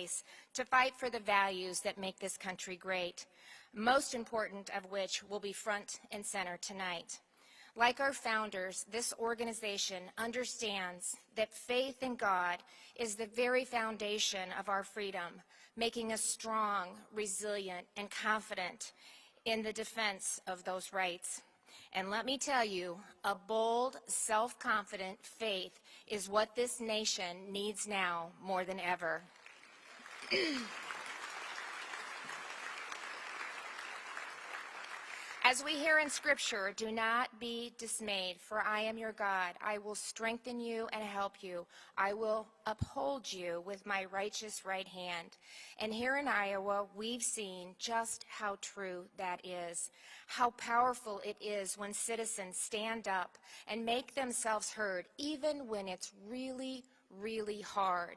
face to fight for the values that make this country great, most important of which will be front and center tonight. Like our founders, this organization understands that faith in God is the very foundation of our freedom, making us strong, resilient, and confident in the defense of those rights. And let me tell you, a bold, self-confident faith is what this nation needs now more than ever. As we hear in Scripture, do not be dismayed, for I am your God. I will strengthen you and help you. I will uphold you with my righteous right hand. And here in Iowa, we've seen just how true that is, how powerful it is when citizens stand up and make themselves heard, even when it's really hard.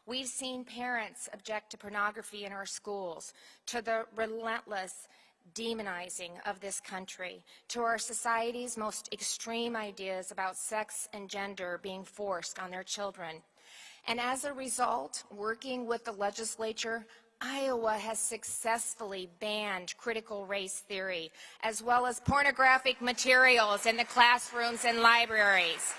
We've seen parents object to pornography in our schools, to the relentless demonizing of this country, to our society's most extreme ideas about sex and gender being forced on their children. And as a result, working with the legislature, Iowa has successfully banned critical race theory, as well as pornographic materials in the classrooms and libraries.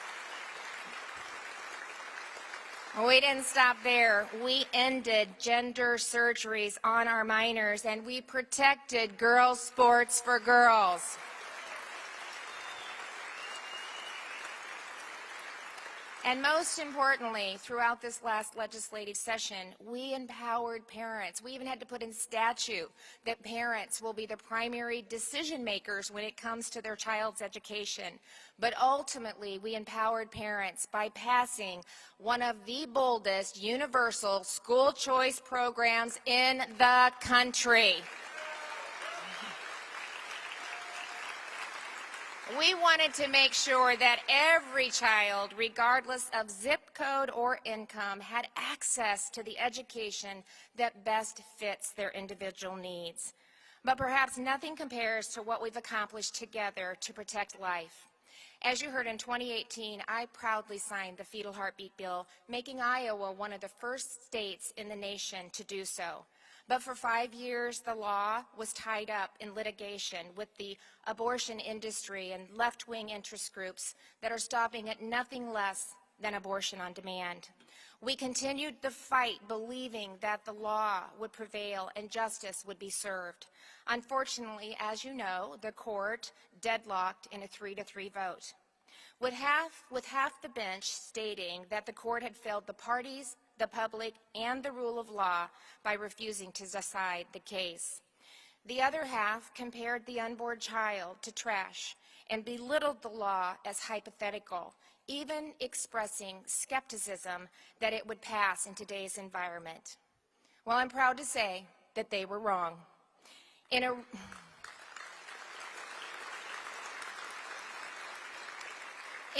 We didn't stop there. We ended gender surgeries on our minors, and we protected girls' sports for girls. And most importantly, throughout this last legislative session, we empowered parents. We even had to put in statute that parents will be the primary decision makers when it comes to their child's education. But ultimately, we empowered parents by passing one of the boldest universal school choice programs in the country. We wanted to make sure that every child, regardless of zip code or income, had access to the education that best fits their individual needs. But perhaps nothing compares to what we've accomplished together to protect life. As you heard, in 2018, I proudly signed the fetal heartbeat bill, making Iowa one of the first states in the nation to do so. But for 5 years, the law was tied up in litigation with the abortion industry and left-wing interest groups that are stopping at nothing less than abortion on demand. We continued the fight, believing that the law would prevail and justice would be served. Unfortunately, as you know, the court deadlocked in a 3-3 vote, with half the bench stating that the court had failed the parties, the public, and the rule of law by refusing to decide the case. The other half compared the unborn child to trash and belittled the law as hypothetical, even expressing skepticism that it would pass in today's environment. Well, I'm proud to say that they were wrong. In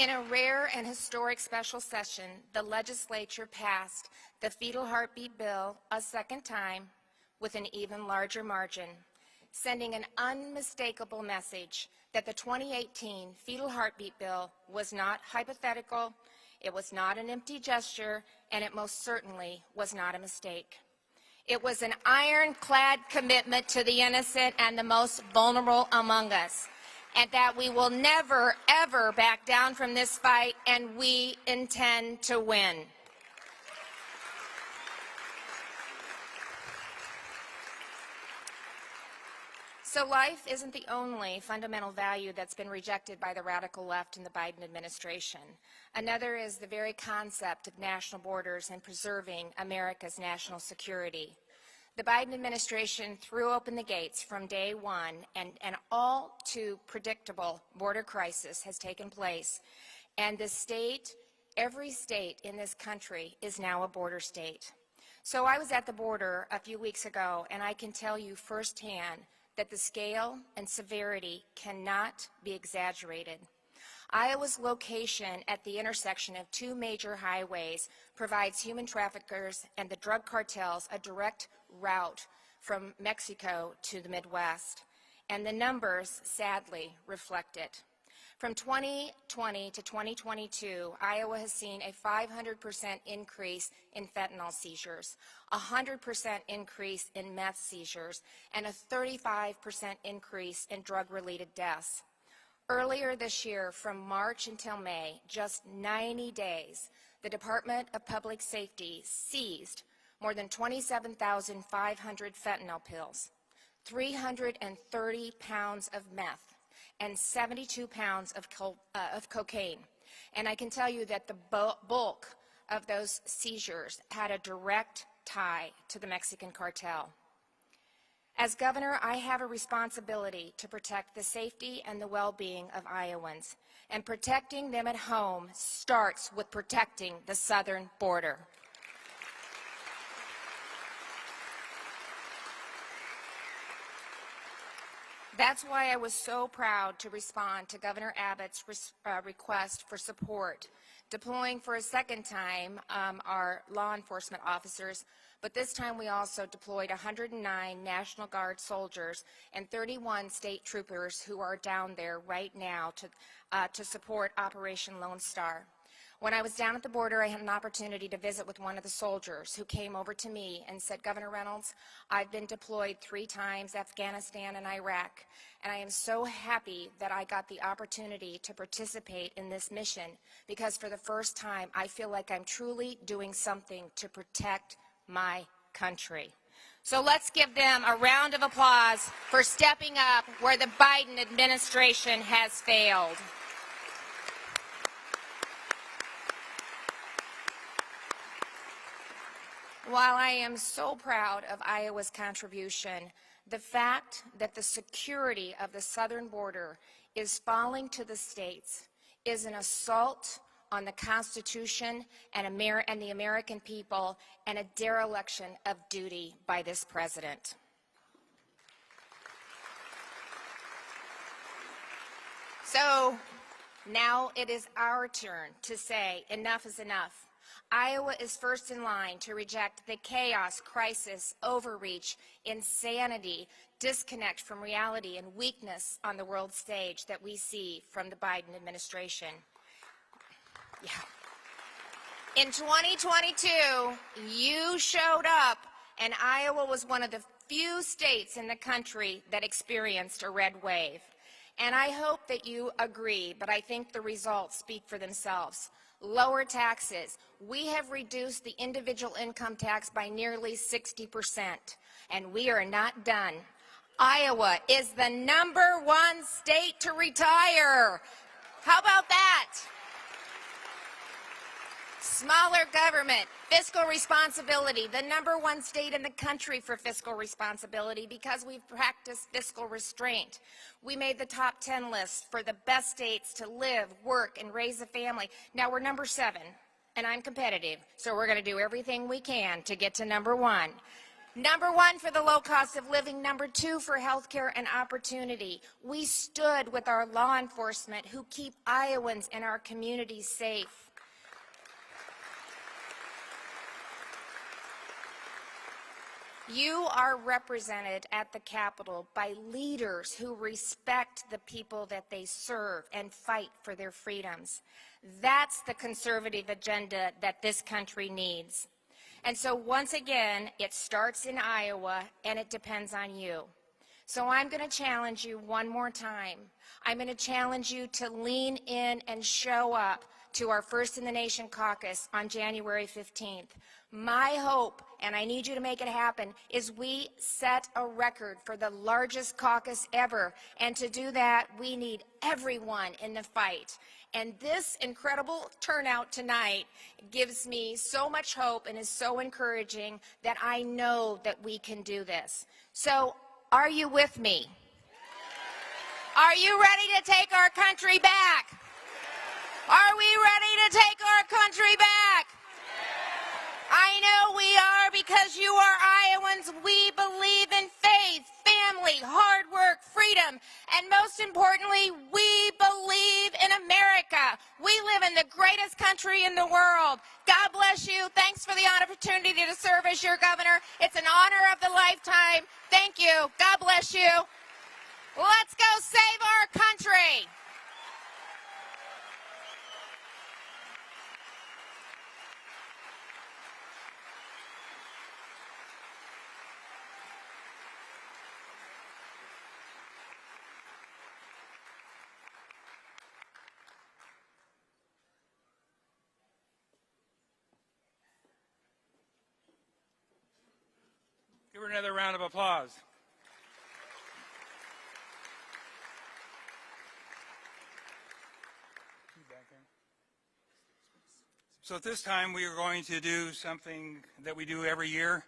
a rare and historic special session, the legislature passed the fetal heartbeat bill a second time with an even larger margin, sending an unmistakable message that the 2018 fetal heartbeat bill was not hypothetical, it was not an empty gesture, and it most certainly was not a mistake. It was an ironclad commitment to the innocent and the most vulnerable among us, and that we will never, ever back down from this fight, and we intend to win. So life isn't the only fundamental value that's been rejected by the radical left in the Biden administration. Another is the very concept of national borders and preserving America's national security. The Biden administration threw open the gates from day one, and an all too predictable border crisis has taken place. And the state, every state in this country is now a border state. So I was at the border a few weeks ago, and I can tell you firsthand that the scale and severity cannot be exaggerated. Iowa's location at the intersection of two major highways provides human traffickers and the drug cartels a direct route from Mexico to the Midwest, and the numbers sadly reflect it. From 2020 to 2022, Iowa has seen a 500% increase in fentanyl seizures, a 100% increase in meth seizures, and a 35% increase in drug-related deaths. Earlier this year, from March until May, just 90 days, the Department of Public Safety seized more than 27,500 fentanyl pills, 330 pounds of meth, and 72 pounds of cocaine. And I can tell you that the bulk of those seizures had a direct tie to the Mexican cartel. As governor, I have a responsibility to protect the safety and the well-being of Iowans, and protecting them at home starts with protecting the southern border. That's why I was so proud to respond to Governor Abbott's request for support, deploying for a second time our law enforcement officers, but this time we also deployed 109 National Guard soldiers and 31 state troopers who are down there right now to support Operation Lone Star. When I was down at the border, I had an opportunity to visit with one of the soldiers who came over to me and said, Governor Reynolds, I've been deployed 3 times, Afghanistan and Iraq, and I am so happy that I got the opportunity to participate in this mission because for the first time, I feel like I'm truly doing something to protect my country. So let's give them a round of applause for stepping up where the Biden administration has failed. While I am so proud of Iowa's contribution, the fact that the security of the southern border is falling to the states is an assault on the Constitution and the American people and a dereliction of duty by this president. So now it is our turn to say enough is enough. Iowa is first in line to reject the chaos, crisis, overreach, insanity, disconnect from reality, and weakness on the world stage that we see from the Biden administration. Yeah. In 2022, you showed up, and Iowa was one of the few states in the country that experienced a red wave. And I hope that you agree, but I think the results speak for themselves. Lower taxes. We have reduced the individual income tax by nearly 60%, and we are not done. Iowa is the #1 state to retire. How about that? Smaller government, fiscal responsibility, the #1 state in the country for fiscal responsibility because we've practiced fiscal restraint. We made the top 10 list for the best states to live, work, and raise a family. Now we're #7, and I'm competitive, so we're going to do everything we can to get to #1. #1 for the low cost of living, #2 for health care and opportunity. We stood with our law enforcement who keep Iowans and our communities safe. You are represented at the Capitol by leaders who respect the people that they serve and fight for their freedoms. That's the conservative agenda that this country needs. And so once again, it starts in Iowa, and it depends on you. So I'm going to challenge you one more time. I'm going to challenge you to lean in and show up to our First in the Nation caucus on January 15th. My hope, and I need you to make it happen, is we set a record for the largest caucus ever. And to do that, we need everyone in the fight. And this incredible turnout tonight gives me so much hope and is so encouraging that I know that we can do this. So, are you with me? Are you ready to take our country back? Are we ready to take our country back? I know we are because you are Iowans. We believe in faith, family, hard work, freedom, and most importantly, we believe in America. We live in the greatest country in the world. God bless you. Thanks for the opportunity to serve as your governor. It's an honor of the lifetime. Thank you. God bless you. Let's go save our country. Give her another round of applause. So at this time, we are going to do something that we do every year.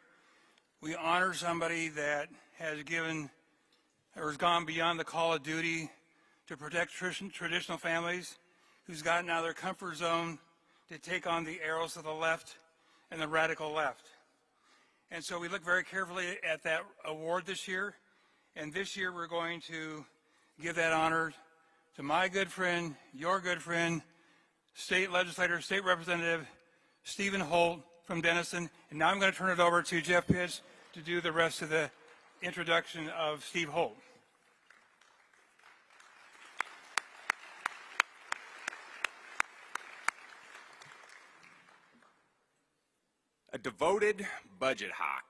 We honor somebody that has given or has gone beyond the call of duty to protect traditional families, who's gotten out of their comfort zone to take on the arrows of the left and the radical left. And so we look very carefully at that award this year. And this year we're going to give that honor to my good friend, your good friend, State Legislator, State Representative Stephen Holt from Denison. And now I'm going to turn it over to Jeff Pitts to do the rest of the introduction of Steve Holt. A devoted budget hawk,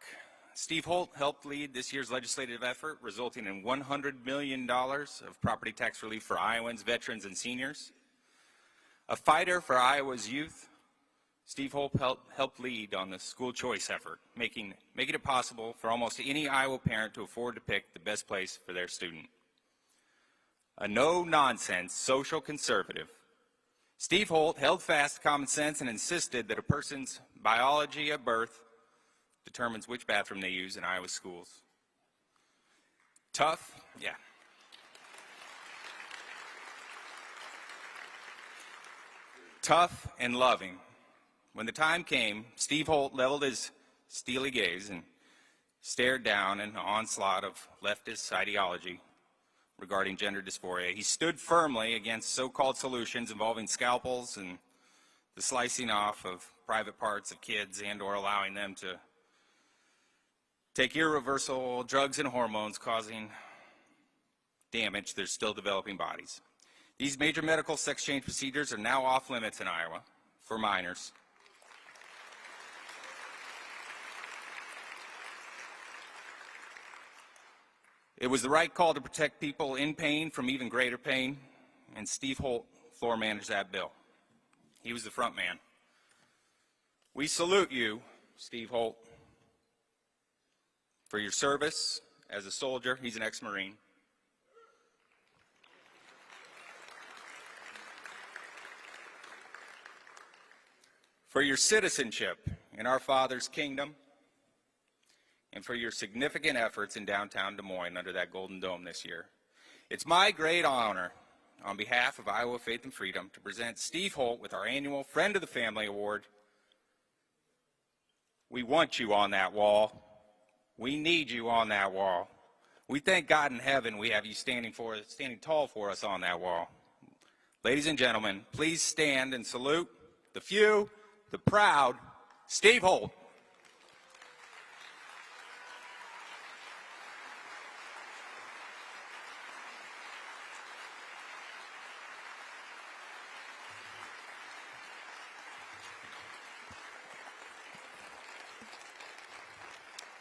Steve Holt helped lead this year's legislative effort, resulting in $100 million of property tax relief for Iowans, veterans, and seniors. A fighter for Iowa's youth, Steve Holt helped lead on the school choice effort, making it possible for almost any Iowa parent to afford to pick the best place for their student. A no-nonsense social conservative, Steve Holt held fast to common sense and insisted that a person's biology at birth determines which bathroom they use in Iowa schools. Tough, yeah. Tough and loving. When the time came, Steve Holt leveled his steely gaze and stared down an onslaught of leftist ideology regarding gender dysphoria. He stood firmly against so-called solutions involving scalpels and the slicing off of private parts of kids and or allowing them to take irreversible drugs and hormones causing damage to their still developing bodies. These major medical sex change procedures are now off limits in Iowa for minors. It was the right call to protect people in pain from even greater pain, and Steve Holt floor managed that bill. He was the front man. We salute you, Steve Holt, for your service as a soldier. He's an ex-Marine. For your citizenship in our Father's kingdom, and for your significant efforts in downtown Des Moines under that Golden Dome this year. It's my great honor, on behalf of Iowa Faith and Freedom, to present Steve Holt with our annual Friend of the Family Award. We want you on that wall. We need you on that wall. We thank God in heaven we have you standing tall for us on that wall. Ladies and gentlemen, please stand and salute the few, the proud, Steve Holt.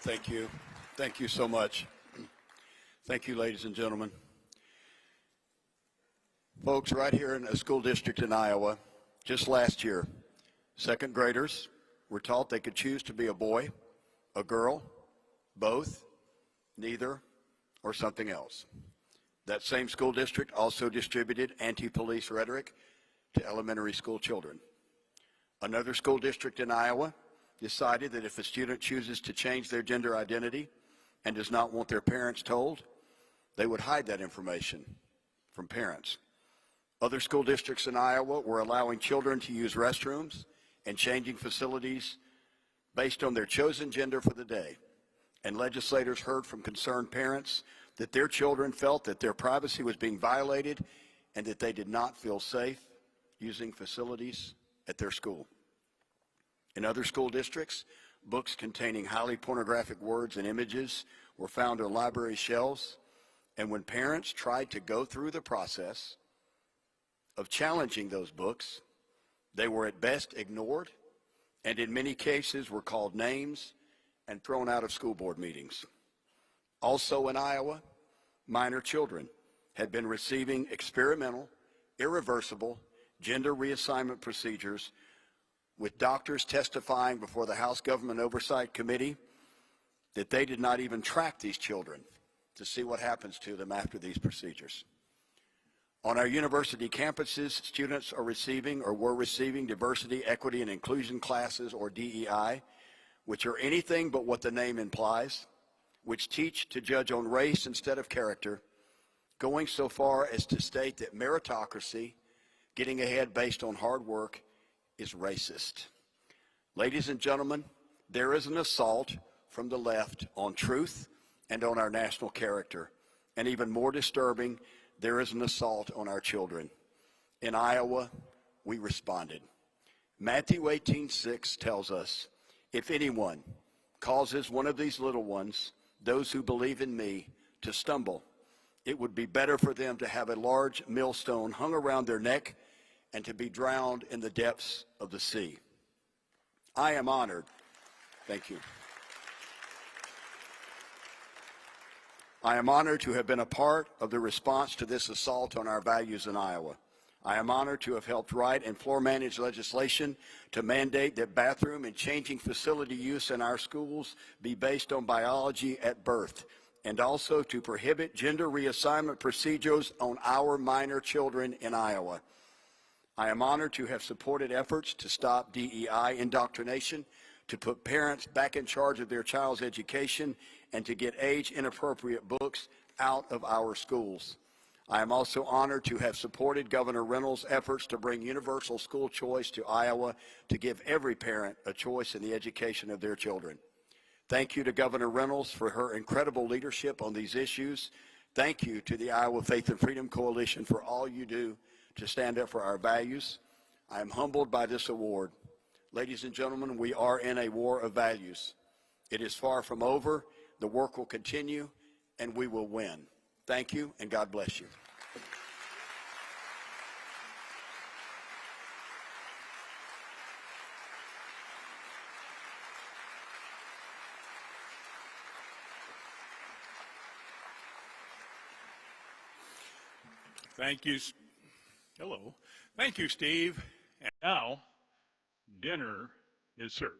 Thank you. Thank you so much. Thank you, ladies and gentlemen. Folks, right here in a school district in Iowa, just last year, second graders were taught they could choose to be a boy, a girl, both, neither, or something else. That same school district also distributed anti-police rhetoric to elementary school children. Another school district in Iowa decided that if a student chooses to change their gender identity and does not want their parents told, they would hide that information from parents. Other school districts in Iowa were allowing children to use restrooms and changing facilities based on their chosen gender for the day. And legislators heard from concerned parents that their children felt that their privacy was being violated and that they did not feel safe using facilities at their school. In other school districts, books containing highly pornographic words and images were found on library shelves, and when parents tried to go through the process of challenging those books, they were at best ignored, and in many cases were called names and thrown out of school board meetings. Also in Iowa, minor children had been receiving experimental, irreversible gender reassignment procedures, with doctors testifying before the House Government Oversight Committee that they did not even track these children to see what happens to them after these procedures. On our university campuses, students are receiving or were receiving diversity, equity, and inclusion classes, or DEI, which are anything but what the name implies, which teach to judge on race instead of character, going so far as to state that meritocracy, getting ahead based on hard work, is racist. Ladies and gentlemen, there is an assault from the left on truth and on our national character. And even more disturbing, there is an assault on our children. In Iowa, we responded. Matthew 18:6 tells us, if anyone causes one of these little ones, those who believe in me, to stumble, it would be better for them to have a large millstone hung around their neck and to be drowned in the depths of the sea. I am honored. Thank you. I am honored to have been a part of the response to this assault on our values in Iowa. I am honored to have helped write and floor manage legislation to mandate that bathroom and changing facility use in our schools be based on biology at birth, and also to prohibit gender reassignment procedures on our minor children in Iowa. I am honored to have supported efforts to stop DEI indoctrination, to put parents back in charge of their child's education, and to get age-inappropriate books out of our schools. I am also honored to have supported Governor Reynolds' efforts to bring universal school choice to Iowa to give every parent a choice in the education of their children. Thank you to Governor Reynolds for her incredible leadership on these issues. Thank you to the Iowa Faith and Freedom Coalition for all you do to stand up for our values. I am humbled by this award. Ladies and gentlemen, we are in a war of values. It is far from over. The work will continue, and we will win. Thank you, and God bless you. Thank you. Hello. Thank you, Steve. And now, dinner is served.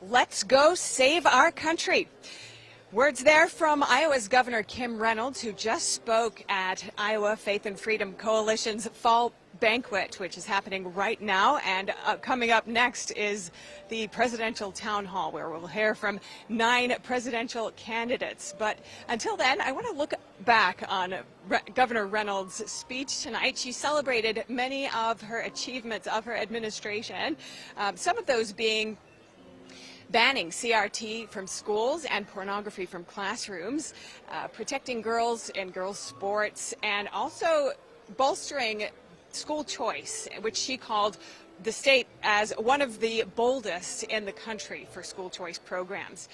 Let's go save our country. Words there from Iowa's Governor Kim Reynolds, who just spoke at Iowa Faith and Freedom Coalition's fall banquet, which is happening right now. And coming up next is the presidential town hall, where we'll hear from 9 presidential candidates. But until then, I want to look back on Governor Reynolds' speech tonight. She celebrated many of her achievements of her administration, some of those being banning CRT from schools and pornography from classrooms, protecting girls in girls' sports, and also bolstering school choice, which she called the state as one of the boldest in the country for school choice programs.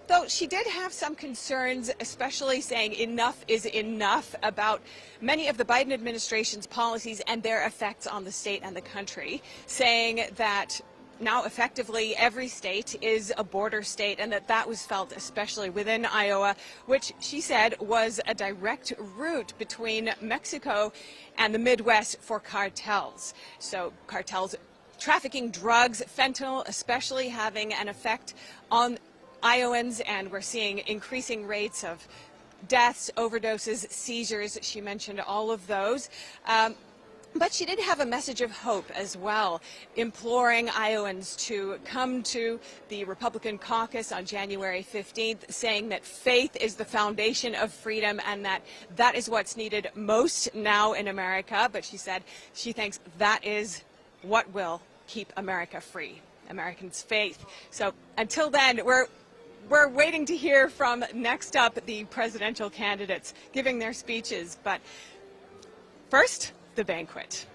Though she did have some concerns, especially saying enough is enough about many of the Biden administration's policies and their effects on the state and the country, saying that now effectively every state is a border state, and that was felt especially within Iowa, which she said was a direct route between Mexico and the Midwest for cartels. So cartels trafficking drugs, fentanyl especially, having an effect on Iowans, and we're seeing increasing rates of deaths, overdoses, seizures. She mentioned all of those. But she did have a message of hope as well, imploring Iowans to come to the Republican caucus on January 15th, saying that faith is the foundation of freedom and that is what's needed most now in America. But she said she thinks that is what will keep America free, Americans' faith. So until then, we're waiting to hear from, next up, the presidential candidates giving their speeches. But first, the banquet.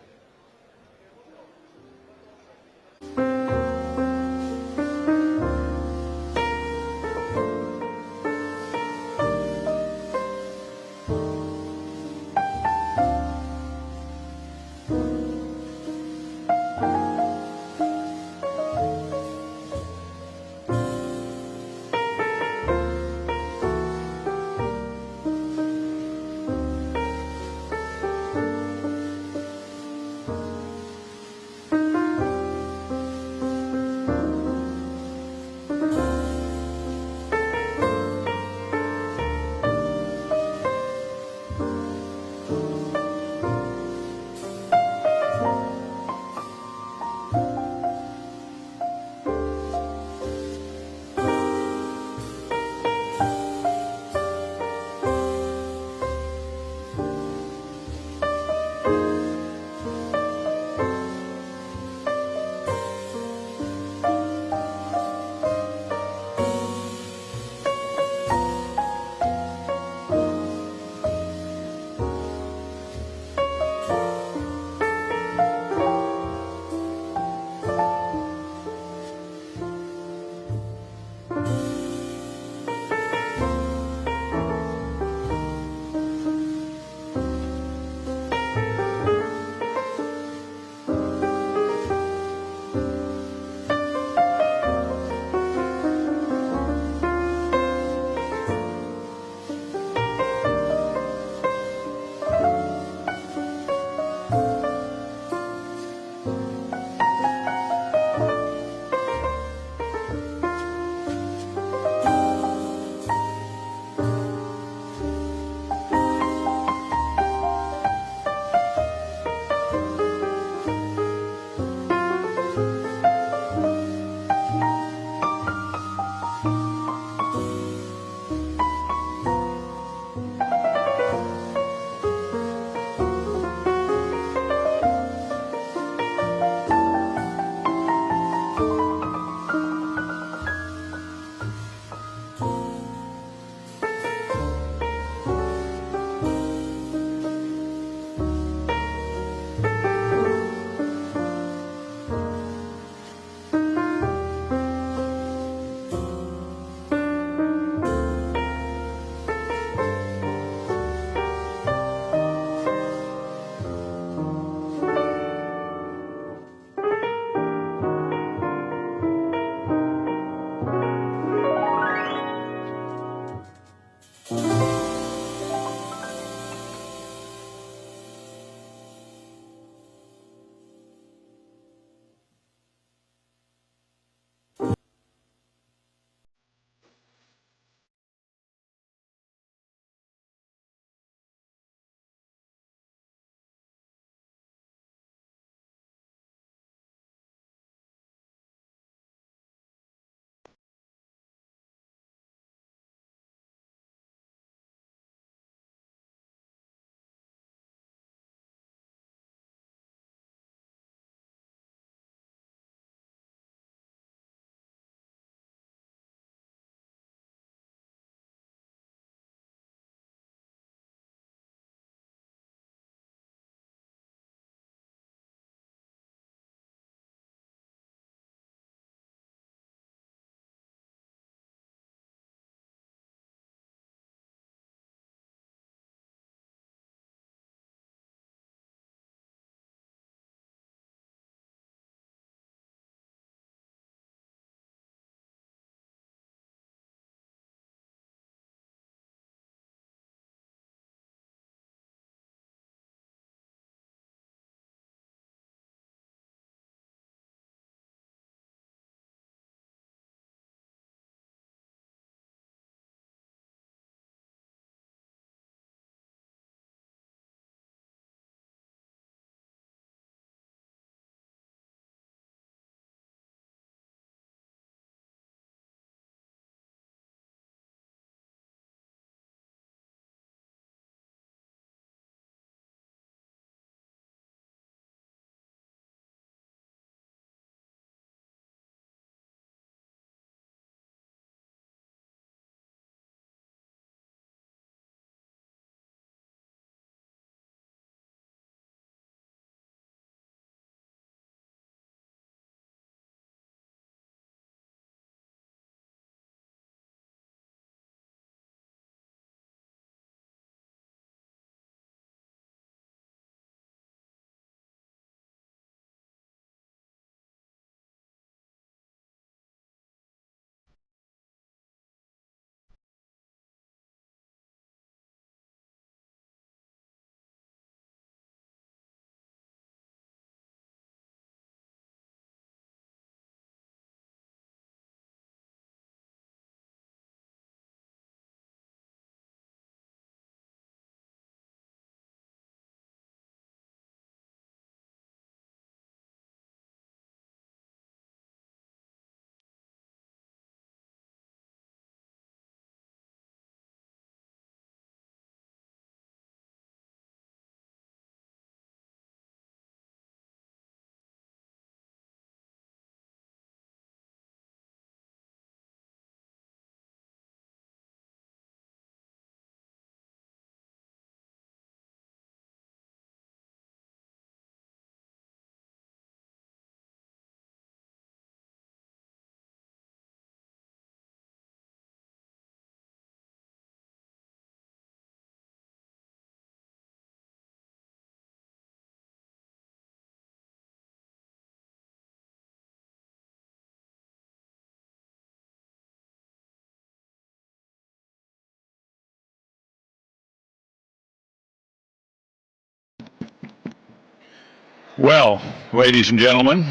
Well, ladies and gentlemen,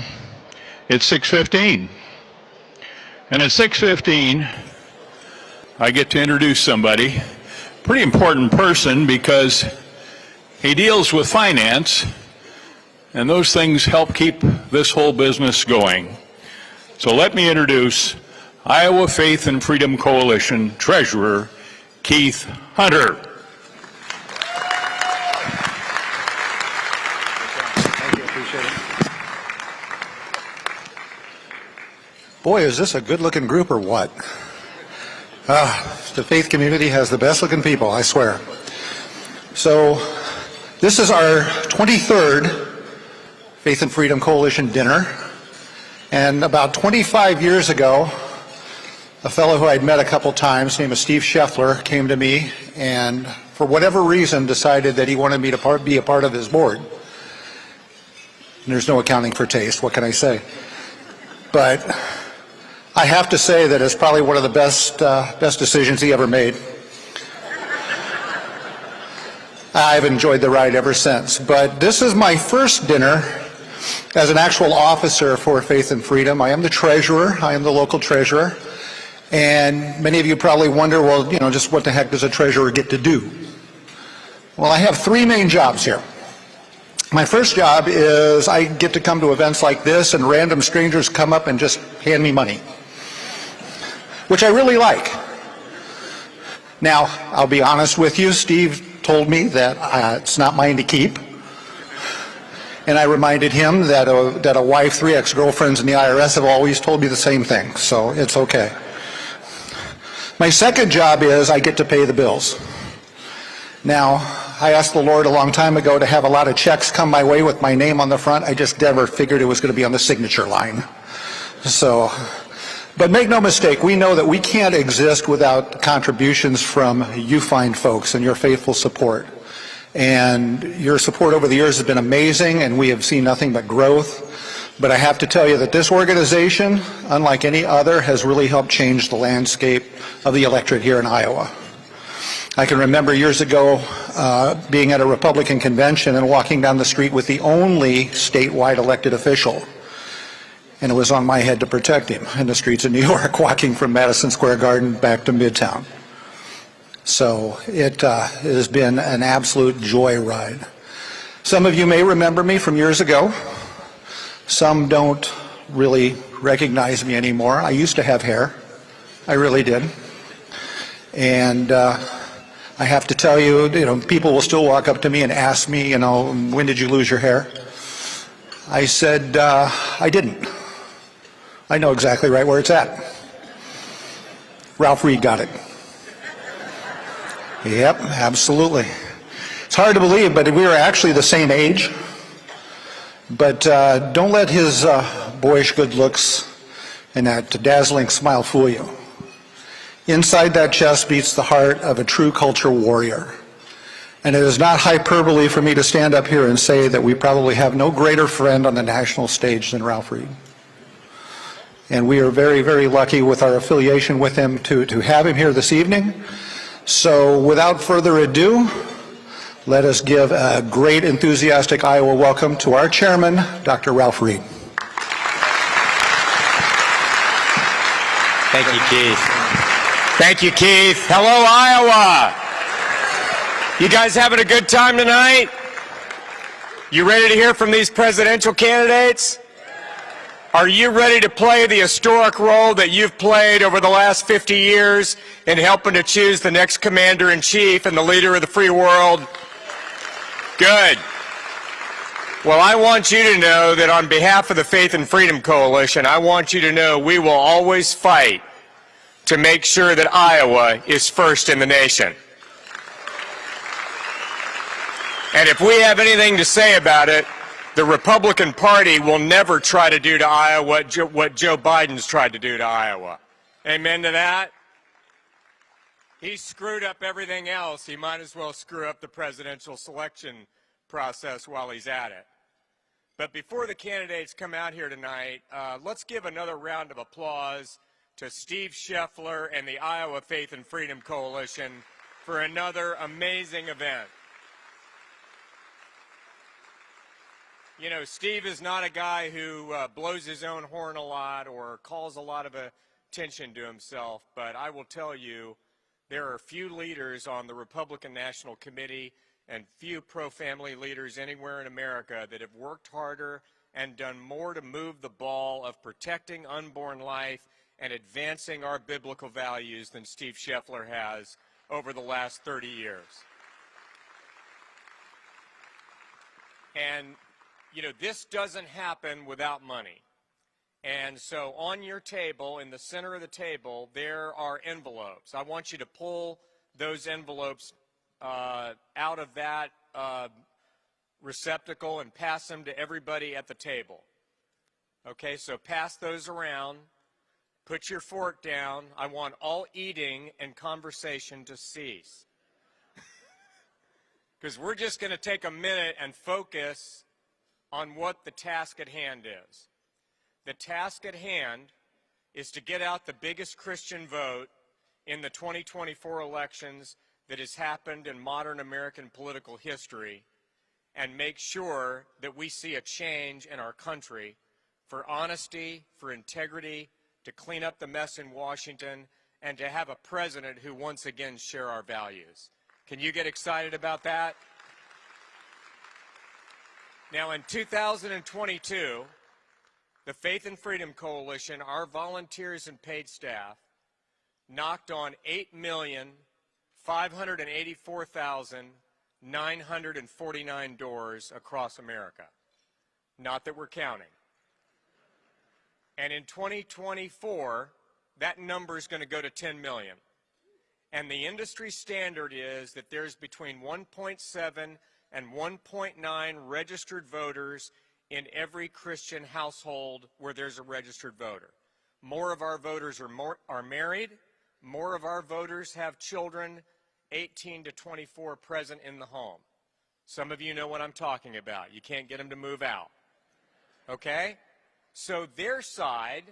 it's 6:15. And at 6:15, I get to introduce somebody, pretty important person because he deals with finance, and those things help keep this whole business going. So let me introduce Iowa Faith and Freedom Coalition Treasurer Keith Hunter. Thank you, appreciate it. Boy, is this a good-looking group or what? The faith community has the best-looking people, I swear. So this is our 23rd Faith and Freedom Coalition dinner. And about 25 years ago, a fellow who I'd met a couple times, named Steve Scheffler, came to me and, for whatever reason, decided that he wanted me to be a part of his board. And there's no accounting for taste, what can I say? But I have to say that it's probably one of the best decisions he ever made. I've enjoyed the ride ever since. But this is my first dinner as an actual officer for Faith and Freedom. I am the treasurer. I am the local treasurer. And many of you probably wonder, well, you know, just what the heck does a treasurer get to do? Well, I have three main jobs here. My first job is I get to come to events like this and random strangers come up and just hand me money, which I really like. Now, I'll be honest with you, Steve told me that it's not mine to keep. And I reminded him that a wife, 3 ex-girlfriends in the IRS have always told me the same thing, so it's okay. My second job is I get to pay the bills. Now, I asked the Lord a long time ago to have a lot of checks come my way with my name on the front. I just never figured it was going to be on the signature line. So, but make no mistake, we know that we can't exist without contributions from you fine folks and your faithful support. And your support over the years has been amazing, and we have seen nothing but growth. But I have to tell you that this organization, unlike any other, has really helped change the landscape of the electorate here in Iowa. I can remember years ago being at a Republican convention and walking down the street with the only statewide elected official. And it was on my head to protect him in the streets of New York, walking from Madison Square Garden back to Midtown. So it has been an absolute joyride. Some of you may remember me from years ago. Some don't really recognize me anymore. I used to have hair. I really did. And I have to tell you, people will still walk up to me and ask me, when did you lose your hair? I said, I didn't. I know exactly right where it's at. Ralph Reed got it. Yep, absolutely. It's hard to believe, but we were actually the same age. But don't let his boyish good looks and that dazzling smile fool you. Inside that chest beats the heart of a true culture warrior. And it is not hyperbole for me to stand up here and say that we probably have no greater friend on the national stage than Ralph Reed. And we are very, very lucky with our affiliation with him to have him here this evening. So without further ado, let us give a great enthusiastic Iowa welcome to our chairman, Dr. Ralph Reed. Thank you, Keith. Thank you, Keith. Hello, Iowa. You guys having a good time tonight? You ready to hear from these presidential candidates? Are you ready to play the historic role that you've played over the last 50 years in helping to choose the next commander-in-chief and the leader of the free world? Good. Well, I want you to know that on behalf of the Faith and Freedom Coalition, I want you to know we will always fight to make sure that Iowa is first in the nation. And if we have anything to say about it, the Republican Party will never try to do to Iowa what Joe Biden's tried to do to Iowa. Amen to that? He screwed up everything else. He might as well screw up the presidential selection process while he's at it. But before the candidates come out here tonight, let's give another round of applause to Steve Scheffler and the Iowa Faith and Freedom Coalition for another amazing event. You know, Steve is not a guy who blows his own horn a lot or calls a lot of attention to himself, but I will tell you, there are few leaders on the Republican National Committee and few pro-family leaders anywhere in America that have worked harder and done more to move the ball of protecting unborn life and advancing our biblical values than Steve Scheffler has over the last 30 years. And, you know, this doesn't happen without money. And so on your table, in the center of the table, there are envelopes. I want you to pull those envelopes out of that receptacle and pass them to everybody at the table. Okay, so pass those around. Put your fork down. I want all eating and conversation to cease. Because we're just going to take a minute and focus on what the task at hand is. The task at hand is to get out the biggest Christian vote in the 2024 elections that has happened in modern American political history and make sure that we see a change in our country for honesty, for integrity, to clean up the mess in Washington, and to have a president who once again share our values. Can you get excited about that? Now, in 2022, the Faith and Freedom Coalition, our volunteers and paid staff, knocked on 8,584,949 doors across America. Not that we're counting. And in 2024, that number is going to go to 10 million. And the industry standard is that there's between 1.7 and 1.9 registered voters in every Christian household where there's a registered voter. More of our voters are married. More of our voters have children 18 to 24 present in the home. Some of you know what I'm talking about. You can't get them to move out. Okay? So their side,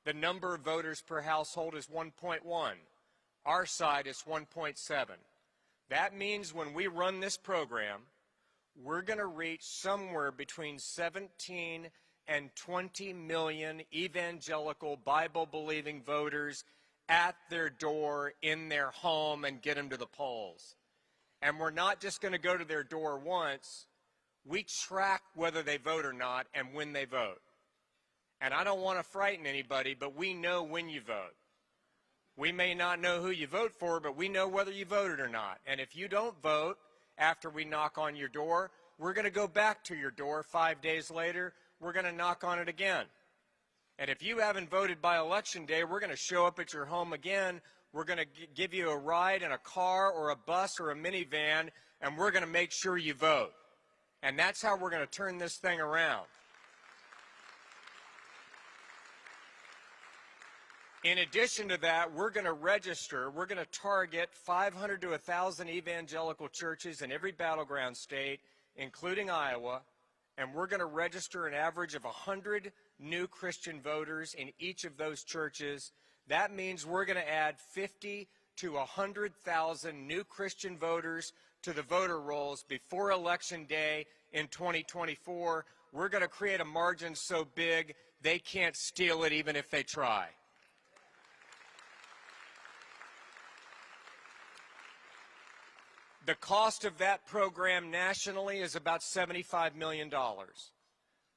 the number of voters per household is 1.1. Our side is 1.7. That means when we run this program, we're going to reach somewhere between 17 and 20 million evangelical Bible-believing voters at their door, in their home, and get them to the polls. And we're not just going to go to their door once. We track whether they vote or not and when they vote. And I don't want to frighten anybody, but we know when you vote. We may not know who you vote for, but we know whether you voted or not. And if you don't vote after we knock on your door, we're going to go back to your door 5 days later. We're going to knock on it again. And if you haven't voted by Election Day, we're going to show up at your home again. We're going to give you a ride in a car or a bus or a minivan, and we're going to make sure you vote. And that's how we're going to turn this thing around. In addition to that, we're going to target 500 to 1,000 evangelical churches in every battleground state, including Iowa, and we're going to register an average of 100 new Christian voters in each of those churches. That means we're going to add 50 to 100,000 new Christian voters to the voter rolls before Election Day in 2024. We're going to create a margin so big they can't steal it even if they try. The cost of that program nationally is about $75 million.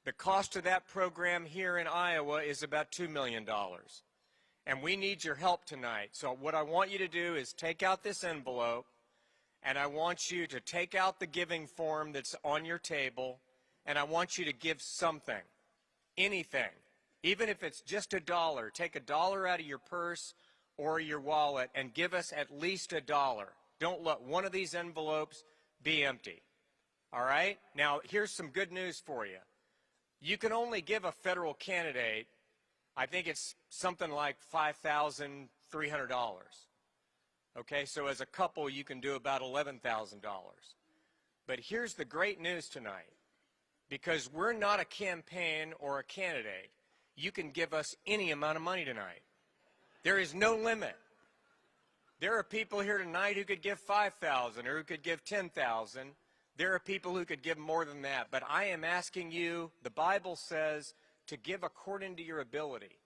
The cost of that program here in Iowa is about $2 million. And we need your help tonight. So what I want you to do is take out this envelope, and I want you to take out the giving form that's on your table, and I want you to give something, anything. Even if it's just $1, take $1 out of your purse or your wallet and give us at least $1. Don't let one of these envelopes be empty. All right? Now, here's some good news for you. You can only give a federal candidate, I think it's something like $5,300. Okay, so as a couple, you can do about $11,000. But here's the great news tonight. Because we're not a campaign or a candidate, you can give us any amount of money tonight. There is no limit. There are people here tonight who could give $5,000 or who could give $10,000. There are people who could give more than that, but I am asking you, the Bible says, to give according to your ability,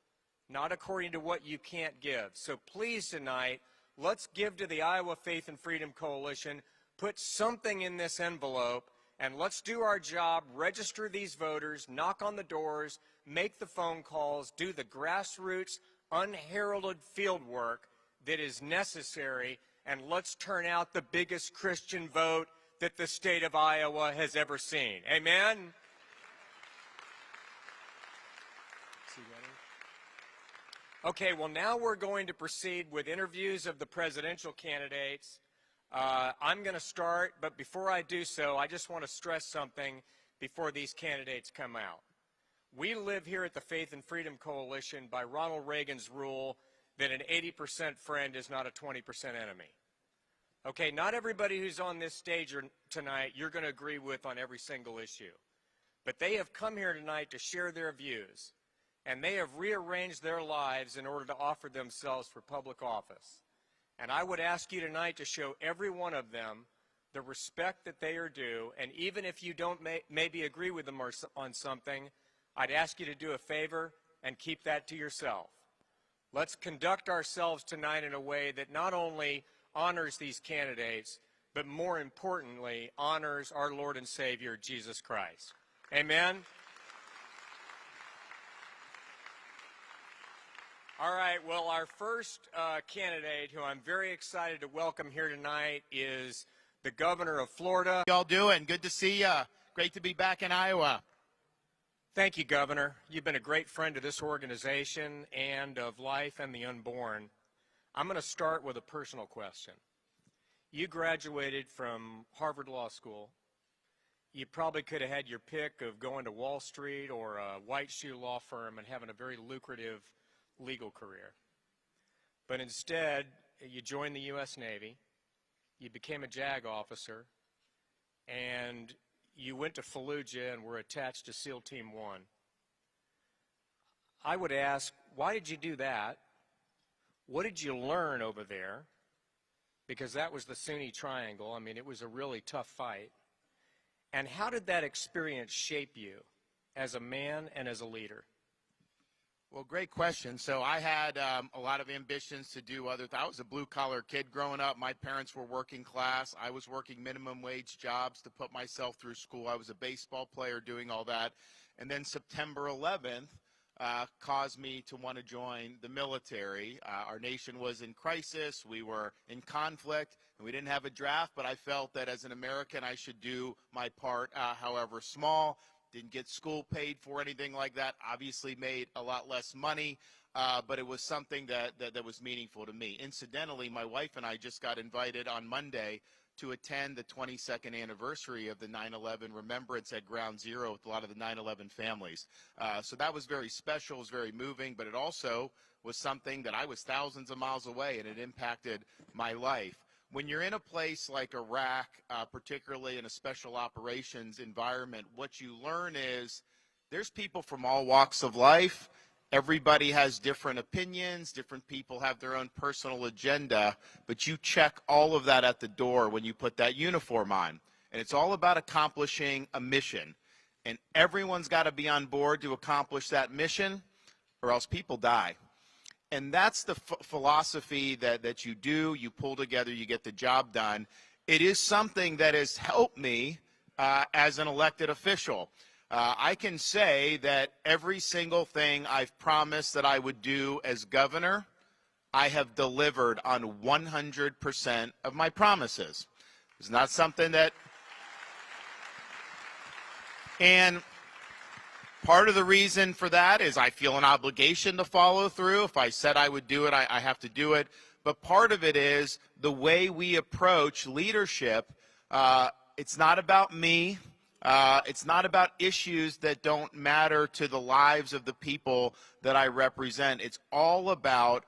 not according to what you can't give. So please tonight, let's give to the Iowa Faith and Freedom Coalition, put something in this envelope, and let's do our job, register these voters, knock on the doors, make the phone calls, do the grassroots, unheralded field work that is necessary, and let's turn out the biggest Christian vote that the state of Iowa has ever seen. Amen? Okay, well, now we're going to proceed with interviews of the presidential candidates. I'm going to start, but before I do so, I just want to stress something before these candidates come out. We live here at the Faith and Freedom Coalition by Ronald Reagan's rule that an 80% friend is not a 20% enemy. Okay, not everybody who's on this stage tonight you're going to agree with on every single issue. But they have come here tonight to share their views, and they have rearranged their lives in order to offer themselves for public office. And I would ask you tonight to show every one of them the respect that they are due, and even if you don't maybe agree with them on something, I'd ask you to do a favor and keep that to yourself. Let's conduct ourselves tonight in a way that not only honors these candidates, but more importantly, honors our Lord and Savior, Jesus Christ. Amen? All right, well, our first candidate, who I'm very excited to welcome here tonight, is the governor of Florida. Y'all doing? Good to see ya. Great to be back in Iowa. Thank you, Governor. You've been a great friend to this organization and of life and the unborn. I'm going to start with a personal question. You graduated from Harvard Law School. You probably could have had your pick of going to Wall Street or a white shoe law firm and having a very lucrative legal career. But instead, you joined the U.S. Navy, you became a JAG officer, and you went to Fallujah and were attached to SEAL Team 1. I would ask, why did you do that? What did you learn over there? Because that was the Sunni Triangle. I mean, it was a really tough fight. And how did that experience shape you as a man and as a leader? Well, great question. So I had a lot of ambitions to do other things. I was a blue-collar kid growing up. My parents were working class. I was working minimum wage jobs to put myself through school. I was a baseball player doing all that. And then September 11th caused me to want to join the military. Our nation was in crisis. We were in conflict, and we didn't have a draft, but I felt that as an American I should do my part, however small. Didn't get school paid for, anything like that. Obviously made a lot less money, but it was something that was meaningful to me. Incidentally, my wife and I just got invited on Monday to attend the 22nd anniversary of the 9/11 Remembrance at Ground Zero with a lot of the 9/11 families. So that was very special, it was very moving, but it also was something that I was thousands of miles away, and it impacted my life. When you're in a place like Iraq, particularly in a special operations environment, what you learn is there's people from all walks of life. Everybody has different opinions. Different people have their own personal agenda. But you check all of that at the door when you put that uniform on. And it's all about accomplishing a mission. And everyone's got to be on board to accomplish that mission, or else people die. And that's the philosophy that you do. You pull together, you get the job done. It is something that has helped me as an elected official. I can say that every single thing I've promised that I would do as governor, I have delivered on 100% of my promises. It's not something that... And part of the reason for that is I feel an obligation to follow through. If I said I would do it, I have to do it. But part of it is the way we approach leadership. It's not about me. It's not about issues that don't matter to the lives of the people that I represent. It's all about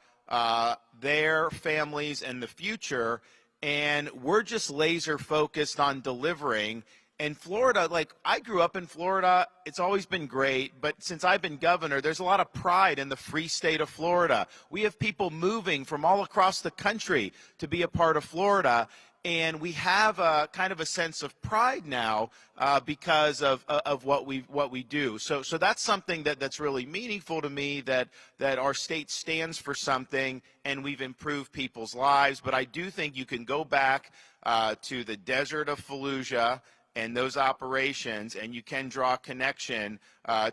their families and the future. And we're just laser focused on delivering. And Florida, like, I grew up in Florida. It's always been great, but since I've been governor, there's a lot of pride in the free state of Florida. We have people moving from all across the country to be a part of Florida, and we have a kind of a sense of pride now because of what we do. So that's something that's really meaningful to me, that our state stands for something and we've improved people's lives. But I do think you can go back to the desert of Fallujah and those operations, and you can draw a connection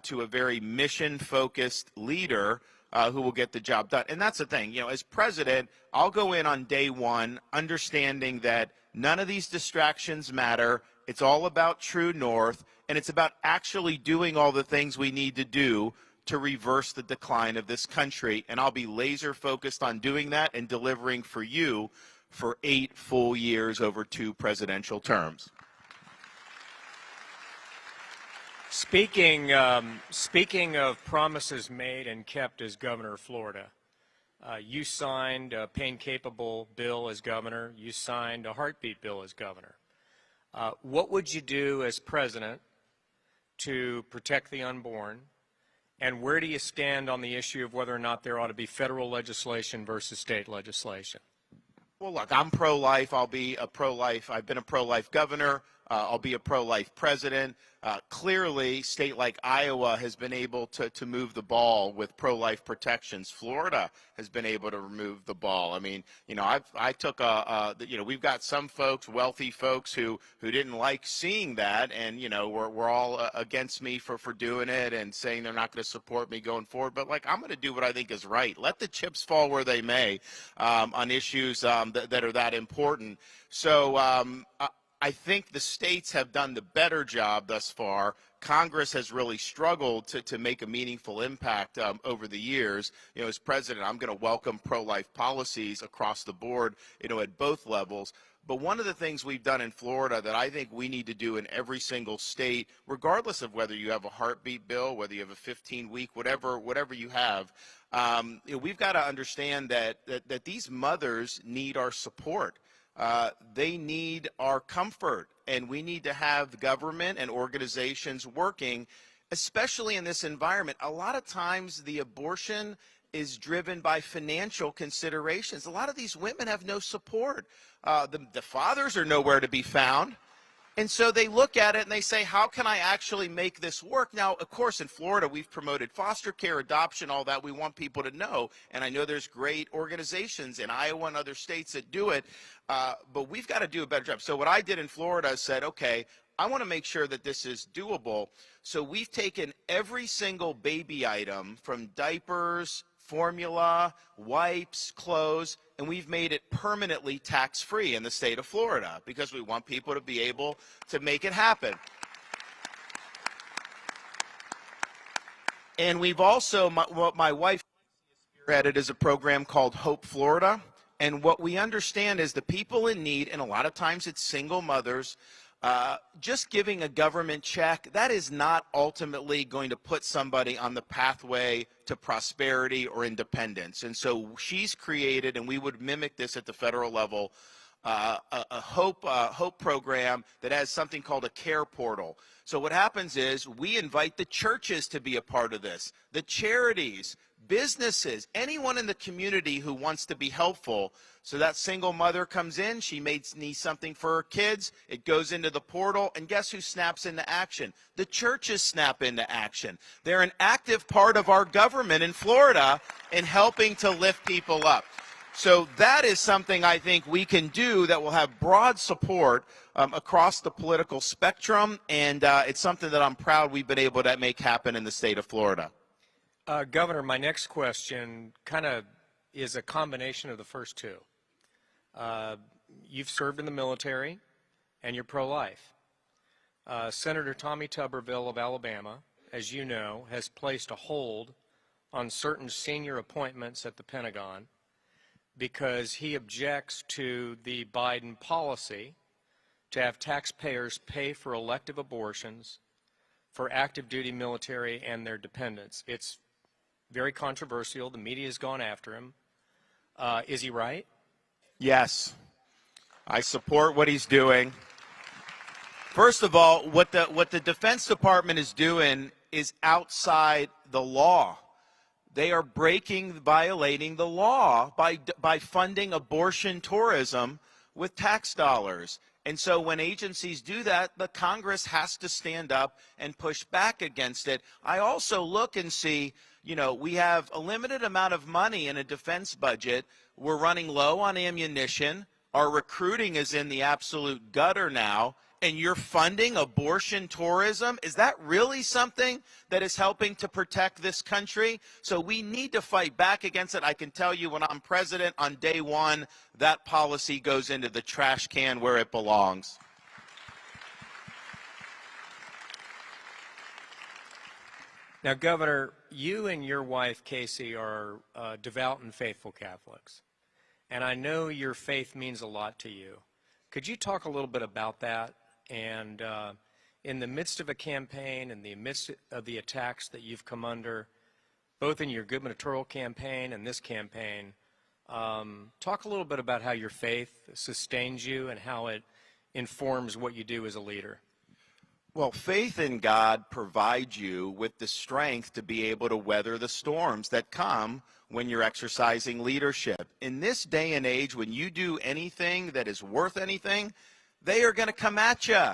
to a very mission-focused leader who will get the job done. And that's the thing, you know, as president, I'll go in on day one understanding that none of these distractions matter. It's all about true north, and it's about actually doing all the things we need to do to reverse the decline of this country. And I'll be laser focused on doing that and delivering for you for 8 full years over 2 presidential terms. Speaking of promises made and kept as governor of Florida, you signed a pain-capable bill as governor. You signed a heartbeat bill as governor. What would you do as president to protect the unborn? And where do you stand on the issue of whether or not there ought to be federal legislation versus state legislation? Well, look, I'm pro-life. I'll be a pro-life. I've been a pro-life governor. I'll be a pro-life president. Clearly, state like Iowa has been able to move the ball with pro-life protections. Florida has been able to remove the ball. I mean, you know, I took we've got some folks, wealthy folks, who didn't like seeing that, and you know, we're all against me for doing it and saying they're not going to support me going forward. But like, I'm going to do what I think is right. Let the chips fall where they may on issues that are that important. So I think the states have done the better job thus far. Congress has really struggled to make a meaningful impact over the years. You know, as president, I'm going to welcome pro-life policies across the board, you know, at both levels. But one of the things we've done in Florida that I think we need to do in every single state, regardless of whether you have a heartbeat bill, whether you have a 15-week, whatever you have, you know, we've got to understand that these mothers need our support. They need our comfort, and we need to have government and organizations working, especially in this environment. A lot of times the abortion is driven by financial considerations. A lot of these women have no support. The fathers are nowhere to be found. And so they look at it and they say, how can I actually make this work? Now, of course, in Florida, we've promoted foster care, adoption, all that. We want people to know. And I know there's great organizations in Iowa and other states that do it. But we've got to do a better job. So what I did in Florida is said, okay, I want to make sure that this is doable. So we've taken every single baby item, from diapers, formula, wipes, clothes, and we've made it permanently tax-free in the state of Florida because we want people to be able to make it happen. And we've also, what my wife spearheaded is a program called Hope Florida. And what we understand is the people in need, and a lot of times it's single mothers, just giving a government check, that is not ultimately going to put somebody on the pathway to prosperity or independence. And so she's created, and we would mimic this at the federal level, a hope program that has something called a care portal. So what happens is we invite the churches to be a part of this, the charities, businesses, anyone in the community who wants to be helpful. So that single mother comes in, she needs something for her kids, it goes into the portal, and guess who snaps into action? The churches snap into action. They're an active part of our government in Florida in helping to lift people up. So that is something I think we can do that will have broad support across the political spectrum, and it's something that I'm proud we've been able to make happen in the state of Florida. Governor, my next question kind of is a combination of the first two. You've served in the military, and you're pro-life. Senator Tommy Tuberville of Alabama, as you know, has placed a hold on certain senior appointments at the Pentagon because he objects to the Biden policy to have taxpayers pay for elective abortions for active duty military and their dependents. It's very controversial. The media has gone after him. Is he right? Yes. I support what he's doing. First of all, what the Defense Department is doing is outside the law. They are violating the law by funding abortion tourism with tax dollars. And so when agencies do that, the Congress has to stand up and push back against it. I also look and see, you know, we have a limited amount of money in a defense budget. We're running low on ammunition. Our recruiting is in the absolute gutter now. And you're funding abortion tourism? Is that really something that is helping to protect this country? So we need to fight back against it. I can tell you when I'm president on day one, that policy goes into the trash can where it belongs. Now, Governor, you and your wife, Casey, are devout and faithful Catholics. And I know your faith means a lot to you. Could you talk a little bit about that? And in the midst of a campaign, in the midst of the attacks that you've come under, both in your gubernatorial campaign and this campaign, talk a little bit about how your faith sustains you and how it informs what you do as a leader. Well, faith in God provides you with the strength to be able to weather the storms that come when you're exercising leadership. In this day and age, when you do anything that is worth anything, they are going to come at you.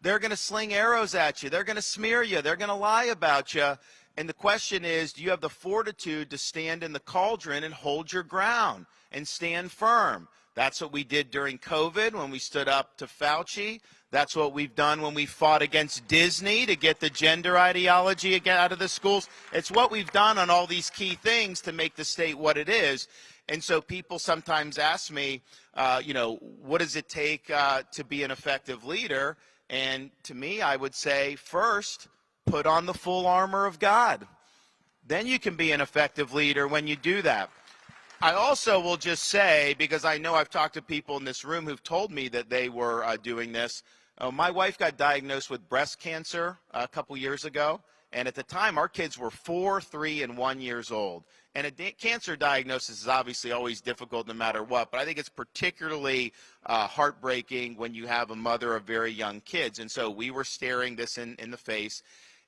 They're going to sling arrows at you. They're going to smear you. They're going to lie about you. And the question is, do you have the fortitude to stand in the cauldron and hold your ground and stand firm? That's what we did during COVID when we stood up to Fauci. That's what we've done when we fought against Disney to get the gender ideology out of the schools. It's what we've done on all these key things to make the state what it is. And so people sometimes ask me, you know, what does it take to be an effective leader? And to me, I would say, first, put on the full armor of God. Then you can be an effective leader when you do that. I also will just say, because I know I've talked to people in this room who've told me that they were doing this. My wife got diagnosed with breast cancer a couple years ago. And at the time, our kids were 4, 3, and 1 years old. And a cancer diagnosis is obviously always difficult no matter what, but I think it's particularly heartbreaking when you have a mother of very young kids. And so we were staring this in the face.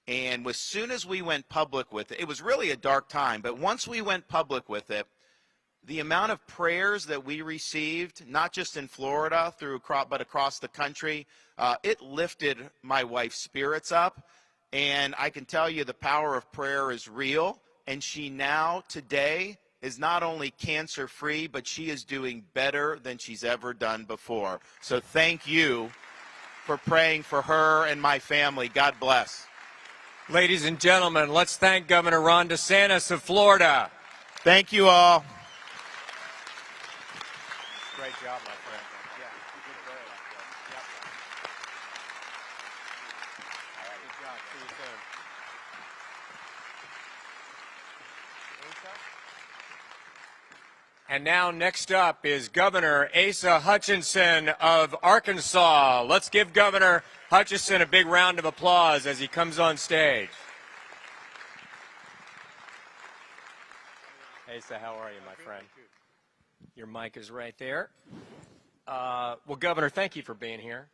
And as soon as we went public with it, it was really a dark time, but once we went public with it, the amount of prayers that we received, not just in Florida, but across the country, it lifted my wife's spirits up. And I can tell you the power of prayer is real. And she now, today, is not only cancer-free, but she is doing better than she's ever done before. So thank you for praying for her and my family. God bless. Ladies and gentlemen, let's thank Governor Ron DeSantis of Florida. Thank you all. Great job, my friend. Yeah, you did great. Yep. All right, good job. See you soon. And now next up is Governor Asa Hutchinson of Arkansas. Let's give Governor Hutchinson a big round of applause as he comes on stage. Asa, how are you, my friend? Your mic is right there. Well, Governor, thank you for being here.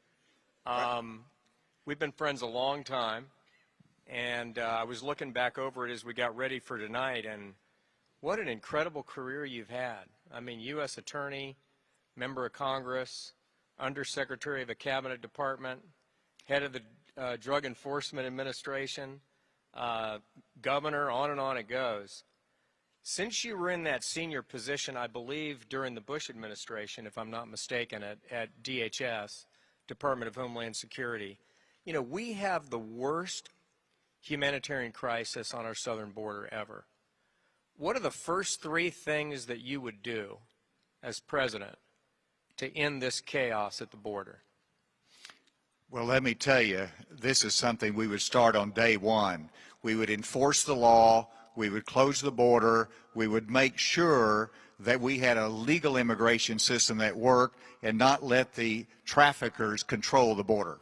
We've been friends a long time, and I was looking back over it as we got ready for tonight, and what an incredible career you've had. I mean, U.S. Attorney, Member of Congress, Undersecretary of a Cabinet Department, Head of the Drug Enforcement Administration, Governor, on and on it goes. Since you were in that senior position, I believe during the Bush administration, if I'm not mistaken, at DHS, Department of Homeland Security, you know, we have the worst humanitarian crisis on our southern border ever. What are the first 3 things that you would do as president to end this chaos at the border? Well, let me tell you, this is something we would start on day one. We would enforce the law. We would close the border. We would make sure that we had a legal immigration system that worked and not let the traffickers control the border.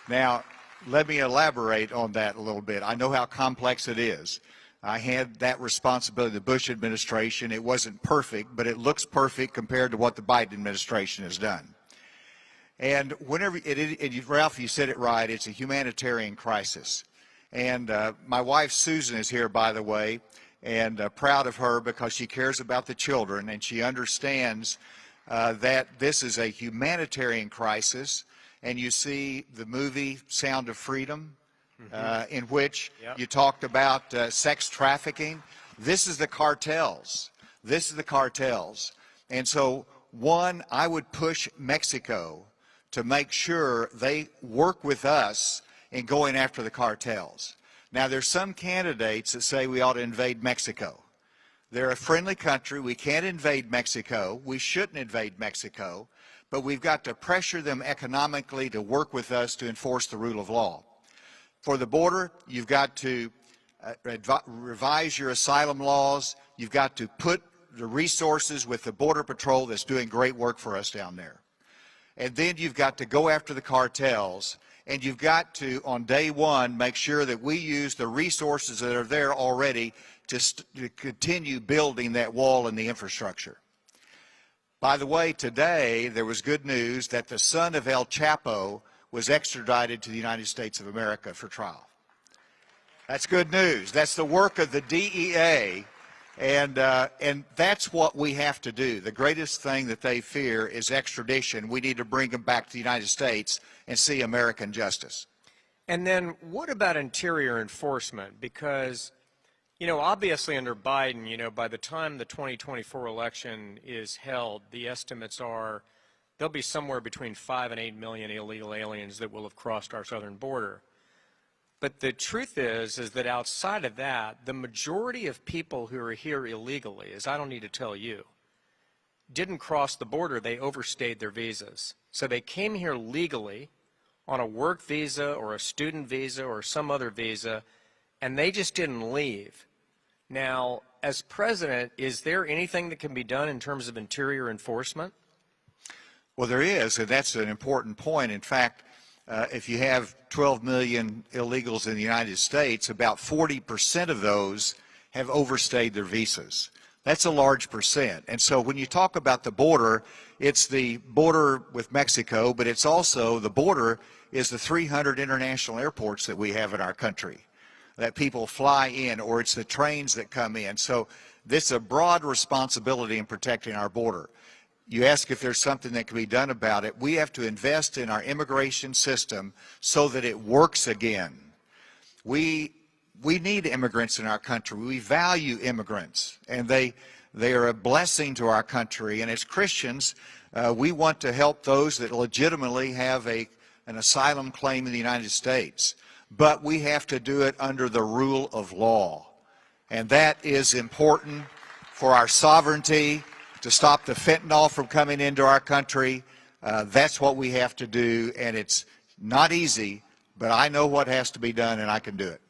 Now, let me elaborate on that a little bit. I know how complex it is. I had that responsibility in the Bush administration. It wasn't perfect, but it looks perfect compared to what the Biden administration has done. And whenever Ralph, you said it right, it's a humanitarian crisis. And my wife Susan is here, by the way, and proud of her because she cares about the children and she understands that this is a humanitarian crisis. And you see the movie Sound of Freedom, in which you talked about sex trafficking. This is the cartels. This is the cartels. And so, one, I would push Mexico to make sure they work with us in going after the cartels. Now, there's some candidates that say we ought to invade Mexico. They're a friendly country. We can't invade Mexico. We shouldn't invade Mexico. But we've got to pressure them economically to work with us to enforce the rule of law. For the border, you've got to revise your asylum laws. You've got to put the resources with the Border Patrol that's doing great work for us down there. And then you've got to go after the cartels. And you've got to, on day one, make sure that we use the resources that are there already to continue building that wall and the infrastructure. By the way, today there was good news that the son of El Chapo was extradited to the United States of America for trial. That's good news. That's the work of the DEA, and that's what we have to do. The greatest thing that they fear is extradition. We need to bring them back to the United States and see American justice. And then what about interior enforcement? Because, you know, obviously under Biden, you know, by the time the 2024 election is held, the estimates are there'll be somewhere between 5 and 8 million illegal aliens that will have crossed our southern border. But the truth is that outside of that, the majority of people who are here illegally, as I don't need to tell you, didn't cross the border. They overstayed their visas. So they came here legally on a work visa or a student visa or some other visa, and they just didn't leave. Now, as president, is there anything that can be done in terms of interior enforcement? Well, there is, and that's an important point. In fact, if you have 12 million illegals in the United States, about 40% of those have overstayed their visas. That's a large percent. And so when you talk about the border, it's the border with Mexico, but it's also the border is the 300 international airports that we have in our country that people fly in, or it's the trains that come in. So this is a broad responsibility in protecting our border. You ask if there's something that can be done about it. We have to invest in our immigration system so that it works again. We need immigrants in our country. We value immigrants, and they are a blessing to our country. And as Christians, we want to help those that legitimately have an asylum claim in the United States. But we have to do it under the rule of law. And that is important for our sovereignty, to stop the fentanyl from coming into our country. That's what we have to do, and it's not easy, but I know what has to be done, and I can do it.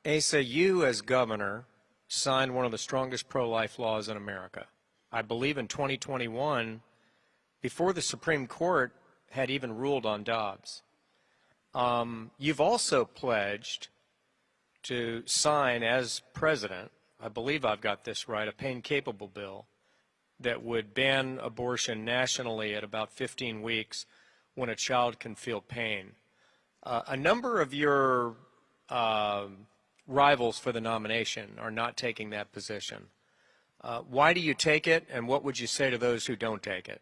Asa, you as governor signed one of the strongest pro-life laws in America. I believe in 2021, before the Supreme Court had even ruled on Dobbs. You've also pledged to sign as president, I believe I've got this right, a pain-capable bill that would ban abortion nationally at about 15 weeks when a child can feel pain. A number of your rivals for the nomination are not taking that position. Why do you take it, and what would you say to those who don't take it?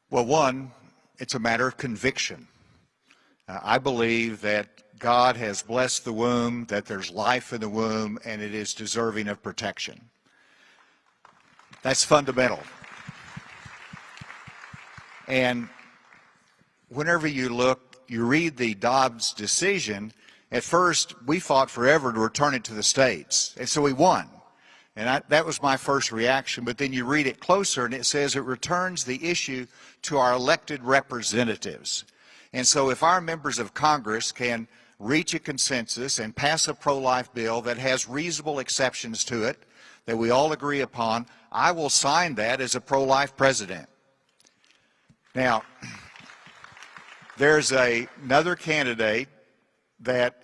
Well, one, it's a matter of conviction. I believe that God has blessed the womb, that there's life in the womb, and it is deserving of protection. That's fundamental. And whenever you read the Dobbs decision, at first we fought forever to return it to the states, and so we won. And that was my first reaction, but then you read it closer and it says it returns the issue to our elected representatives. And so if our members of Congress can reach a consensus and pass a pro-life bill that has reasonable exceptions to it, that we all agree upon, I will sign that as a pro-life president. Now, there's another candidate that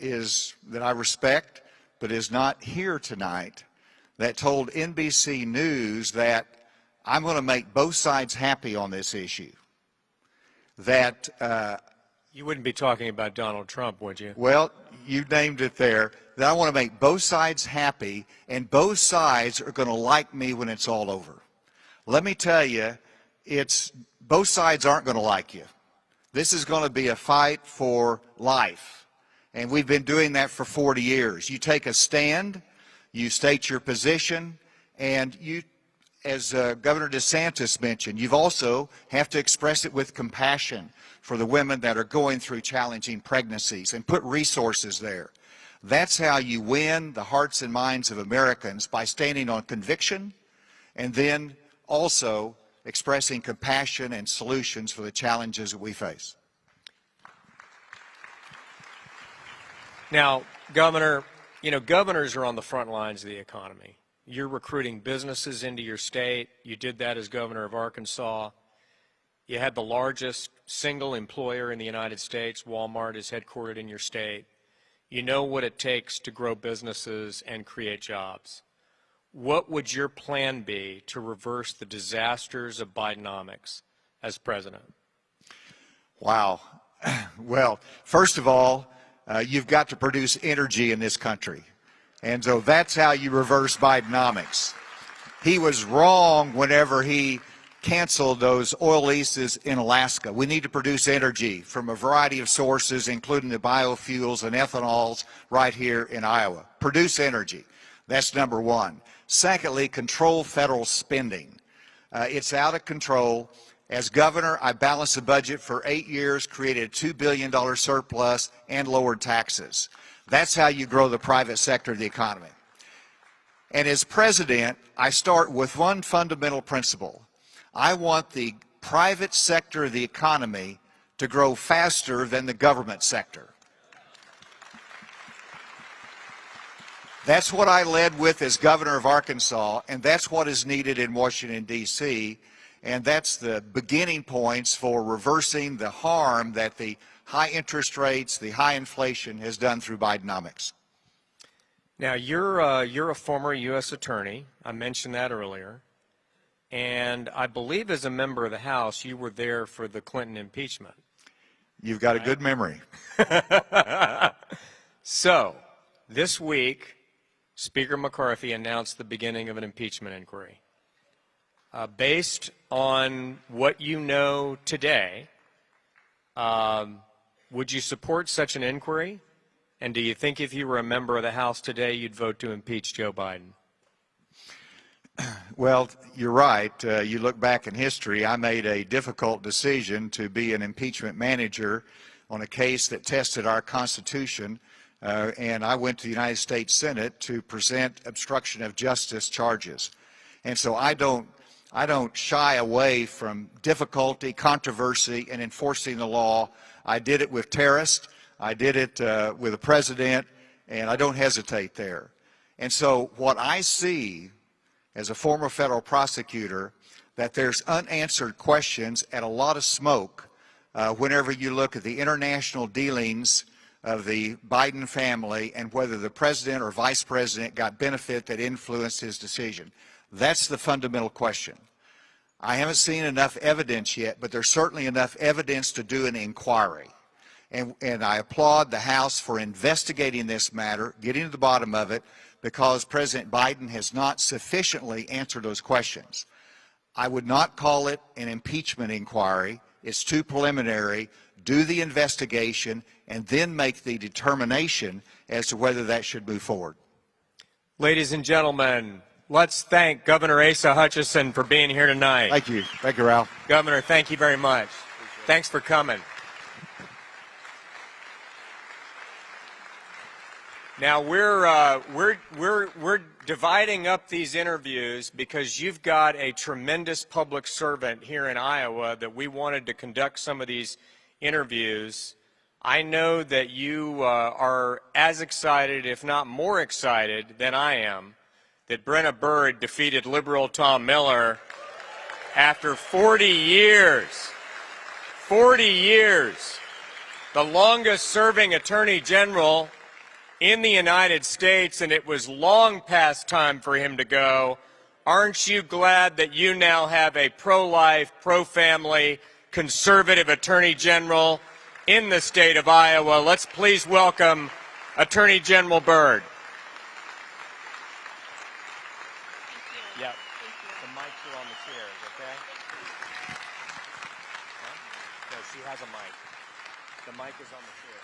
I respect but is not here tonight that told NBC News that I'm going to make both sides happy on this issue. That You wouldn't be talking about Donald Trump, would you? Well, you named it there. That I want to make both sides happy, and both sides are going to like me when it's all over. Let me tell you, both sides aren't going to like you. This is going to be a fight for life, and we've been doing that for 40 years. You take a stand, you state your position, and you, as Governor DeSantis mentioned, you've also have to express it with compassion for the women that are going through challenging pregnancies and put resources there. That's how you win the hearts and minds of Americans, by standing on conviction and then also expressing compassion and solutions for the challenges that we face. Now, Governor, you know, governors are on the front lines of the economy. You're recruiting businesses into your state. You did that as governor of Arkansas. You had the largest single employer in the United States. Walmart is headquartered in your state. You know what it takes to grow businesses and create jobs. What would your plan be to reverse the disasters of Bidenomics as president? Wow. Well, first of all, you've got to produce energy in this country. And so that's how you reverse Bidenomics. He was wrong whenever he canceled those oil leases in Alaska. We need to produce energy from a variety of sources, including the biofuels and ethanols right here in Iowa. Produce energy. That's number one. Secondly, control federal spending. It's out of control. As governor, I balanced the budget for 8 years, created a $2 billion surplus, and lowered taxes. That's how you grow the private sector of the economy. And as president, I start with one fundamental principle. I want the private sector of the economy to grow faster than the government sector. That's what I led with as governor of Arkansas, and that's what is needed in Washington, D.C., and that's the beginning points for reversing the harm that the high interest rates, the high inflation has done through Bidenomics. Now, you're a former U.S. attorney. I mentioned that earlier. And I believe as a member of the House, you were there for the Clinton impeachment. You've got a good memory. So, this week, Speaker McCarthy announced the beginning of an impeachment inquiry. Based on what you know today, would you support such an inquiry? And do you think if you were a member of the House today, you'd vote to impeach Joe Biden? Well, you're right. You look back in history, I made a difficult decision to be an impeachment manager on a case that tested our Constitution, and I went to the United States Senate to present obstruction of justice charges. And so I don't shy away from difficulty, controversy, and enforcing the law. I did it with terrorists. I did it with the president, and I don't hesitate there. And so what I see as a former federal prosecutor, that there's unanswered questions and a lot of smoke whenever you look at the international dealings of the Biden family and whether the president or vice president got benefit that influenced his decision. That's the fundamental question. I haven't seen enough evidence yet, but there's certainly enough evidence to do an inquiry. And I applaud the House for investigating this matter, getting to the bottom of it, because President Biden has not sufficiently answered those questions. I would not call it an impeachment inquiry. It's too preliminary. Do the investigation and then make the determination as to whether that should move forward. Ladies and gentlemen, let's thank Governor Asa Hutchinson for being here tonight. Thank you. Thank you, Ralph. Governor, thank you very much. Thanks for coming. Now we're dividing up these interviews because you've got a tremendous public servant here in Iowa that we wanted to conduct some of these interviews. I know that you are as excited, if not more excited, than I am that Brenna Byrd defeated liberal Tom Miller after 40 years. 40 years. The longest serving attorney general in the United States, and it was long past time for him to go. Aren't you glad that you now have a pro-life, pro-family, conservative attorney general in the state of Iowa. Let's please welcome Attorney General Hurd. Yeah, the mics are on the chairs, okay? No, she has a mic. The mic is on the chair.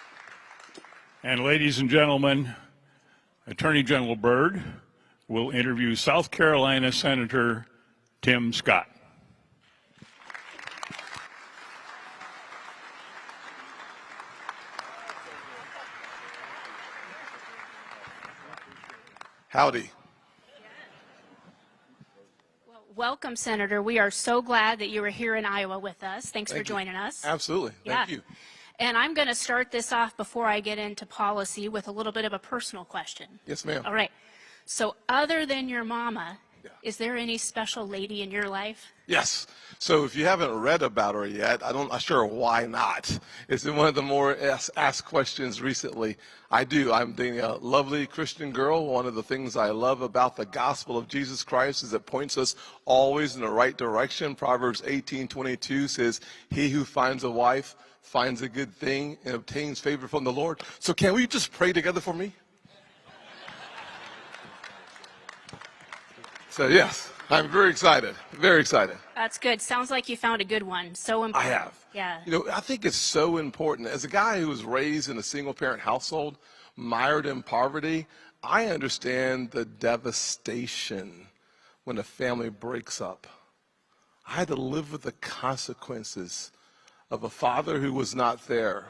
And ladies and gentlemen, Attorney General Hurd will interview South Carolina Senator Tim Scott. Howdy. Well, welcome, Senator. We are so glad that you were here in Iowa with us. Thanks for joining us. Absolutely. Thank you. And I'm going to start this off before I get into policy with a little bit of a personal question. Yes, ma'am. All right. So other than your mama, is there any special lady in your life? Yes. So if you haven't read about her yet, I'm not sure why not. It's been one of the more asked questions recently. I do. I'm dating a lovely Christian girl. One of the things I love about the gospel of Jesus Christ is it points us always in the right direction. Proverbs 18:22 says, "He who finds a wife finds a good thing and obtains favor from the Lord." So can we just pray together for me? So yes, I'm very excited, very excited. That's good. Sounds like you found a good one. So important. I have. Yeah. You know, I think it's so important. As a guy who was raised in a single-parent household, mired in poverty, I understand the devastation when a family breaks up. I had to live with the consequences of a father who was not there.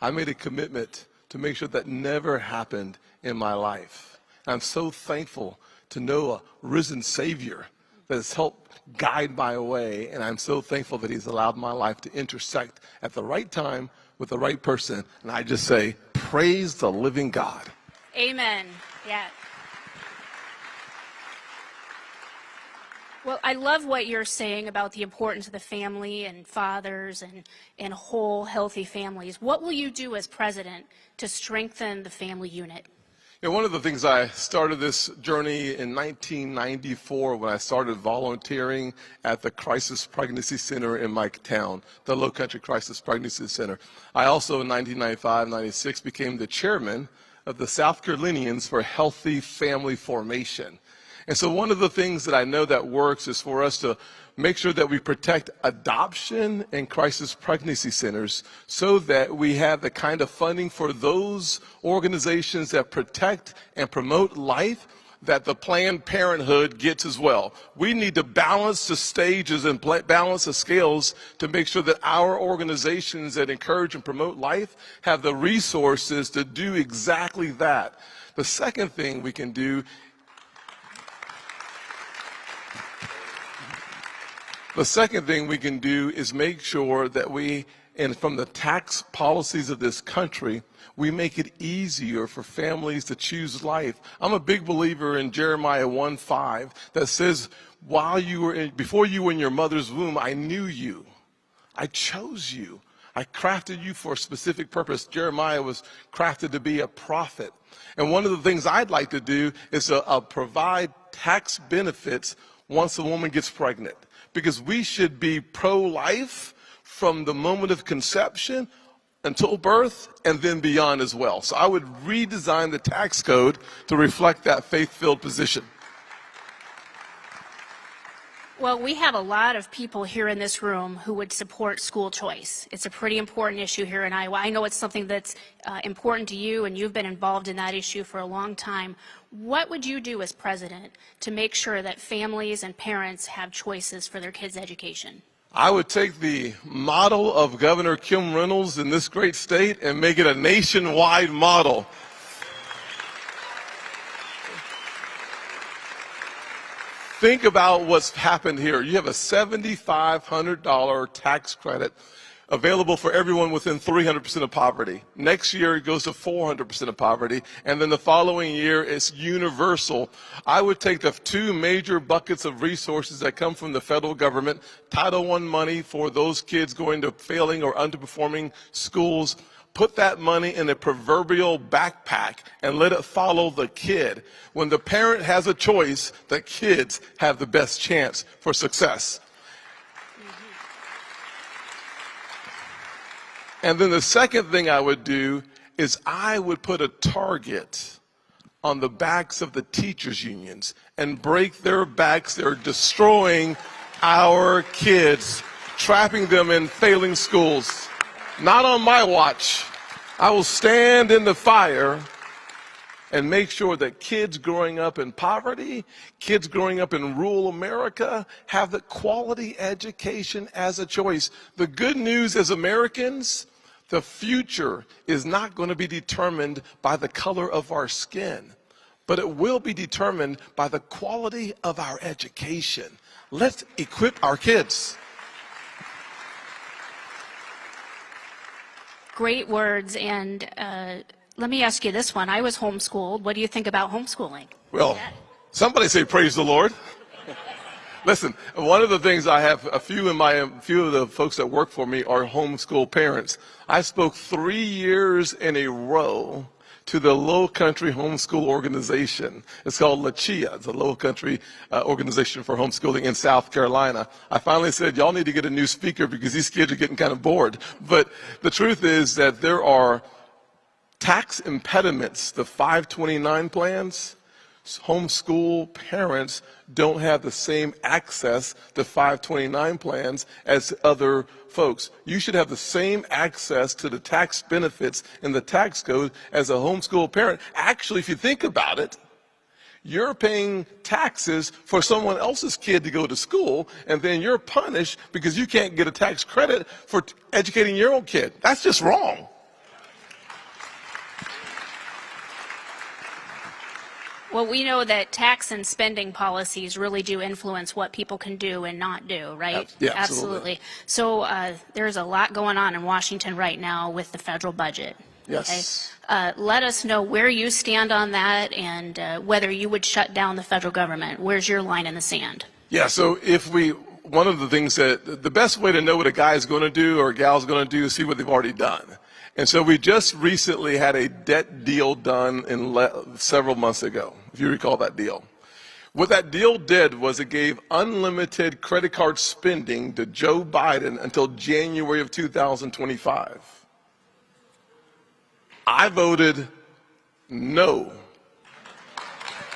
I made a commitment to make sure that never happened in my life. I'm so thankful to know a risen Savior that has helped guide my way, and I'm so thankful that he's allowed my life to intersect at the right time with the right person. And I just say, praise the living God. Amen. Yeah. Well, I love what you're saying about the importance of the family and fathers and whole, healthy families. What will you do as president to strengthen the family unit? You know, one of the things I started this journey in 1994 when I started volunteering at the Crisis Pregnancy Center in my town, the Low Country Crisis Pregnancy Center. I also in 1995-96 became the chairman of the South Carolinians for Healthy Family Formation. And so one of the things that I know that works is for us to make sure that we protect adoption and crisis pregnancy centers so that we have the kind of funding for those organizations that protect and promote life that the Planned Parenthood gets as well. We need to balance the stages and balance the scales to make sure that our organizations that encourage and promote life have the resources to do exactly that. The second thing we can do is make sure that we, and from the tax policies of this country, we make it easier for families to choose life. I'm a big believer in Jeremiah 1:5 that says, before you were in your mother's womb, I knew you. I chose you. I crafted you for a specific purpose. Jeremiah was crafted to be a prophet. And one of the things I'd like to do is provide tax benefits once a woman gets pregnant. Because we should be pro-life from the moment of conception until birth and then beyond as well. So I would redesign the tax code to reflect that faith-filled position. Well, we have a lot of people here in this room who would support school choice. It's a pretty important issue here in Iowa. I know it's something that's important to you, and you've been involved in that issue for a long time. What would you do as president to make sure that families and parents have choices for their kids' education? I would take the model of Governor Kim Reynolds in this great state and make it a nationwide model. Think about what's happened here. You have a $7,500 tax credit available for everyone within 300% of poverty. Next year, it goes to 400% of poverty, and then the following year, it's universal. I would take the two major buckets of resources that come from the federal government, Title I money for those kids going to failing or underperforming schools, put that money in a proverbial backpack and let it follow the kid. When the parent has a choice, the kids have the best chance for success. And then the second thing I would do is I would put a target on the backs of the teachers' unions and break their backs. They're destroying our kids, trapping them in failing schools. Not on my watch. I will stand in the fire and make sure that kids growing up in poverty, kids growing up in rural America, have the quality education as a choice. The good news as Americans, the future is not going to be determined by the color of our skin, but it will be determined by the quality of our education. Let's equip our kids. Great words, and let me ask you this one. I was homeschooled. What do you think about homeschooling? Well, somebody say praise the Lord. Listen, one of the things I have, a few of the folks that work for me are homeschool parents. I spoke 3 years in a row to the Low Country Homeschool Organization. It's called LaChia. It's a Low Country organization for homeschooling in South Carolina. I finally said, y'all need to get a new speaker because these kids are getting kind of bored. But the truth is that there are tax impediments, the 529 plans. Homeschool parents don't have the same access to 529 plans as other folks. You should have the same access to the tax benefits in the tax code as a homeschool parent. Actually, if you think about it, you're paying taxes for someone else's kid to go to school, and then you're punished because you can't get a tax credit for educating your own kid. That's just wrong. Well, we know that tax and spending policies really do influence what people can do and not do, right? Yeah, absolutely. So there's a lot going on in Washington right now with the federal budget. Yes. Okay? Let us know where you stand on that and whether you would shut down the federal government. Where's your line in the sand? Yeah, so one of the things that the best way to know what a guy is going to do or a gal is going to do is see what they've already done. And so we just recently had a debt deal done several months ago, if you recall that deal. What that deal did was it gave unlimited credit card spending to Joe Biden until January of 2025. I voted no.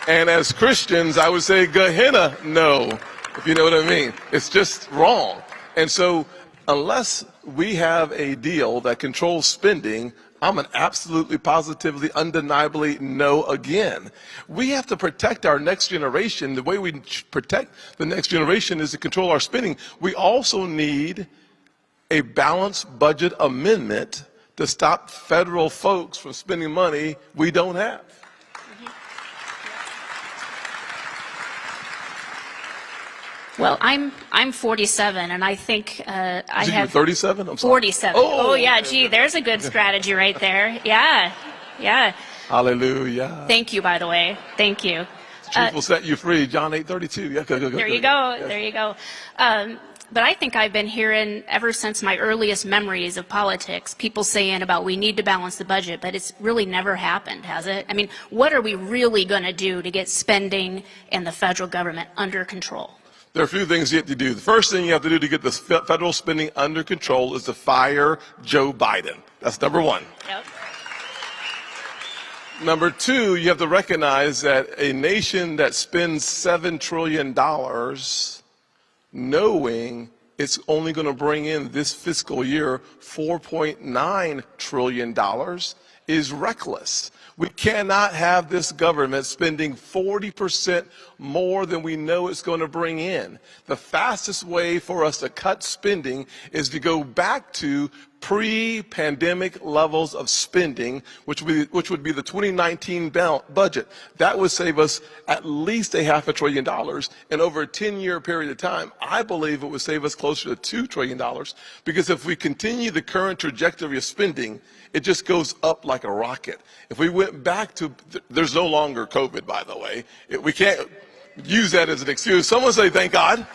And as Christians, I would say Gehenna no, if you know what I mean. It's just wrong. And so unless we have a deal that controls spending, I'm an absolutely, positively, undeniably no again. We have to protect our next generation. The way we protect the next generation is to control our spending. We also need a balanced budget amendment to stop federal folks from spending money we don't have. Well, I'm 47, and I think I have 37. I'm sorry. 47. Oh yeah, gee, there's a good strategy right there. Yeah, yeah. Hallelujah. Thank you, by the way. Thank you. The truth will set you free. John 8:32. Yeah, go. There you go. There you go. But I think I've been hearing ever since my earliest memories of politics, people saying about we need to balance the budget, but it's really never happened, has it? I mean, what are we really going to do to get spending and the federal government under control? There are a few things you have to do. The first thing you have to do to get the federal spending under control is to fire Joe Biden. That's number one. Yep. Number two, you have to recognize that a nation that spends $7 trillion knowing it's only going to bring in this fiscal year $4.9 trillion is reckless. We cannot have this government spending 40% more than we know it's going to bring in. The fastest way for us to cut spending is to go back to pre-pandemic levels of spending, which would be the 2019 budget. That would save us at least $500 billion. And over a 10-year period of time, I believe it would save us closer to $2 trillion, because if we continue the current trajectory of spending, it just goes up like a rocket. If we went back to, there's no longer COVID, by the way. We can't use that as an excuse. Someone say, thank God,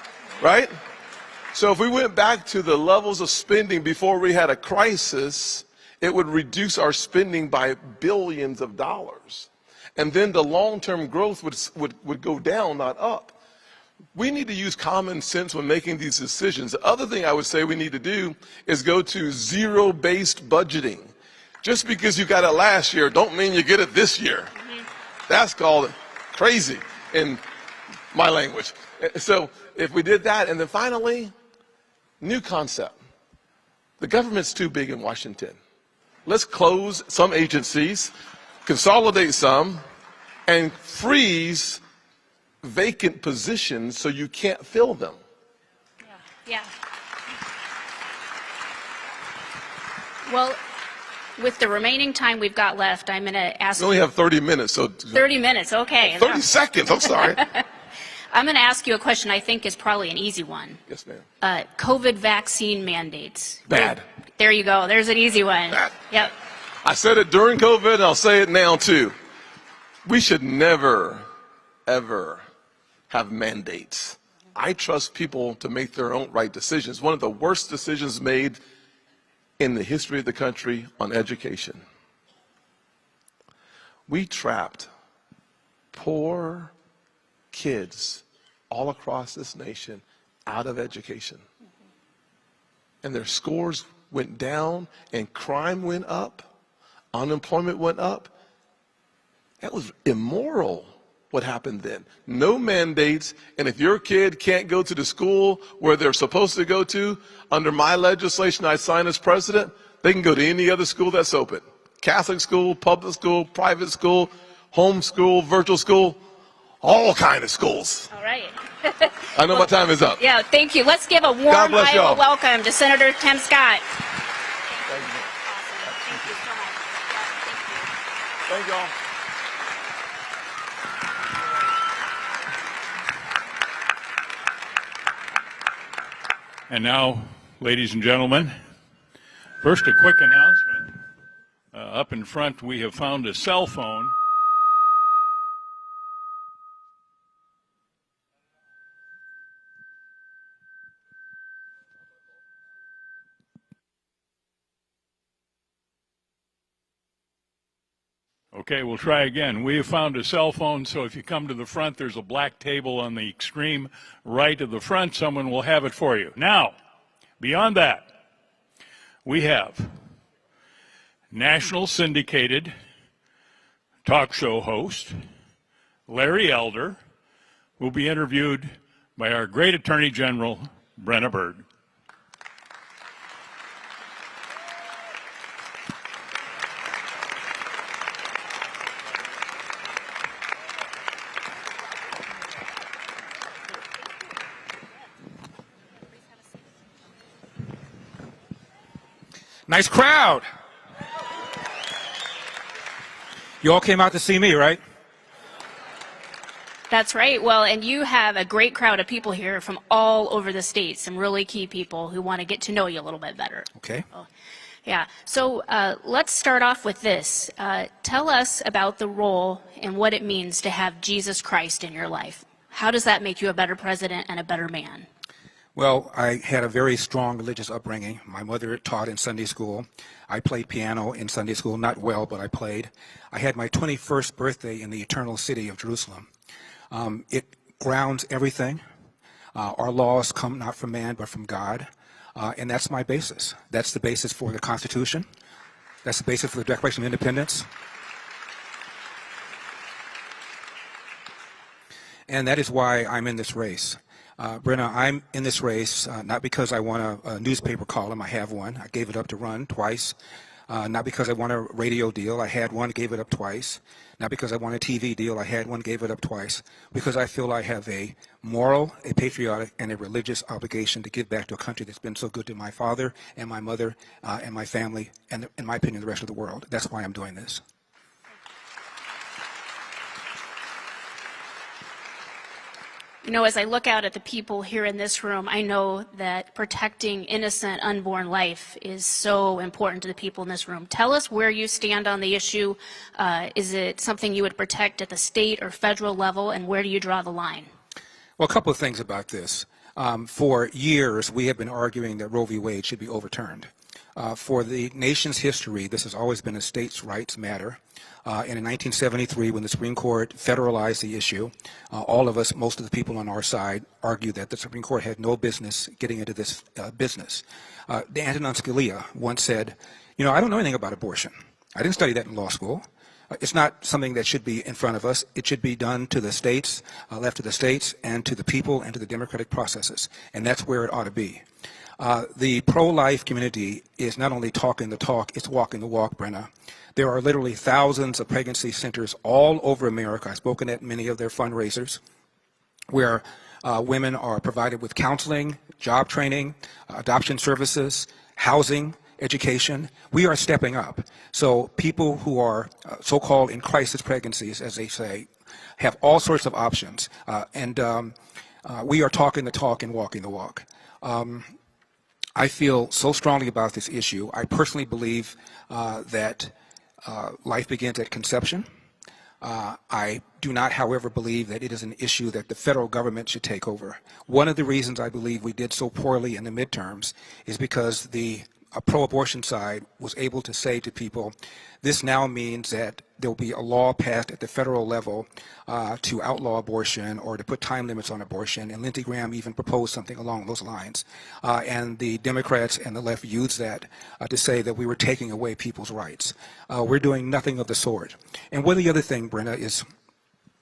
right? So if we went back to the levels of spending before we had a crisis, it would reduce our spending by billions of dollars. And then the long-term growth would go down, not up. We need to use common sense when making these decisions. The other thing I would say we need to do is go to zero-based budgeting. Just because you got it last year don't mean you get it this year. That's called crazy in my language. So if we did that, and then finally, new concept. The government's too big in Washington. Let's close some agencies, consolidate some, and freeze vacant positions so you can't fill them. Yeah. Well, with the remaining time we've got left, I'm going to ask We only have 30 minutes, so 30 minutes, okay. 30 seconds, I'm sorry. I'm going to ask you a question I think is probably an easy one. Yes, ma'am. COVID vaccine mandates. Bad. There you go. There's an easy one. Bad. Yep. I said it during COVID, and I'll say it now too. We should never, ever have mandates. I trust people to make their own right decisions. One of the worst decisions made in the history of the country on education. We trapped poor kids all across this nation out of education. And their scores went down, and crime went up, unemployment went up. That was immoral, what happened then. No mandates, and if your kid can't go to the school where they're supposed to go to, under my legislation I signed as president, they can go to any other school that's open. Catholic school, public school, private school, home school, virtual school, all kind of schools. All right. I know my time is up. Yeah, thank you. Let's give a warm bless Iowa y'all. welcome to Senator Tim Scott. Thank y'all. And now, ladies and gentlemen, first a quick announcement. Up in front, we have found a cell phone. Okay, we'll try again. We have found a cell phone, so if you come to the front, there's a black table on the extreme right of the front. Someone will have it for you. Now, beyond that, we have national syndicated talk show host Larry Elder, who will be interviewed by our great Attorney General, Brenna Bird. Nice crowd. You all came out to see me, right? That's right. Well, and you have a great crowd of people here from all over the state, some really key people who want to get to know you a little bit better. Okay. Yeah. So let's start off with this. Tell us about the role and what it means to have Jesus Christ in your life. How does that make you a better president and a better man? Well, I had a very strong religious upbringing. My mother taught in Sunday school. I played piano in Sunday school, not well, but I played. I had my 21st birthday in the eternal city of Jerusalem. It grounds everything. Our laws come not from man, but from God. And that's my basis. That's the basis for the Constitution. That's the basis for the Declaration of Independence. And that is why I'm in this race. Brenna, I'm in this race not because I want a newspaper column. I have one. I gave it up to run twice. Not because I want a radio deal. I had one, gave it up twice. Not because I want a TV deal. I had one, gave it up twice. Because I feel I have a moral, a patriotic, and a religious obligation to give back to a country that's been so good to my father and my mother and my family and, in my opinion, the rest of the world. That's why I'm doing this. You know, as I look out at the people here in this room, I know that protecting innocent, unborn life is so important to the people in this room. Tell us where you stand on the issue. Is it something you would protect at the state or federal level, and where do you draw the line? Well, a couple of things about this. For years, we have been arguing that Roe v. Wade should be overturned. For the nation's history, this has always been a states' rights matter. And in 1973, when the Supreme Court federalized the issue, all of us, most of the people on our side, argued that the Supreme Court had no business getting into this business. Antonin Scalia once said, you know, I don't know anything about abortion. I didn't study that in law school. It's not something that should be in front of us. It should be done to the states, left to the states, and to the people, and to the democratic processes. And that's where it ought to be. The pro-life community is not only talking the talk, it's walking the walk, Brenna. There are literally thousands of pregnancy centers all over America. I've spoken at many of their fundraisers where women are provided with counseling, job training, adoption services, housing, education. We are stepping up. So people who are so-called in crisis pregnancies, as they say, have all sorts of options. We are talking the talk and walking the walk. I feel so strongly about this issue. I personally believe that life begins at conception. I do not, however, believe that it is an issue that the federal government should take over. One of the reasons I believe we did so poorly in the midterms is because the pro-abortion side was able to say to people, this now means that there will be a law passed at the federal level to outlaw abortion or to put time limits on abortion, and Lindsey Graham even proposed something along those lines. And the Democrats and the left used that to say that we were taking away people's rights. We're doing nothing of the sort. And one of the other thing, Brenna, is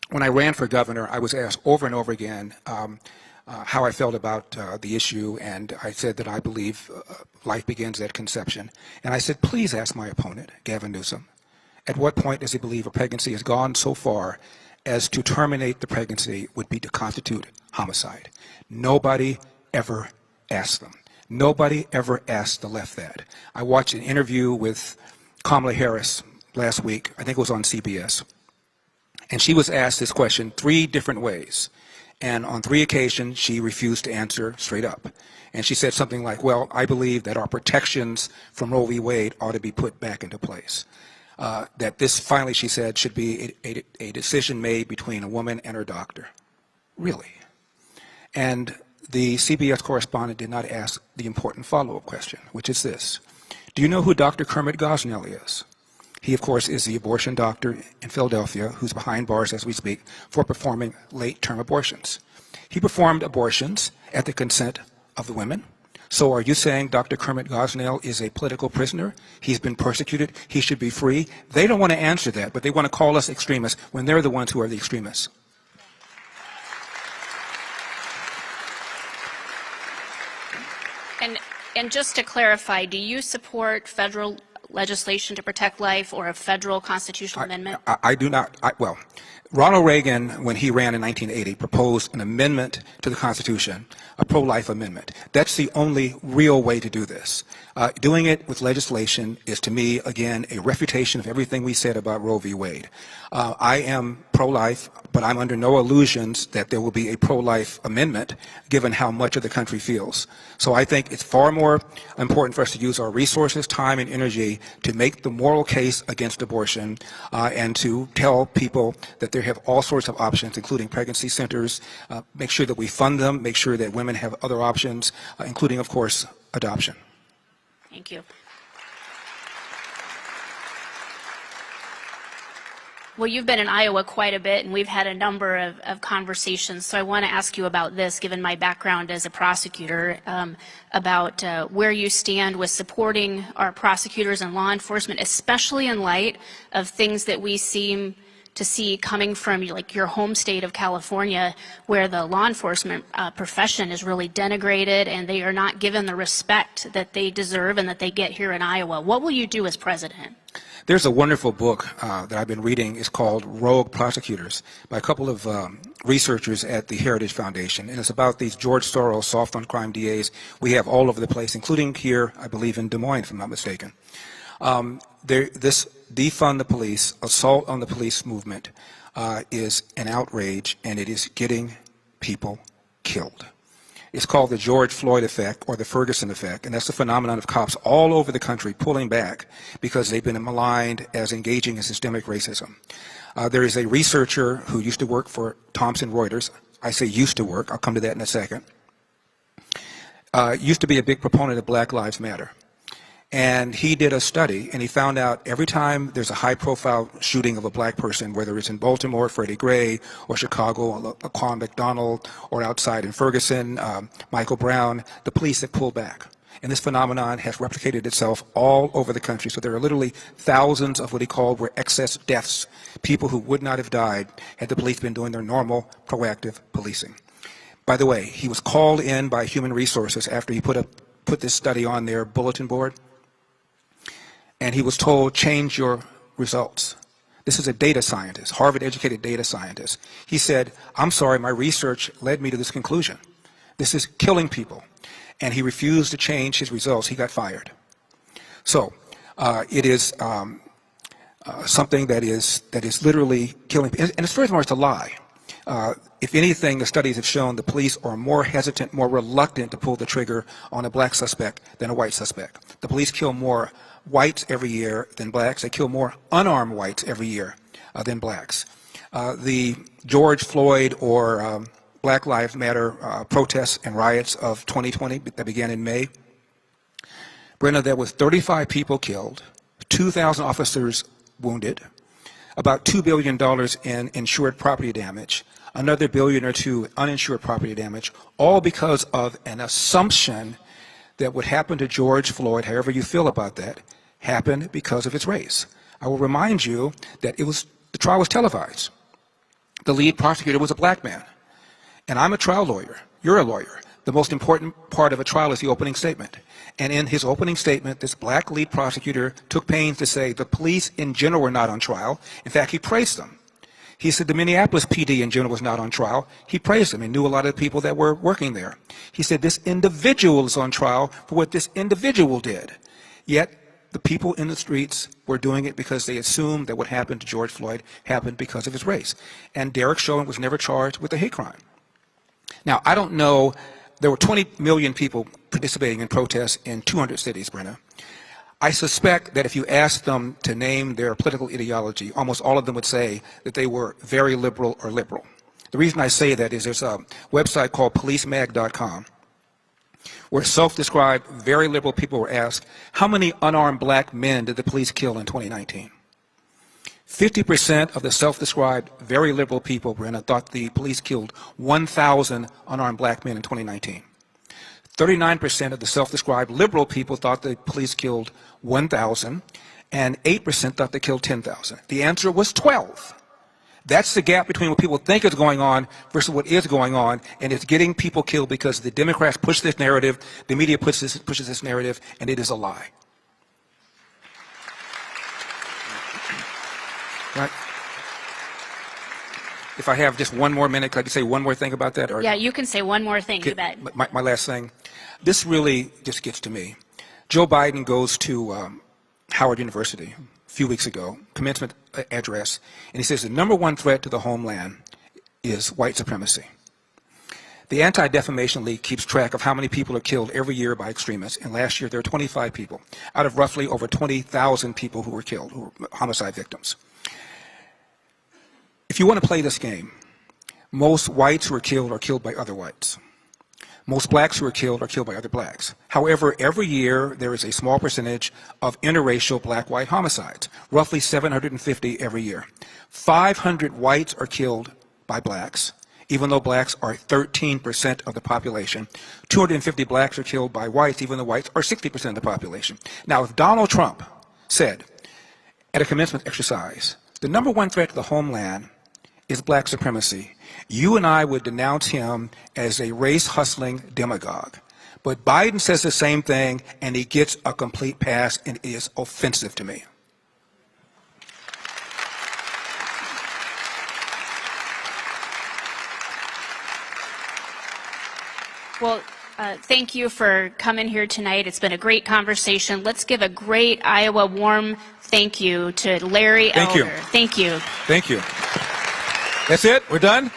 when I ran for governor, I was asked over and over again how I felt about the issue, and I said that I believe life begins at conception. And I said, please ask my opponent, Gavin Newsom, at what point does he believe a pregnancy has gone so far as to terminate the pregnancy would be to constitute homicide? Nobody ever asked them. Nobody ever asked the left that. I watched an interview with Kamala Harris last week, I think it was on CBS, and she was asked this question 3 different ways. And on 3 occasions, she refused to answer straight up. And she said something like, well, I believe that our protections from Roe v. Wade ought to be put back into place. That this, finally, she said, should be a decision made between a woman and her doctor. Really? And the CBS correspondent did not ask the important follow-up question, which is this. Do you know who Dr. Kermit Gosnell is? He, of course, is the abortion doctor in Philadelphia who's behind bars as we speak for performing late-term abortions. He performed abortions at the consent of the women. So are you saying Dr. Kermit Gosnell is a political prisoner? He's been persecuted. He should be free? They don't want to answer that, but they want to call us extremists when they're the ones who are the extremists. And just to clarify, do you support federal legislation to protect life or a federal constitutional amendment? I do not. Well, Ronald Reagan, when he ran in 1980, proposed an amendment to the Constitution, a pro-life amendment. That's the only real way to do this. Doing it with legislation is, to me, again, a refutation of everything we said about Roe v. Wade. I am pro-life, but I'm under no illusions that there will be a pro-life amendment, given how much of the country feels. So I think it's far more important for us to use our resources, time, and energy to make the moral case against abortion and to tell people that they have all sorts of options, including pregnancy centers, make sure that we fund them, make sure that women have other options, including, of course, adoption. Thank you. Well, you've been in Iowa quite a bit, and we've had a number of conversations. So I want to ask you about this, given my background as a prosecutor, about where you stand with supporting our prosecutors and law enforcement, especially in light of things that we seem to see coming from like your home state of California, where the law enforcement profession is really denigrated and they are not given the respect that they deserve and that they get here in Iowa. What will you do as president? There's a wonderful book that I've been reading. It's called Rogue Prosecutors by a couple of researchers at the Heritage Foundation. And it's about these George Soros soft on crime DAs we have all over the place, including here, I believe, in Des Moines, if I'm not mistaken. This defund the police, assault on the police movement is an outrage, and it is getting people killed. It's called the George Floyd effect or the Ferguson effect, and that's the phenomenon of cops all over the country pulling back because they've been maligned as engaging in systemic racism. There is a researcher who used to work for Thomson Reuters. I say used to work. I'll come to that in a second. Used to be a big proponent of Black Lives Matter. And he did a study, and he found out every time there's a high-profile shooting of a black person, whether it's in Baltimore, Freddie Gray, or Chicago, Laquan McDonald, or outside in Ferguson, Michael Brown, the police have pulled back. And this phenomenon has replicated itself all over the country. So there are literally thousands of what he called were excess deaths, people who would not have died had the police been doing their normal, proactive policing. By the way, he was called in by Human Resources after he put this study on their bulletin board. And he was told, change your results. This is a data scientist, Harvard-educated data scientist. He said, I'm sorry, my research led me to this conclusion. This is killing people. And he refused to change his results. He got fired. So it is something that is literally killing people. And it's furthermore, it's a lie. If anything, the studies have shown the police are more hesitant, more reluctant to pull the trigger on a black suspect than a white suspect. The police kill more whites every year than blacks. They kill more unarmed whites every year than blacks. The George Floyd or Black Lives Matter protests and riots of 2020 that began in May, Brenna, there was 35 people killed, 2,000 officers wounded, about $2 billion in insured property damage, another $1 billion or $2 billion uninsured property damage, all because of an assumption that what happened to George Floyd, however you feel about that, happened because of his race. I will remind you that the trial was televised. The lead prosecutor was a black man. And I'm a trial lawyer. You're a lawyer. The most important part of a trial is the opening statement. And in his opening statement, this black lead prosecutor took pains to say the police in general were not on trial. In fact, he praised them. He said the Minneapolis PD in general was not on trial. He praised them. He knew a lot of the people that were working there. He said this individual is on trial for what this individual did. Yet the people in the streets were doing it because they assumed that what happened to George Floyd happened because of his race. And Derek Chauvin was never charged with a hate crime. Now, I don't know, there were 20 million people participating in protests in 200 cities, Brenna. I suspect that if you asked them to name their political ideology, almost all of them would say that they were very liberal or liberal. The reason I say that is there's a website called policemag.com where self-described very liberal people were asked, how many unarmed black men did the police kill in 2019? 50% of the self-described very liberal people, Brenna, thought the police killed 1,000 unarmed black men in 2019. 39% of the self-described liberal people thought the police killed 1,000, and 8% thought they killed 10,000. The answer was 12. That's the gap between what people think is going on versus what is going on, and it's getting people killed because the Democrats push this narrative, the media pushes this narrative, and it is a lie. Right. If I have just one more minute, could I say one more thing about that? Or yeah, you can say one more thing. You bet. My last thing. This really just gets to me. Joe Biden goes to Howard University a few weeks ago, commencement address, and he says the #1 threat to the homeland is white supremacy. The Anti-Defamation League keeps track of how many people are killed every year by extremists, and last year there were 25 people out of roughly over 20,000 people who were killed, who were homicide victims. If you want to play this game, most whites who are killed by other whites. Most blacks who are killed by other blacks. However, every year there is a small percentage of interracial black-white homicides, roughly 750 every year. 500 whites are killed by blacks, even though blacks are 13% of the population. 250 blacks are killed by whites, even though whites are 60% of the population. Now, if Donald Trump said at a commencement exercise, the #1 threat to the homeland is black supremacy, you and I would denounce him as a race-hustling demagogue. But Biden says the same thing, and he gets a complete pass, and it is offensive to me. Well, thank you for coming here tonight. It's been a great conversation. Let's give a great Iowa warm thank you to Larry Thank Elder. you. Thank you. Thank you. That's it? We're done?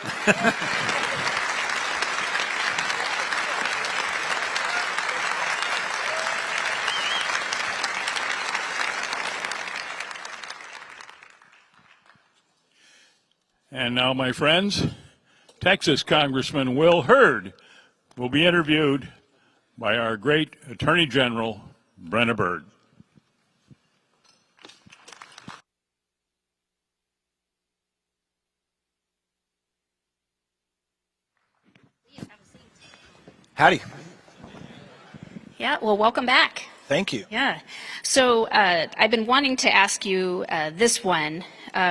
And now, my friends, Texas Congressman Will Hurd will be interviewed by our great Attorney General, Brenna Bird. Howdy. Yeah, well, welcome back. Thank you. Yeah. So I've been wanting to ask you this one.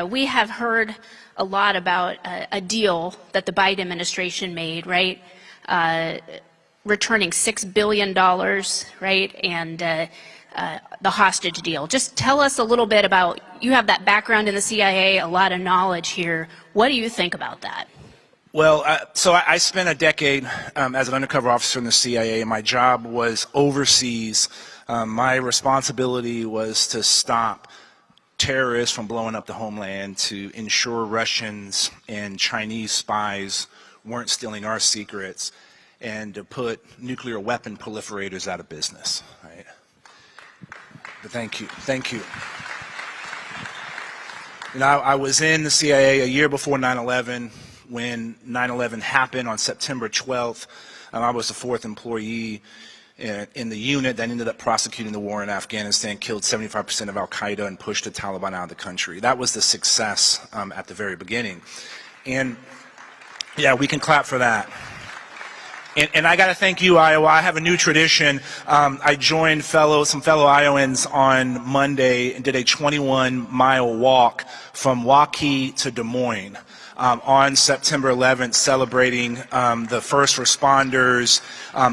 We have heard a lot about a deal that the Biden administration made, right? Returning $6 billion, right? And the hostage deal. Just tell us a little bit about, you have that background in the CIA, a lot of knowledge here. What do you think about that? Well, so I spent a decade as an undercover officer in the CIA, and my job was overseas. My responsibility was to stop terrorists from blowing up the homeland, to ensure Russians and Chinese spies weren't stealing our secrets, and to put nuclear weapon proliferators out of business. Right? But thank you. Thank you. You know, I was in the CIA a year before 9/11. When 9/11 happened on September 12th, I was the 4th employee in the unit that ended up prosecuting the war in Afghanistan, killed 75% of al-Qaeda, and pushed the Taliban out of the country. That was the success at the very beginning. And yeah, we can clap for that. And I got to thank you, Iowa. I have a new tradition. I joined some fellow Iowans on Monday and did a 21-mile walk from Waukee to Des Moines. On September 11th, celebrating the first responders,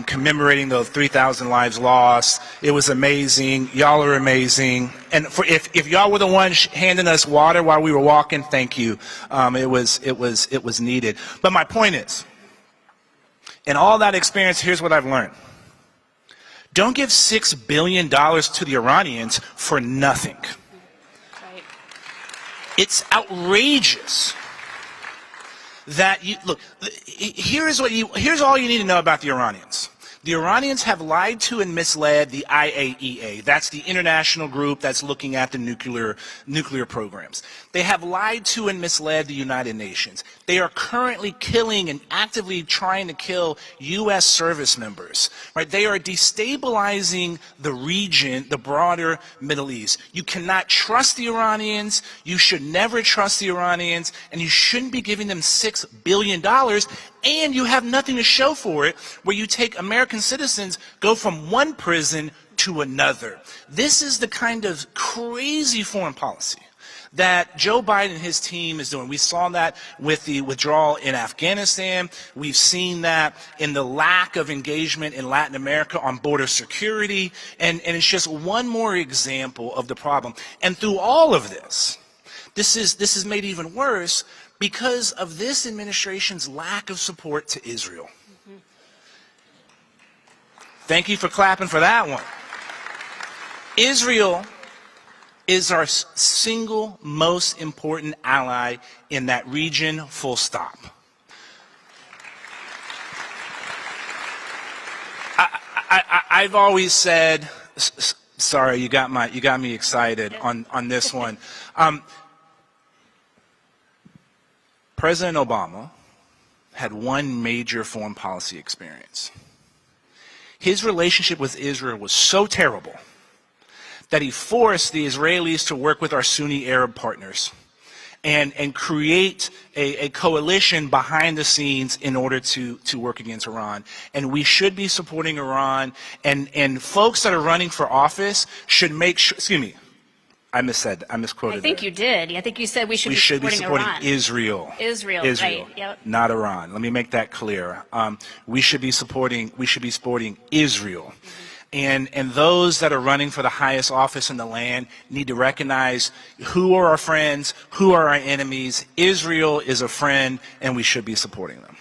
commemorating the 3,000 lives lost. It was amazing. Y'all are amazing. And if y'all were the ones handing us water while we were walking, thank you. It was needed. But my point is, in all that experience, here's what I've learned. Don't give $6 billion to the Iranians for nothing. Right. It's outrageous that you look. Here's all you need to know about the Iranians. The Iranians have lied to and misled the IAEA. That's the international group that's looking at the nuclear programs. They have lied to and misled the United Nations. They are currently killing and actively trying to kill U.S. service members. Right? They are destabilizing the region, the broader Middle East. You cannot trust the Iranians. You should never trust the Iranians, and you shouldn't be giving them $6 billion. And you have nothing to show for it, where you take American citizens, go from one prison to another. This is the kind of crazy foreign policy that Joe Biden and his team is doing. We saw that with the withdrawal in Afghanistan. We've seen that in the lack of engagement in Latin America on border security. And it's just one more example of the problem. And through all of this is made even worse because of this administration's lack of support to Israel. Mm-hmm. Thank you for clapping for that one. Israel is our single most important ally in that region, full stop. I've always said, sorry, you got me excited on this one. President Obama had one major foreign policy experience. His relationship with Israel was so terrible that he forced the Israelis to work with our Sunni Arab partners and create a coalition behind the scenes in order to work against Iran. And we should be supporting Iran, and folks that are running for office should make sure, excuse me, I misquoted. I think you did. I think you said we should be supporting Iran. Israel. Israel, right? Yep. Not Iran. Let me make that clear. We should be supporting Israel. Mm-hmm. And those that are running for the highest office in the land need to recognize who are our friends, who are our enemies. Israel is a friend, and we should be supporting them.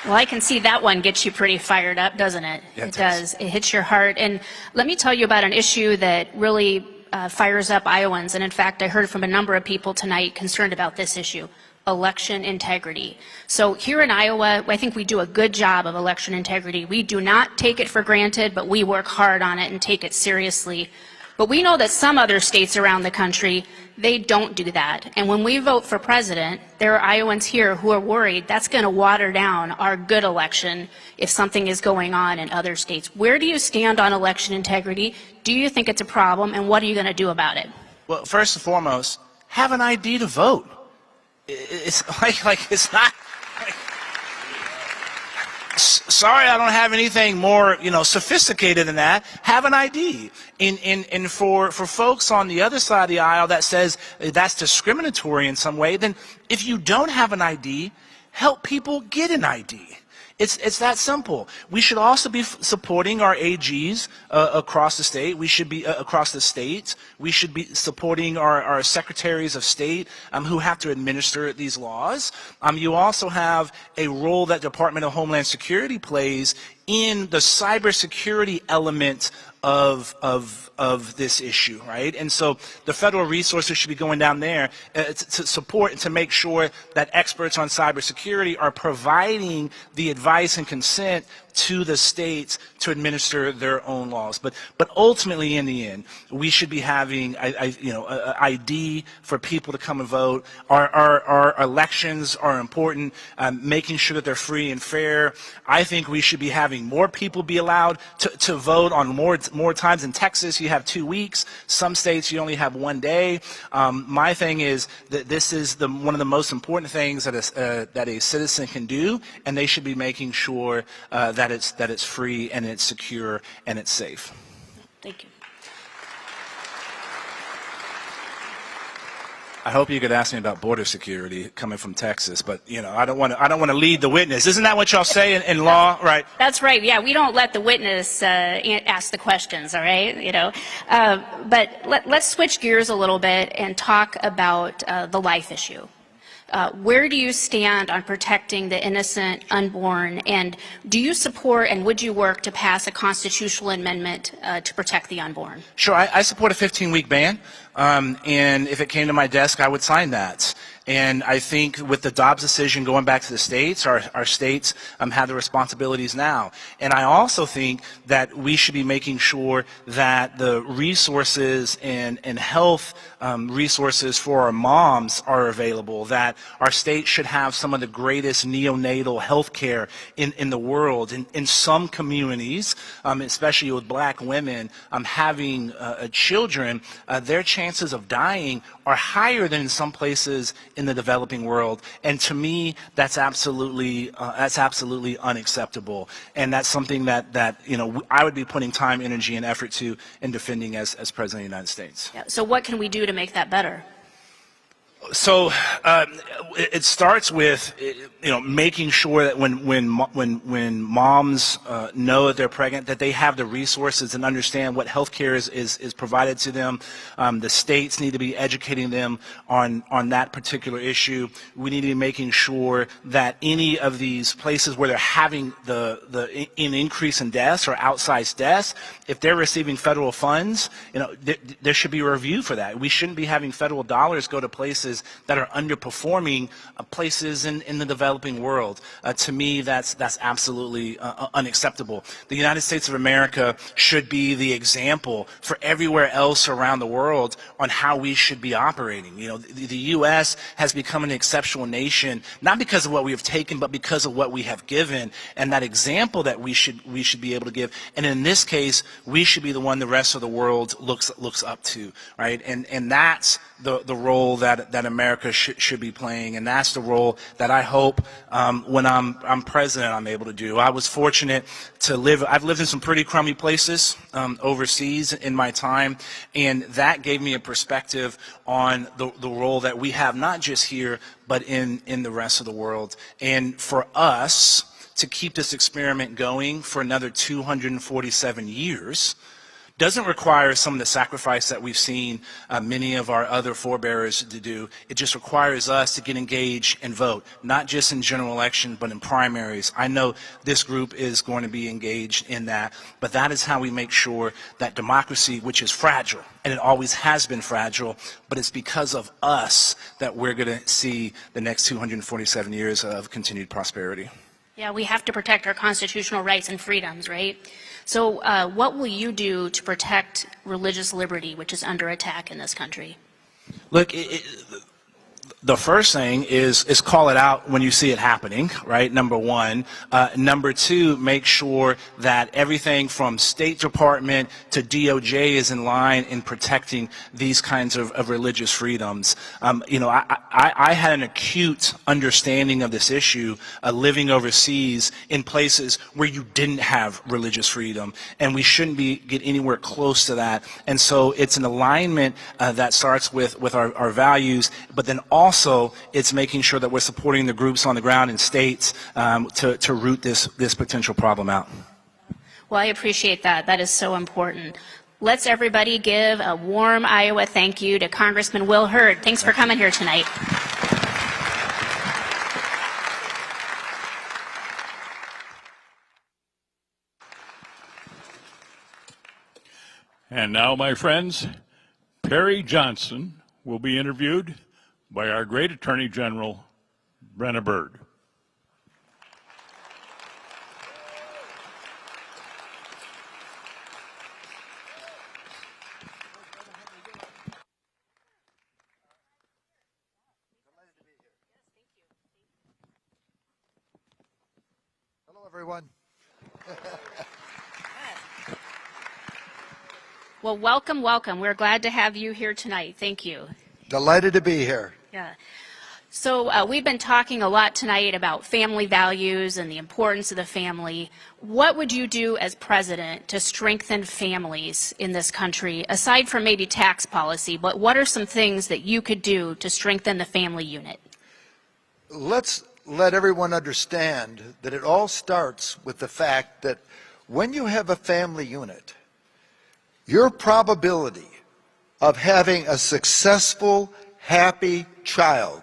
Well, I can see that one gets you pretty fired up, doesn't it? Yeah, it does. It hits your heart. And let me tell you about an issue that really fires up Iowans. And in fact, I heard from a number of people tonight concerned about this issue: election integrity. So here in Iowa, I think we do a good job of election integrity. We do not take it for granted, but we work hard on it and take it seriously. But we know that some other states around the country, they don't do that. And when we vote for president, there are Iowans here who are worried that's going to water down our good election if something is going on in other states. Where do you stand on election integrity? Do you think it's a problem, and what are you going to do about it? Well, first and foremost, have an ID to vote. It's like it's not sorry, I don't have anything more, sophisticated than that. Have an ID. And for folks on the other side of the aisle that says that's discriminatory in some way, then if you don't have an ID, help people get an ID. It's that simple. We should also be supporting our AGs across the state. We should be across the states. We should be supporting our secretaries of state who have to administer these laws. You also have a role that Department of Homeland Security plays in the cybersecurity element of this issue, right? And so the federal resources should be going down there to support and to make sure that experts on cybersecurity are providing the advice and consent to the states to administer their own laws. But ultimately, in the end, we should be having an ID for people to come and vote. Our elections are important, making sure that they're free and fair. I think we should be having more people be allowed to vote on more times. In Texas, you have 2 weeks. Some states, you only have 1 day. My thing is that this is one of the most important things that a citizen can do, and they should be making sure that it's free and it's secure and it's safe. Thank you. I hope you could ask me about border security coming from Texas, but I don't want to lead the witness. Isn't that what y'all say in law, right? That's right. Yeah, we don't let the witness ask the questions. All right, But let's switch gears a little bit and talk about the life issue. Where do you stand on protecting the innocent unborn, and do you support and would you work to pass a constitutional amendment to protect the unborn? Sure, I support a 15-week ban, and if it came to my desk, I would sign that. And I think with the Dobbs decision going back to the states, our states have the responsibilities now. And I also think that we should be making sure that the resources and health resources for our moms are available, that our state should have some of the greatest neonatal health care in the world. In some communities, especially with black women, having children, their chances of dying are higher than in some places in the developing world. And to me, that's absolutely unacceptable. And that's something that I would be putting time, energy, and effort to in defending as President of the United States. Yeah. So what can we do to make that better? So it starts with making sure that when moms know that they're pregnant, that they have the resources and understand what health care is provided to them. The states need to be educating them on that particular issue. We need to be making sure that any of these places where they're having an increase in deaths or outsized deaths, if they're receiving federal funds, there should be a review for that. We shouldn't be having federal dollars go to places that are underperforming places in the developing world. To me, that's absolutely unacceptable. The United States of America should be the example for everywhere else around the world on how we should be operating. The U.S. has become an exceptional nation, not because of what we have taken, but because of what we have given, and that example that we should be able to give. And in this case, we should be the one the rest of the world looks up to, right? And that's the role that America should be playing, and that's the role that I hope when I'm president I'm able to do. I was fortunate to I've lived in some pretty crummy places overseas in my time, and that gave me a perspective on the role that we have, not just here, but in the rest of the world. And for us to keep this experiment going for another 247 years doesn't require some of the sacrifice that we've seen many of our other forebears to do. It just requires us to get engaged and vote, not just in general election, but in primaries. I know this group is going to be engaged in that, but that is how we make sure that democracy, which is fragile, and it always has been fragile, but it's because of us that we're going to see the next 247 years of continued prosperity. Yeah, we have to protect our constitutional rights and freedoms, right? So what will you do to protect religious liberty, which is under attack in this country? Look, The first thing is call it out when you see it happening, right? Number one. Number two, make sure that everything from State Department to DOJ is in line in protecting these kinds of religious freedoms. You know, I had an acute understanding of this issue living overseas in places where you didn't have religious freedom, and we shouldn't get anywhere close to that. And so it's an alignment that starts with our values, but then also it's making sure that we're supporting the groups on the ground in states to root this potential problem out. Well, I appreciate that. That is so important. Let's everybody give a warm Iowa thank you to Congressman Will Hurd. Thanks for coming here tonight. And now, my friends, Perry Johnson will be interviewed by our great Attorney General, Brenna Byrd. Hello, everyone. Well, welcome, welcome. We're glad to have you here tonight. Thank you. Delighted to be here. Yeah. So we've been talking a lot tonight about family values and the importance of the family. What would you do as president to strengthen families in this country, aside from maybe tax policy, but what are some things that you could do to strengthen the family unit? Let's let everyone understand that it all starts with the fact that when you have a family unit, your probability of having a successful, happy child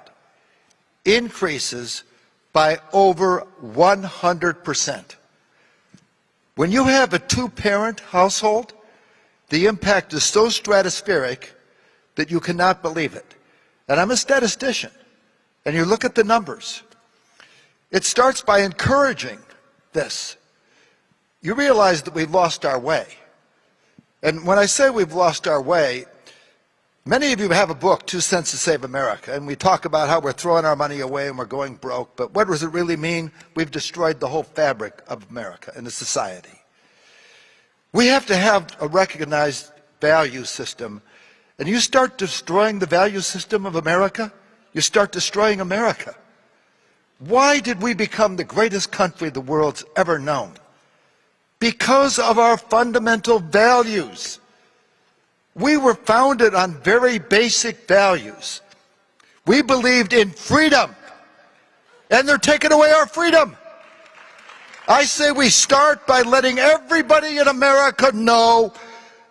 increases by over 100%. When you have a two-parent household, the impact is so stratospheric that you cannot believe it. And I'm a statistician, and you look at the numbers. It starts by encouraging this. You realize that we've lost our way. And when I say we've lost our way, many of you have a book, 2 Cents to Save America, and we talk about how we're throwing our money away and we're going broke, but what does it really mean? We've destroyed the whole fabric of America and the society. We have to have a recognized value system, and you start destroying the value system of America, you start destroying America. Why did we become the greatest country the world's ever known? Because of our fundamental values. We were founded on very basic values. We believed in freedom, and they're taking away our freedom. I say we start by letting everybody in America know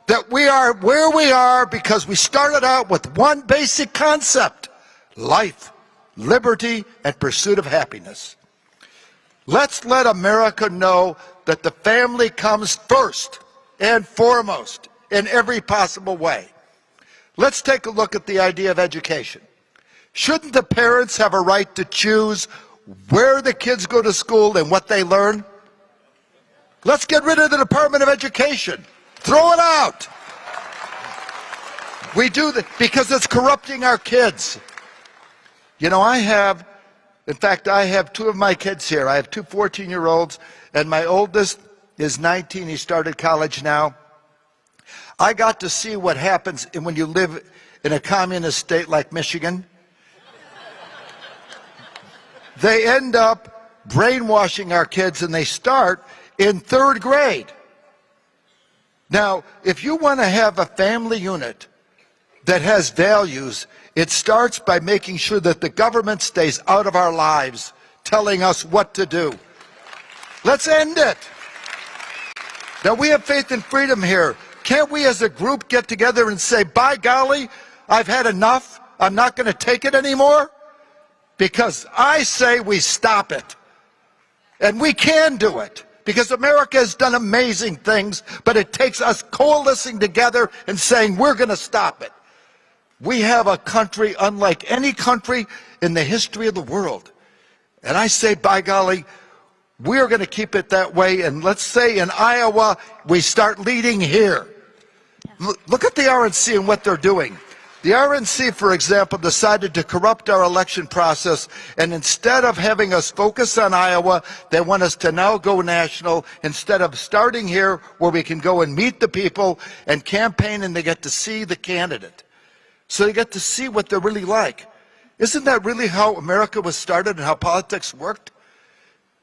that we are where we are because we started out with one basic concept: life, liberty, and pursuit of happiness. Let's let America know that the family comes first and foremost in every possible way. Let's take a look at the idea of education. Shouldn't the parents have a right to choose where the kids go to school and what they learn? Let's get rid of the Department of Education. Throw it out. We do that because it's corrupting our kids. You know, I have 2 of my kids here. I have 2 14-year-olds, and my oldest is 19. He started college now. I got to see what happens when you live in a communist state like Michigan. They end up brainwashing our kids, and they start in 3rd grade. Now, if you want to have a family unit that has values, it starts by making sure that the government stays out of our lives, telling us what to do. Let's end it. Now, we have faith and freedom here. Can't we as a group get together and say, by golly, I've had enough, I'm not going to take it anymore? Because I say we stop it. And we can do it. Because America has done amazing things, but it takes us coalescing together and saying we're going to stop it. We have a country unlike any country in the history of the world. And I say, by golly, we're going to keep it that way. And let's say in Iowa, we start leading here. Look at the RNC and what they're doing. The RNC, for example, decided to corrupt our election process, and instead of having us focus on Iowa, they want us to now go national instead of starting here where we can go and meet the people and campaign, and they get to see the candidate. So they get to see what they're really like. Isn't that really how America was started and how politics worked?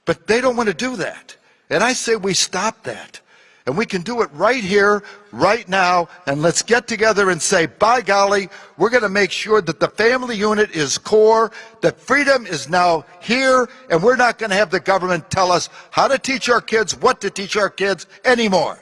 But they don't want to do that. And I say we stop that. And we can do it right here, right now, and let's get together and say, by golly, we're going to make sure that the family unit is core, that freedom is now here, and we're not going to have the government tell us how to teach our kids, what to teach our kids anymore.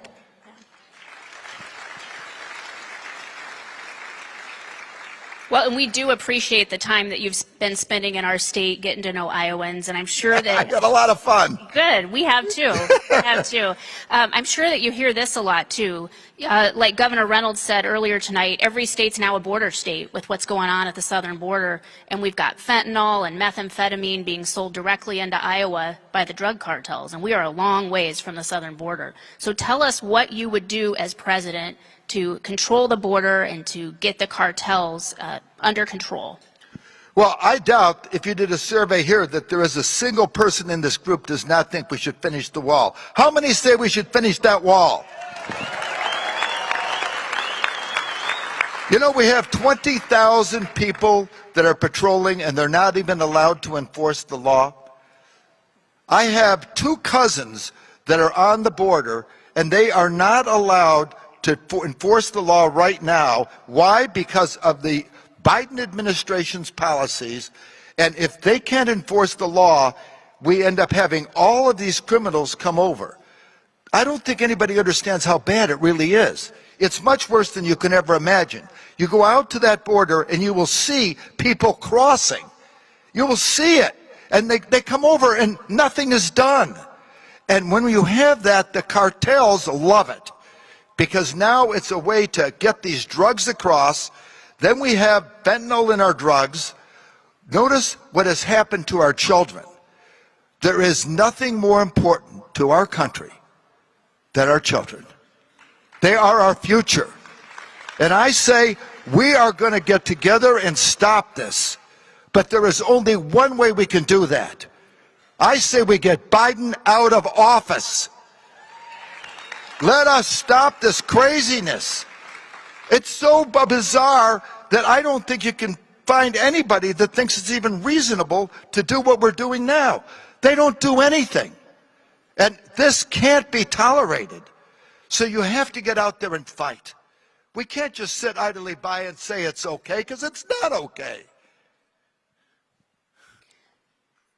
Well, and we do appreciate the time that you've been spending in our state getting to know Iowans, and I'm sure that... I got a lot of fun. Good. We have too. We have too. I'm sure that you hear this a lot too. Like Governor Reynolds said earlier tonight, every state's now a border state with what's going on at the southern border, and we've got fentanyl and methamphetamine being sold directly into Iowa by the drug cartels, and we are a long ways from the southern border. So tell us what you would do as president to control the border and to get the cartels under control. Well, I doubt if you did a survey here that there is a single person in this group does not think we should finish the wall. How many say we should finish that wall? You know, we have 20,000 people that are patrolling and they're not even allowed to enforce the law. I have 2 cousins that are on the border and they are not allowed to enforce the law right now. Why? Because of the Biden administration's policies. And if they can't enforce the law, we end up having all of these criminals come over. I don't think anybody understands how bad it really is. It's much worse than you can ever imagine. You go out to that border and you will see people crossing. You will see it. And they come over and nothing is done. And when you have that, the cartels love it. Because now it's a way to get these drugs across. Then we have fentanyl in our drugs. Notice what has happened to our children. There is nothing more important to our country than our children. They are our future. And I say we are going to get together and stop this. But there is only one way we can do that. I say we get Biden out of office. Let us stop this craziness. It's so bizarre that I don't think you can find anybody that thinks it's even reasonable to do what we're doing now. They don't do anything. And this can't be tolerated. So you have to get out there and fight. We can't just sit idly by and say it's okay, because it's not okay.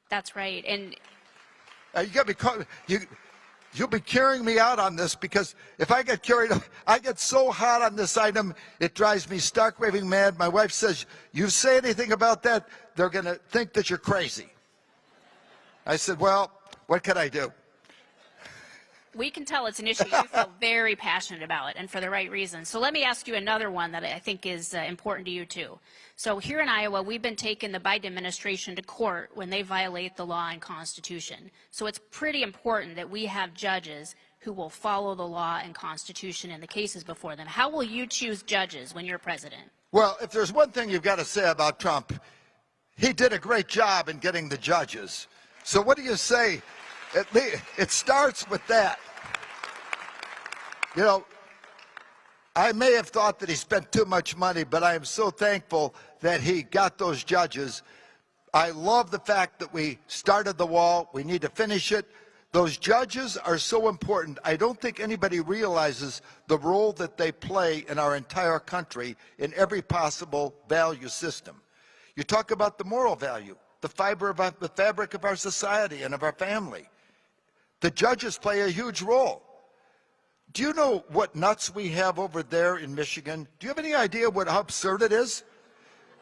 That's right. And you got me. You'll be carrying me out on this, because if I get carried, I get so hot on this item, it drives me stark raving mad. My wife says, you say anything about that, they're going to think that you're crazy. I said, well, what can I do? we can tell it's an issue you feel very passionate about, and for the right reasons. So let me ask you another one that I think is important to you too. So here in Iowa, we've been taking the Biden administration to court when they violate the law and Constitution. So it's pretty important that we have judges who will follow the law and Constitution in the cases before them. How will you choose judges when you're president? Well, if there's one thing you've got to say about Trump, he did a great job in getting the judges. So what do you say? It starts with that. You know, I may have thought that he spent too much money, but I am so thankful that he got those judges. I love the fact that we started the wall. We need to finish it. Those judges are so important. I don't think anybody realizes the role that they play in our entire country in every possible value system. You talk about the moral value, the fabric of our society and of our family. The judges play a huge role. Do you know what nuts we have over there in Michigan? Do you have any idea how absurd it is?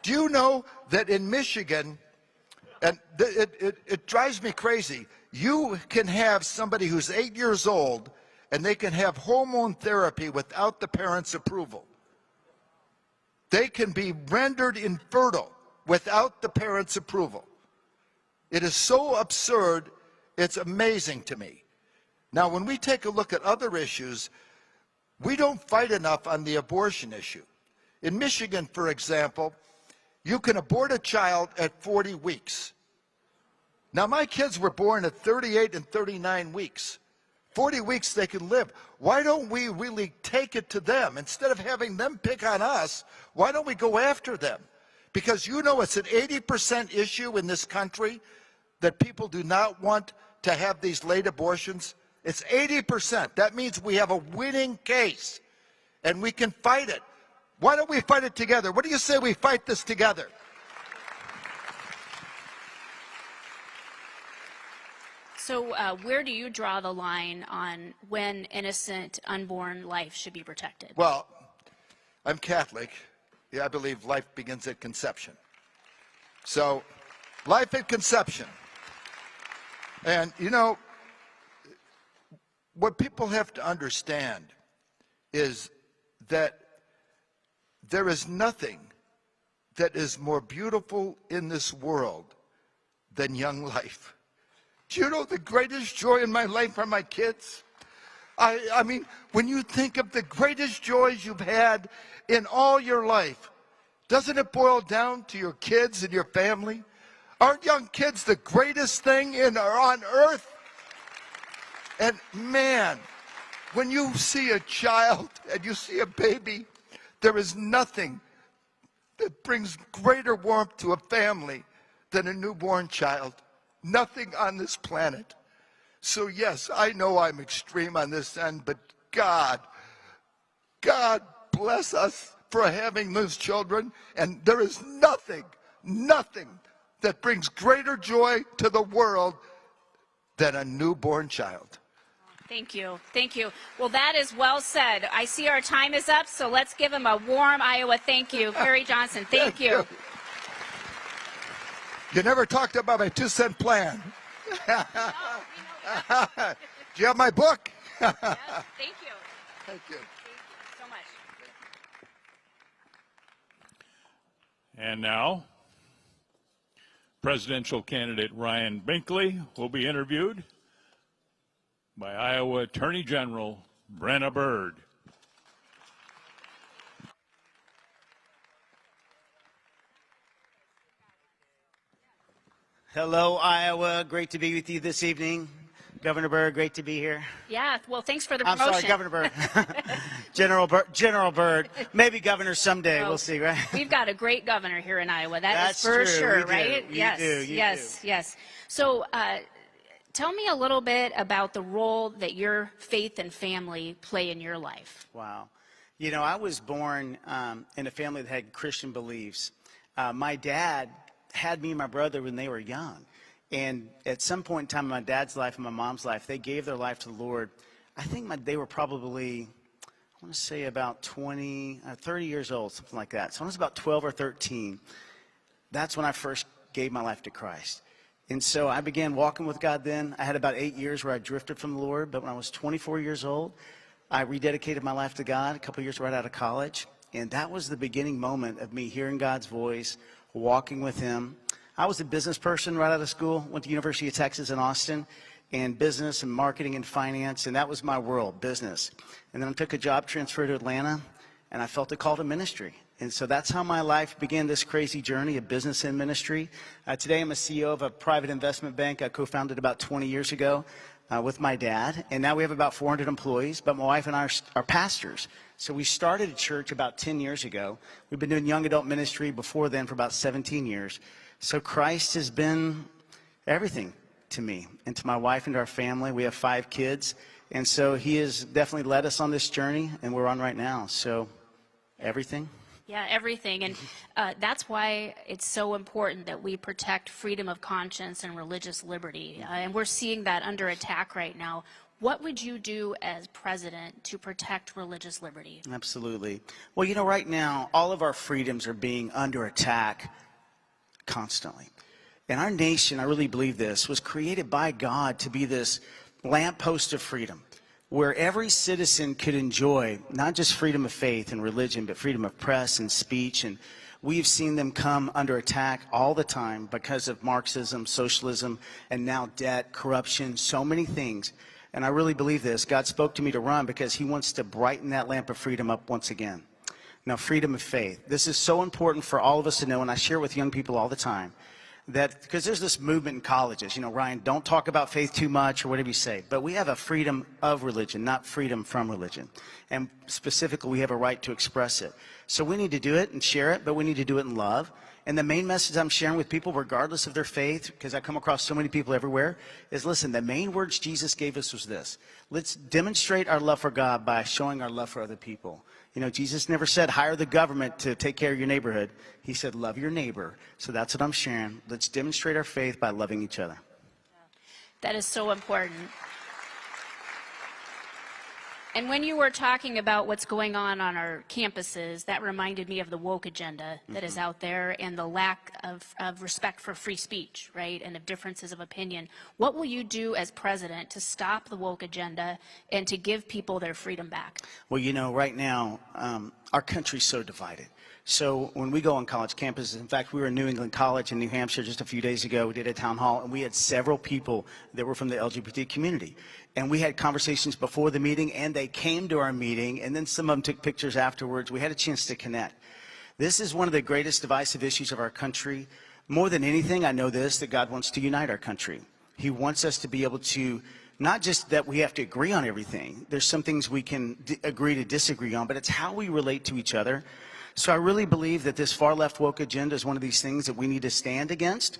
Do you know that in Michigan, and it drives me crazy, you can have somebody who's 8 years old and they can have hormone therapy without the parents' approval. They can be rendered infertile without the parents' approval. It is so absurd, it's amazing to me. Now, when we take a look at other issues, we don't fight enough on the abortion issue. In Michigan, for example, you can abort a child at 40 weeks. Now, my kids were born at 38 and 39 weeks. 40 weeks they can live. Why don't we really take it to them? Instead of having them pick on us, why don't we go after them? Because you know it's an 80% issue in this country that people do not want to have these late abortions. It's 80%. That means we have a winning case, and we can fight it. Why don't we fight it together? What do you say we fight this together? So where do you draw the line on when innocent unborn life should be protected? Well, I'm Catholic. Yeah, I believe life begins at conception. So, life at conception. And, you know, what people have to understand is that there is nothing that is more beautiful in this world than young life. Do you know the greatest joy in my life are my kids? I mean, when you think of the greatest joys you've had in all your life, doesn't it boil down to your kids and your family? Aren't young kids the greatest thing on earth? And man, when you see a child and you see a baby, there is nothing that brings greater warmth to a family than a newborn child. Nothing on this planet. So yes, I know I'm extreme on this end, but God bless us for having those children. And there is nothing that brings greater joy to the world than a newborn child. Thank you. Thank you. Well, that is well said. I see our time is up, so let's give him a warm Iowa thank you. Perry Johnson, thank you. You never talked about my 2-cent plan. Do you have my book? Yes, thank you. Thank you. Thank you so much. And now, presidential candidate Ryan Binkley will be interviewed by Iowa Attorney General Brenna Byrd. Hello, Iowa. Great to be with you this evening. Governor Byrd, great to be here. Yeah, well, thanks for the I'm promotion. sorry, Governor Byrd. General Byrd. Maybe governor someday. We'll see, right? We've got a great governor here in Iowa. That's is for true. sure, We do. right? You yes, do. You yes, do. yes. So tell me a little bit about the role that your faith and family play in your life. Wow. You know, I was born in a family that had Christian beliefs. My dad had me and my brother when they were young. And at some point in time in my dad's life and my mom's life, they gave their life to the Lord. I think they were probably, I want to say about 30 years old, something like that. So when I was about 12 or 13, that's when I first gave my life to Christ. And so I began walking with God then. I had about 8 years where I drifted from the Lord. But when I was 24 years old, I rededicated my life to God a couple years right out of college. And that was the beginning moment of me hearing God's voice, walking with Him. I was a business person right out of school, went to University of Texas in Austin, and business and marketing and finance, and that was my world, business. And then I took a job transfer to Atlanta, and I felt a call to ministry. And so that's how my life began, this crazy journey of business and ministry. Today I'm a CEO of a private investment bank I co-founded about 20 years ago with my dad, and now we have about 400 employees, but my wife and I are pastors. So we started a church about 10 years ago. We've been doing young adult ministry before then for about 17 years. So Christ has been everything to me and to my wife and to our family. We have 5 kids. And so He has definitely led us on this journey, and we're on right now. So everything. Yeah, everything. And that's why it's so important that we protect freedom of conscience and religious liberty. And we're seeing that under attack right now. What would you do as president to protect religious liberty? Absolutely. Well, you know, right now, all of our freedoms are being under attack constantly. And our nation, I really believe this, was created by God to be this lamppost of freedom, where every citizen could enjoy not just freedom of faith and religion, but freedom of press and speech. And we've seen them come under attack all the time because of Marxism, socialism, and now debt, corruption, so many things. And I really believe this. God spoke to me to run because He wants to brighten that lamp of freedom up once again. Now, freedom of faith. This is so important for all of us to know, and I share with young people all the time, that because there's this movement in colleges, Ryan, don't talk about faith too much or whatever you say, but we have a freedom of religion, not freedom from religion. And specifically, we have a right to express it. So we need to do it and share it, but we need to do it in love. And the main message I'm sharing with people, regardless of their faith, because I come across so many people everywhere, is listen, the main words Jesus gave us was this: let's demonstrate our love for God by showing our love for other people. Jesus never said hire the government to take care of your neighborhood. He said love your neighbor. So that's what I'm sharing. Let's demonstrate our faith by loving each other. That is so important. And when you were talking about what's going on our campuses, that reminded me of the woke agenda that is out there and the lack of respect for free speech, right, and of differences of opinion. What will you do as president to stop the woke agenda and to give people their freedom back? Well, right now, our country's so divided. So when we go on college campuses, in fact, we were in New England College in New Hampshire just a few days ago. We did a town hall, and we had several people that were from the LGBT community. And we had conversations before the meeting, and they came to our meeting, and then some of them took pictures afterwards. We had a chance to connect. This is one of the greatest divisive issues of our country. More than anything, I know this, that God wants to unite our country. He wants us to be able to, not just that we have to agree on everything. There's some things we can agree to disagree on, but it's how we relate to each other. So I really believe that this far-left woke agenda is one of these things that we need to stand against.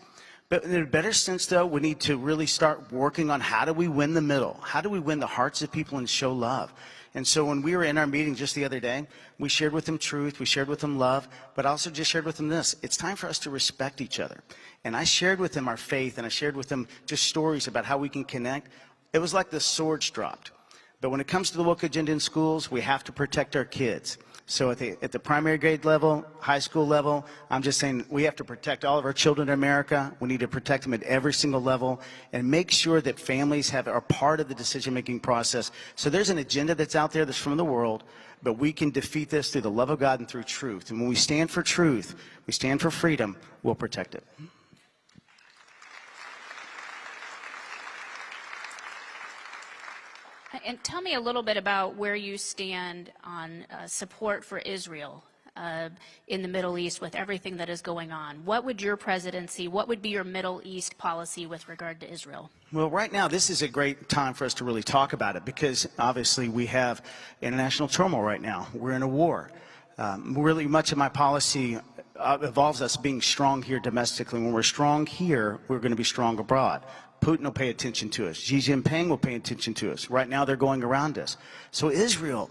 But in a better sense, though, we need to really start working on how do we win the middle? How do we win the hearts of people and show love? And so when we were in our meeting just the other day, we shared with them truth, we shared with them love, but also just shared with them this: it's time for us to respect each other. And I shared with them our faith, and I shared with them just stories about how we can connect. It was like the swords dropped. But when it comes to the woke agenda in schools, we have to protect our kids. So at the primary grade level, high school level, I'm just saying we have to protect all of our children in America. We need to protect them at every single level and make sure that families are part of the decision-making process. So there's an agenda that's out there that's from the world, but we can defeat this through the love of God and through truth. And when we stand for truth, we stand for freedom, we'll protect it. And tell me a little bit about where you stand on support for Israel in the Middle East with everything that is going on. What would your presidency, what would be your Middle East policy with regard to Israel? Well, right now, this is a great time for us to really talk about it because obviously we have international turmoil right now. We're in a war. Really much of my policy involves us being strong here domestically. When we're strong here, we're going to be strong abroad. Putin will pay attention to us. Xi Jinping will pay attention to us. Right now, they're going around us. So Israel,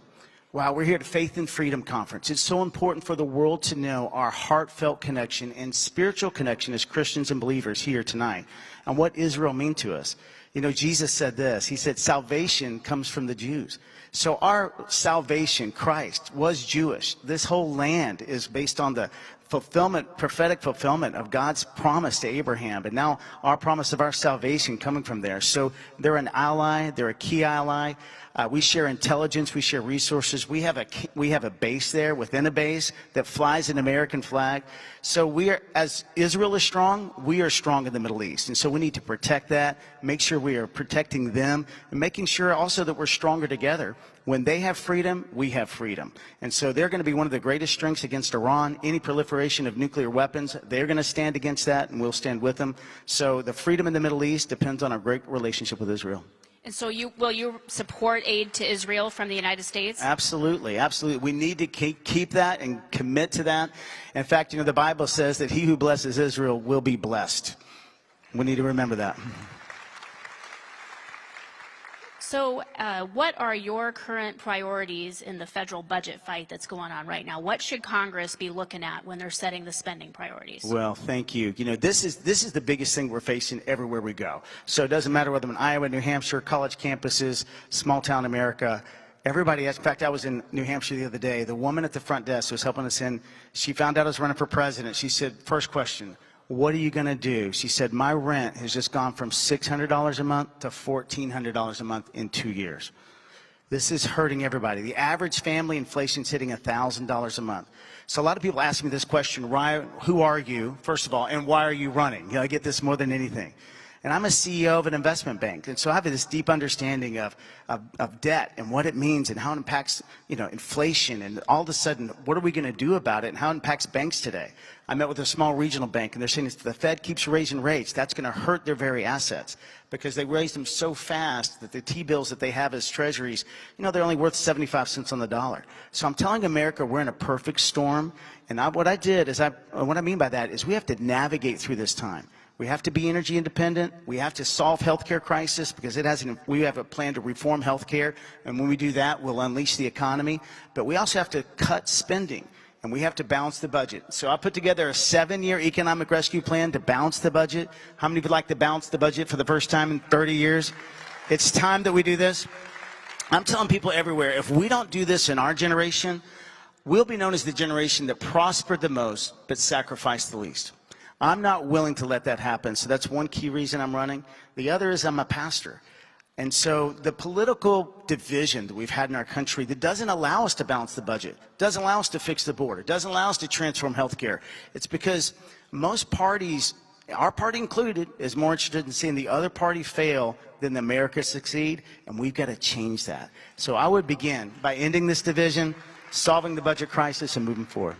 wow, we're here at Faith and Freedom Conference. It's so important for the world to know our heartfelt connection and spiritual connection as Christians and believers here tonight and what Israel means to us. Jesus said this. He said, salvation comes from the Jews. So our salvation, Christ, was Jewish. This whole land is based on the prophetic fulfillment of God's promise to Abraham, and now our promise of our salvation coming from there. So they're an ally, they're a key ally. We share intelligence, we share resources. We have a base there within a base that flies an American flag. So as Israel is strong, we are strong in the Middle East. And so we need to protect that, make sure we are protecting them, and making sure also that we're stronger together. When they have freedom, we have freedom. And so they're going to be one of the greatest strengths against Iran. Any proliferation of nuclear weapons, they're going to stand against that, and we'll stand with them. So the freedom in the Middle East depends on our great relationship with Israel. And so will you support aid to Israel from the United States? Absolutely, absolutely. We need to keep that and commit to that. In fact, the Bible says that he who blesses Israel will be blessed. We need to remember that. So what are your current priorities in the federal budget fight that's going on right now? What should Congress be looking at when they're setting the spending priorities? Well, thank you. This is the biggest thing we're facing everywhere we go. So it doesn't matter whether I'm in Iowa, New Hampshire, college campuses, small town America. Everybody, in fact, I was in New Hampshire the other day. The woman at the front desk who was helping us in, she found out I was running for president. She said, first question, what are you going to do? She said, my rent has just gone from $600 a month to $1,400 a month in 2 years. This is hurting everybody. The average family inflation's hitting $1,000 a month. So a lot of people ask me this question, who are you, first of all, and why are you running? I get this more than anything. And I'm a CEO of an investment bank. And so I have this deep understanding of debt and what it means and how it impacts, inflation. And all of a sudden, what are we going to do about it and how it impacts banks today? I met with a small regional bank, and they're saying if the Fed keeps raising rates, that's going to hurt their very assets because they raised them so fast that the T-bills that they have as treasuries, they're only worth 75 cents on the dollar. So I'm telling America we're in a perfect storm. And what I mean by that is we have to navigate through this time. We have to be energy independent. We have to solve healthcare crisis because we have a plan to reform healthcare. And when we do that, we'll unleash the economy. But we also have to cut spending. And we have to balance the budget. So I put together a 7-year economic rescue plan to balance the budget. How many would like to balance the budget for the first time in 30 years? It's time that we do this. I'm telling people everywhere, if we don't do this in our generation, we'll be known as the generation that prospered the most but sacrificed the least. I'm not willing to let that happen. So that's one key reason I'm running. The other is I'm a pastor. And so the political division that we've had in our country that doesn't allow us to balance the budget, doesn't allow us to fix the border, doesn't allow us to transform health care, it's because most parties, our party included, is more interested in seeing the other party fail than America succeed, and we've got to change that. So I would begin by ending this division, solving the budget crisis, and moving forward.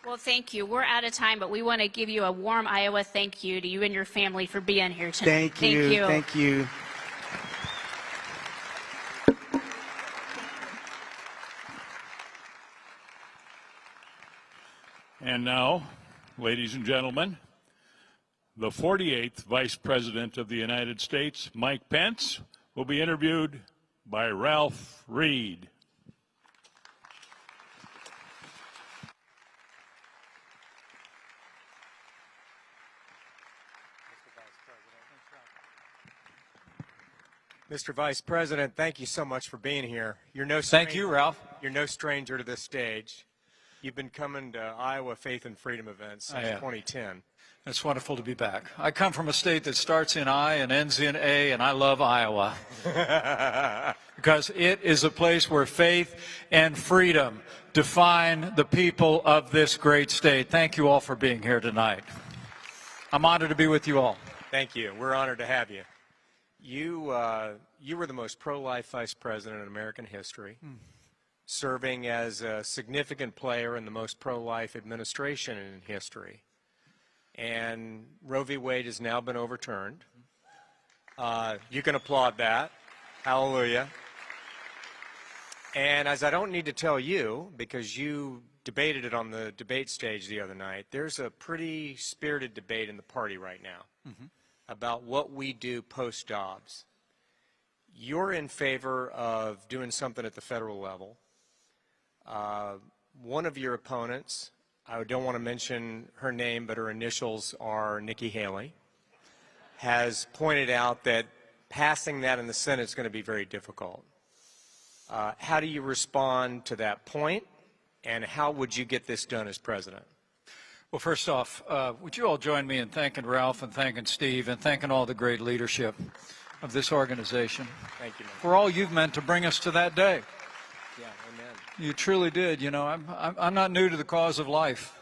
Well, thank you. We're out of time, but we want to give you a warm Iowa thank you to you and your family for being here tonight. Thank you. Thank you. And now, ladies and gentlemen, the 48th Vice President of the United States, Mike Pence, will be interviewed by Ralph Reed. Mr. Vice President, thank you so much for being here. Thank you, Ralph. You're no stranger to this stage. You've been coming to Iowa Faith and Freedom events since 2010. It's wonderful to be back. I come from a state that starts in I and ends in A, and I love Iowa. Because it is a place where faith and freedom define the people of this great state. Thank you all for being here tonight. I'm honored to be with you all. Thank you. We're honored to have you. You were the most pro-life vice president in American history, serving as a significant player in the most pro-life administration in history. And Roe v. Wade has now been overturned. You can applaud that. Hallelujah. And as I don't need to tell you, because you debated it on the debate stage the other night, there's a pretty spirited debate in the party right now about what we do post-Dobbs. You're in favor of doing something at the federal level. One of your opponents, I don't want to mention her name, but her initials are Nikki Haley, has pointed out that passing that in the Senate is going to be very difficult. How do you respond to that point, and how would you get this done as president? Well, first off, would you all join me in thanking Ralph and thanking Steve and thanking all the great leadership of this organization. Thank you, man. For all you've meant to bring us to that day. Yeah, amen. You truly did. You know, I'm not new to the cause of life,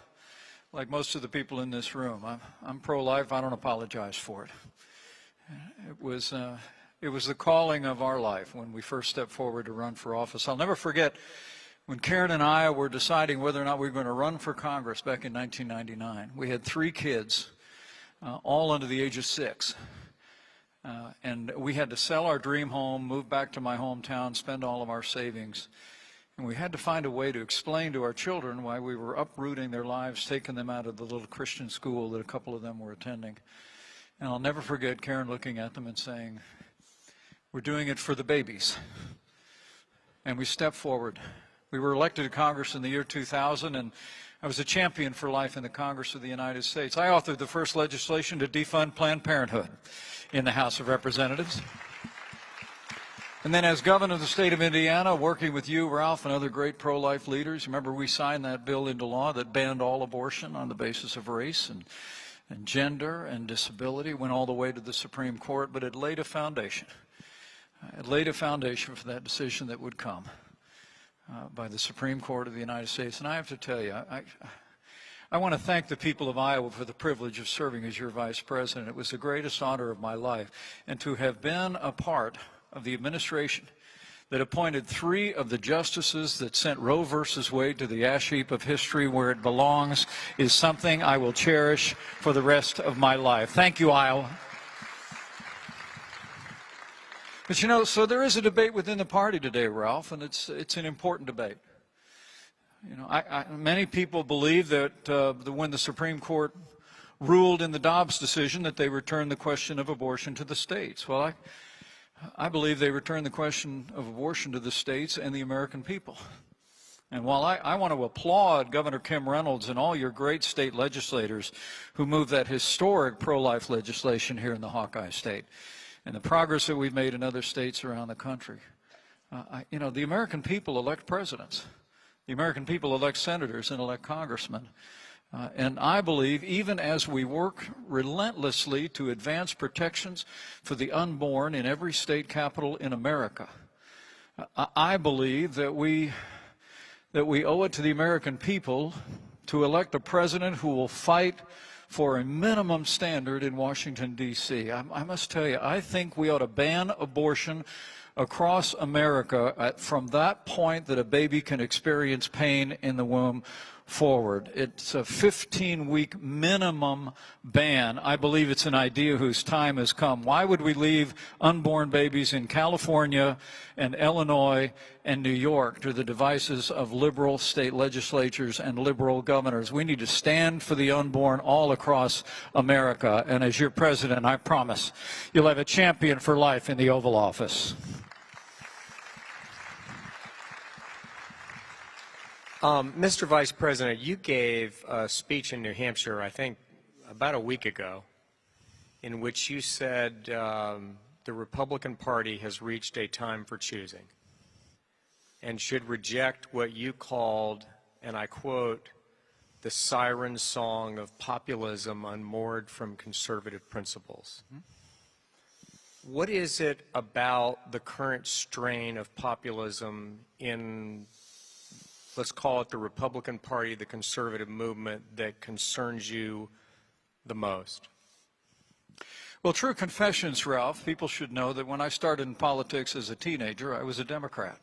like most of the people in this room. I'm pro-life. I don't apologize for it. It was the calling of our life when we first stepped forward to run for office. I'll never forget when Karen and I were deciding whether or not we were going to run for Congress back in 1999. We had 3 kids, all under the age of 6. And we had to sell our dream home, move back to my hometown, spend all of our savings. And we had to find a way to explain to our children why we were uprooting their lives, taking them out of the little Christian school that a couple of them were attending. And I'll never forget Karen looking at them and saying, "We're doing it for the babies." And we stepped forward. We were elected to Congress in the year 2000, and I was a champion for life in the Congress of the United States. I authored the first legislation to defund Planned Parenthood in the House of Representatives. And then as governor of the state of Indiana, working with you, Ralph, and other great pro-life leaders, remember we signed that bill into law that banned all abortion on the basis of race and gender and disability, went all the way to the Supreme Court, but it laid a foundation. It laid a foundation for that decision that would come by the Supreme Court of the United States. And I have to tell you, I want to thank the people of Iowa for the privilege of serving as your vice president. It was the greatest honor of my life, and to have been a part of the administration that appointed 3 of the justices that sent Roe versus Wade to the ash heap of history where it belongs is something I will cherish for the rest of my life. Thank you, Iowa. But you know, so there is a debate within the party today, Ralph, and it's an important debate. You know, many people believe that when the Supreme Court ruled in the Dobbs decision that they returned the question of abortion to the states. Well, I believe they returned the question of abortion to the states and the American people. And while I want to applaud Governor Kim Reynolds and all your great state legislators who moved that historic pro-life legislation here in the Hawkeye State, and the progress that we've made in other states around the country, you know, the American people elect presidents. The American people elect senators and elect congressmen. And I believe, even as we work relentlessly to advance protections for the unborn in every state capital in America, I believe that we owe it to the American people to elect a president who will fight for a minimum standard in Washington, D.C. I must tell you, I think we ought to ban abortion across America from that point that a baby can experience pain in the womb forward. It's a 15-week minimum ban. I believe it's an idea whose time has come. Why would we leave unborn babies in California and Illinois and New York to the devices of liberal state legislatures and liberal governors? We need to stand for the unborn all across America. And as your president, I promise you'll have a champion for life in the Oval Office. Mr. Vice President, you gave a speech in New Hampshire, I think, about a week ago, in which you said the Republican Party has reached a time for choosing and should reject what you called, and I quote, the siren song of populism unmoored from conservative principles. Mm-hmm. What is it about the current strain of populism in, let's call it the Republican Party, the conservative movement, that concerns you the most? Well, true confessions, Ralph. People should know that when I started in politics as a teenager, I was a Democrat.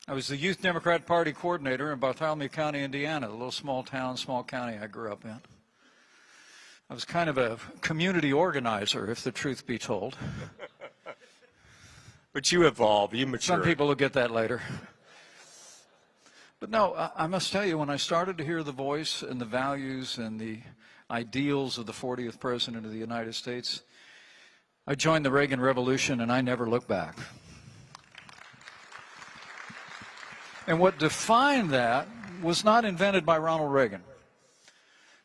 I was the Youth Democrat Party coordinator in Bartholomew County, Indiana, the little small town, small county I grew up in. I was kind of a community organizer, if the truth be told. But you evolved, you matured. Some people will get that later. But no, I must tell you, when I started to hear the voice and the values and the ideals of the 40th President of the United States, I joined the Reagan Revolution and I never looked back. And what defined that was not invented by Ronald Reagan.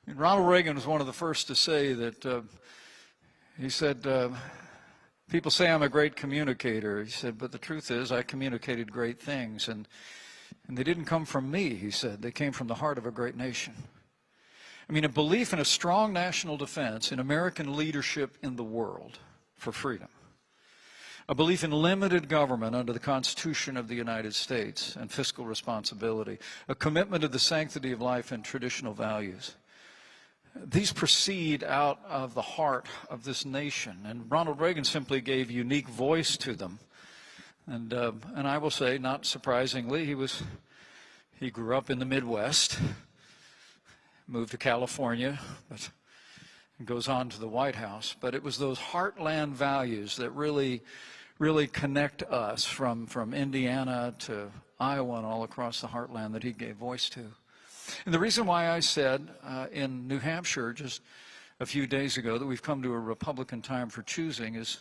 I mean, Ronald Reagan was one of the first to say that, he said, people say I'm a great communicator. He said, but the truth is I communicated great things. And they didn't come from me, he said. They came from the heart of a great nation. I mean, a belief in a strong national defense, in American leadership in the world for freedom. A belief in limited government under the Constitution of the United States and fiscal responsibility. A commitment to the sanctity of life and traditional values. These proceed out of the heart of this nation, and Ronald Reagan simply gave unique voice to them. And I will say, not surprisingly, he grew up in the Midwest, moved to California, but goes on to the White House. But it was those heartland values that really connect us from Indiana to Iowa and all across the heartland that he gave voice to. And the reason why I said in New Hampshire just a few days ago that we've come to a Republican time for choosing is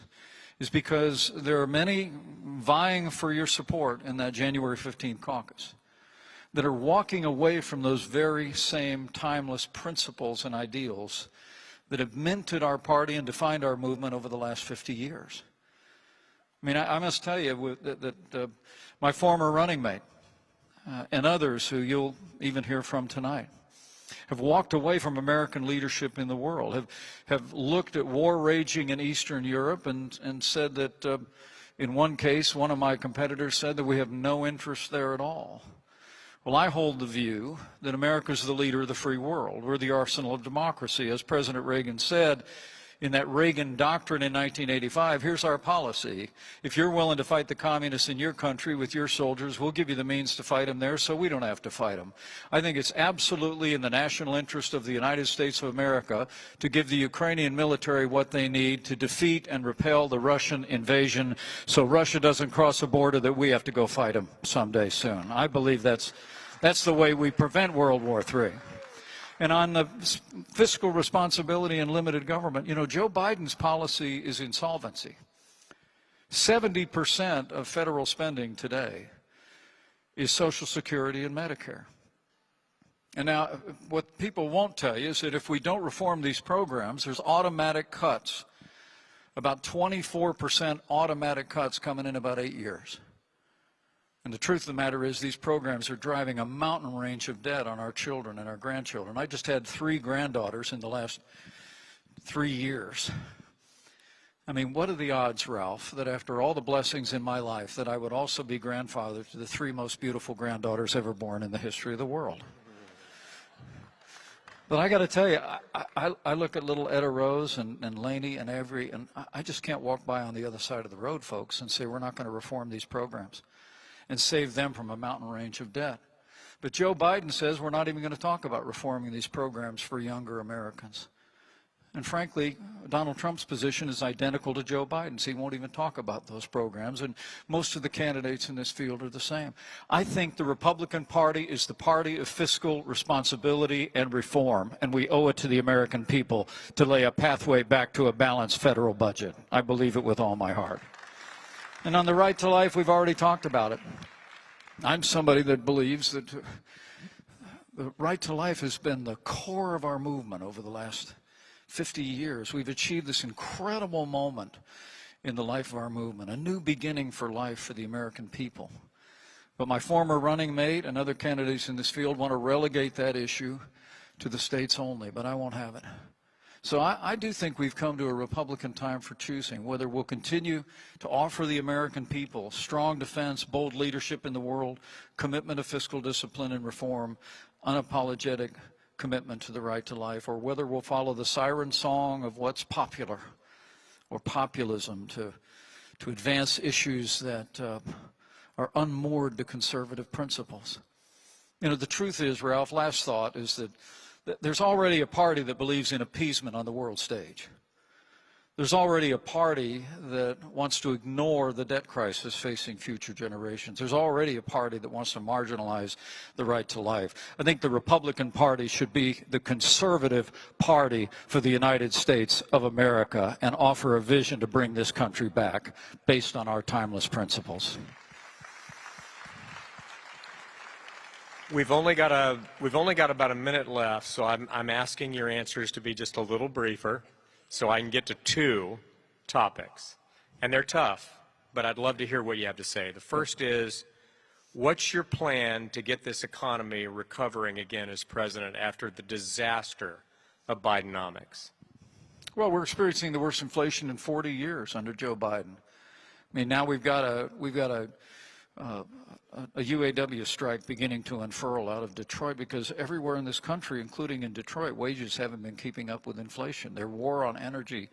because there are many vying for your support in that January 15th caucus that are walking away from those very same timeless principles and ideals that have minted our party and defined our movement over the last 50 years. I mean, I must tell you that my former running mate and others who you'll even hear from tonight have walked away from American leadership in the world, have looked at war raging in Eastern Europe and said that in one case, one of my competitors said that we have no interest there at all. Well, I hold the view that America's the leader of the free world. We're the arsenal of democracy. As President Reagan said in that Reagan doctrine in 1985, here's our policy. If you're willing to fight the communists in your country with your soldiers, we'll give you the means to fight them there so we don't have to fight them. I think it's absolutely in the national interest of the United States of America to give the Ukrainian military what they need to defeat and repel the Russian invasion so Russia doesn't cross a border that we have to go fight them someday soon. I believe that's the way we prevent World War III. And on the fiscal responsibility and limited government, you know, Joe Biden's policy is insolvency. 70% of federal spending today is Social Security and Medicare. And now, what people won't tell you is that if we don't reform these programs, there's automatic cuts, about 24% automatic cuts coming in about 8 years. And the truth of the matter is these programs are driving a mountain range of debt on our children and our grandchildren. I just had 3 granddaughters in the last 3 years. I mean, what are the odds, Ralph, that after all the blessings in my life that I would also be grandfather to the 3 most beautiful granddaughters ever born in the history of the world? But I got to tell you, I look at little Etta Rose and Laney and Avery, and I just can't walk by on the other side of the road, folks, and say we're not going to reform these programs and save them from a mountain range of debt. But Joe Biden says we're not even going to talk about reforming these programs for younger Americans. And frankly, Donald Trump's position is identical to Joe Biden's. He won't even talk about those programs, and most of the candidates in this field are the same. I think the Republican Party is the party of fiscal responsibility and reform, and we owe it to the American people to lay a pathway back to a balanced federal budget. I believe it with all my heart. And on the right to life, we've already talked about it. I'm somebody that believes that the right to life has been the core of our movement over the last 50 years. We've achieved this incredible moment in the life of our movement, a new beginning for life for the American people. But my former running mate and other candidates in this field want to relegate that issue to the states only, but I won't have it. So I do think we've come to a Republican time for choosing whether we'll continue to offer the American people strong defense, bold leadership in the world, commitment to fiscal discipline and reform, unapologetic commitment to the right to life, or whether we'll follow the siren song of what's popular or populism to advance issues that are unmoored to conservative principles. You know, the truth is, Ralph, last thought is that there's already a party that believes in appeasement on the world stage. There's already a party that wants to ignore the debt crisis facing future generations. There's already a party that wants to marginalize the right to life. I think the Republican Party should be the conservative party for the United States of America and offer a vision to bring this country back based on our timeless principles. We've only got about a minute left, so I'm asking your answers to be just a little briefer so I can get to 2 topics. And they're tough, but I'd love to hear what you have to say. The first is, what's your plan to get this economy recovering again as president after the disaster of Bidenomics? Well, we're experiencing the worst inflation in 40 years under Joe Biden. I mean, now we've got a UAW strike beginning to unfurl out of Detroit because everywhere in this country, including in Detroit, wages haven't been keeping up with inflation. Their war on energy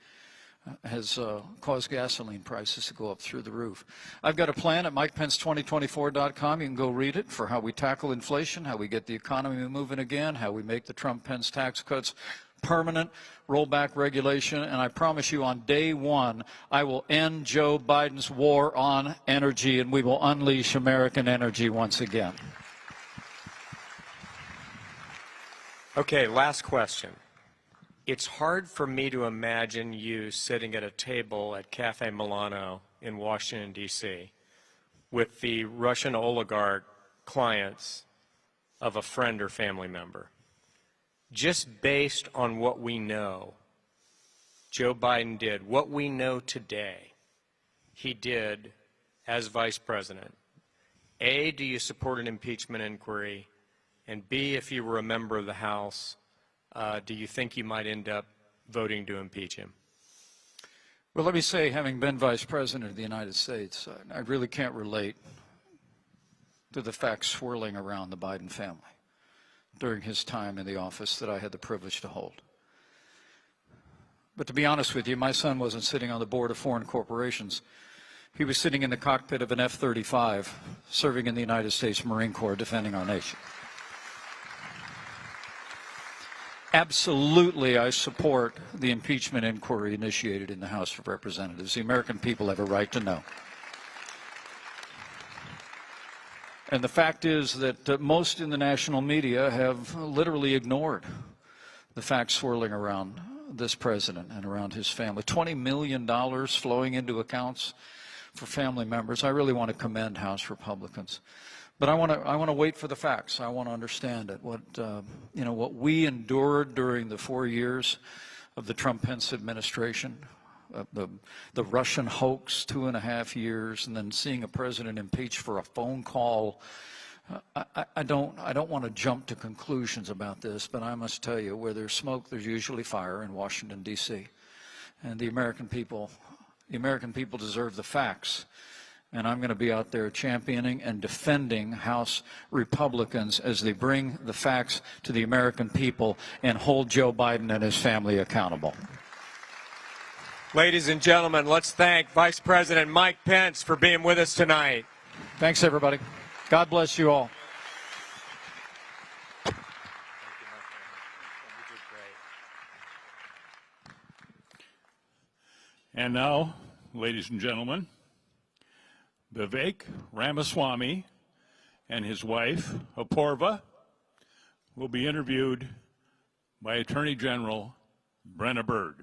has caused gasoline prices to go up through the roof. I've got a plan at MikePence2024.com. You can go read it for how we tackle inflation, how we get the economy moving again, how we make the Trump-Pence tax cuts permanent, roll back regulation, and I promise you on day 1, I will end Joe Biden's war on energy, and we will unleash American energy once again. Okay, last question. It's hard for me to imagine you sitting at a table at Cafe Milano in Washington, D.C. with the Russian oligarch clients of a friend or family member. Just based on what we know, Joe Biden did, what we know today, he did as vice president. A, do you support an impeachment inquiry? And B, if you were a member of the House, do you think you might end up voting to impeach him? Well, let me say, having been vice president of the United States, I really can't relate to the facts swirling around the Biden family during his time in the office that I had the privilege to hold. But to be honest with you, my son wasn't sitting on the board of foreign corporations. He was sitting in the cockpit of an F-35, serving in the United States Marine Corps, defending our nation. Absolutely, I support the impeachment inquiry initiated in the House of Representatives. The American people have a right to know. And the fact is that most in the national media have literally ignored the facts swirling around this president and around his family. $20 million flowing into accounts for family members. I really want to commend House Republicans. But I want to wait for the facts. I want to understand it. What we endured during the 4 years of the Trump-Pence administration, the Russian hoax, 2.5 years, and then seeing a president impeached for a phone call. I don't want to jump to conclusions about this, but I must tell you, where there's smoke, there's usually fire in Washington, D.C. And the American people deserve the facts. And I'm going to be out there championing and defending House Republicans as they bring the facts to the American people and hold Joe Biden and his family accountable. Ladies and gentlemen, let's thank Vice President Mike Pence for being with us tonight. Thanks, everybody. God bless you all. And now, ladies and gentlemen, Vivek Ramaswamy and his wife, Apoorva, will be interviewed by Attorney General Brenna Byrd.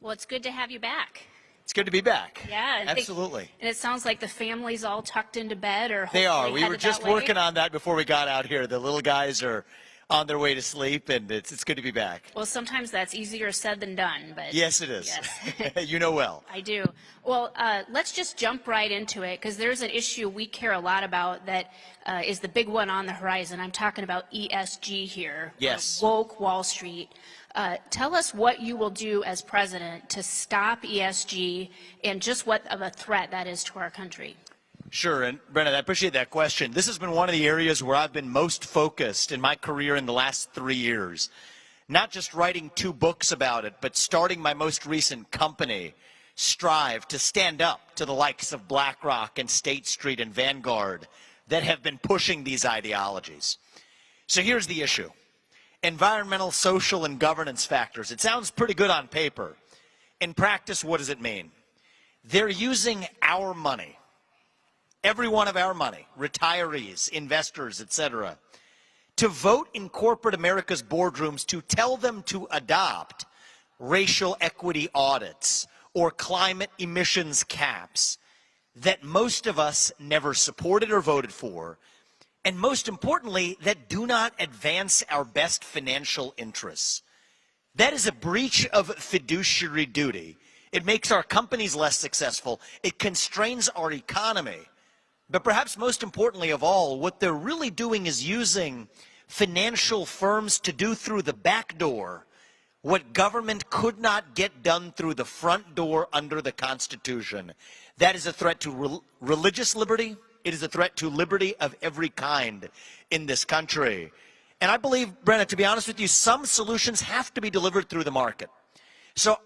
Well, it's good to have you back. It's good to be back. Yeah. Absolutely. And it sounds like the family's all tucked into bed or They are. hopefully We were headed just that way. working on that before we got out here. The little guys are on their way to sleep, and it's good to be back. Well, sometimes that's easier said than done. But Yes, it is. Yes. You know well. I do. Well, let's just jump right into it because there's an issue we care a lot about that is the big one on the horizon. I'm talking about ESG here. Yes. Woke Wall Street. Tell us what you will do as president to stop ESG and just what of a threat that is to our country. Sure, and Brenna, I appreciate that question. This has been one of the areas where I've been most focused in my career in the last 3 years. Not just writing 2 books about it, but starting my most recent company, Strive, to stand up to the likes of BlackRock and State Street and Vanguard that have been pushing these ideologies. So here's the issue. Environmental, social, and governance factors. It sounds pretty good on paper. In practice, what does it mean? They're using our money, every one of our money, retirees, investors, etc., to vote in corporate America's boardrooms to tell them to adopt racial equity audits or climate emissions caps that most of us never supported or voted for, and most importantly, that do not advance our best financial interests. That is a breach of fiduciary duty. It makes our companies less successful. It constrains our economy. But perhaps most importantly of all, what they're really doing is using financial firms to do through the back door what government could not get done through the front door under the Constitution. That is a threat to religious liberty. It is a threat to liberty of every kind in this country. And I believe, Brenna, to be honest with you, some solutions have to be delivered through the market. So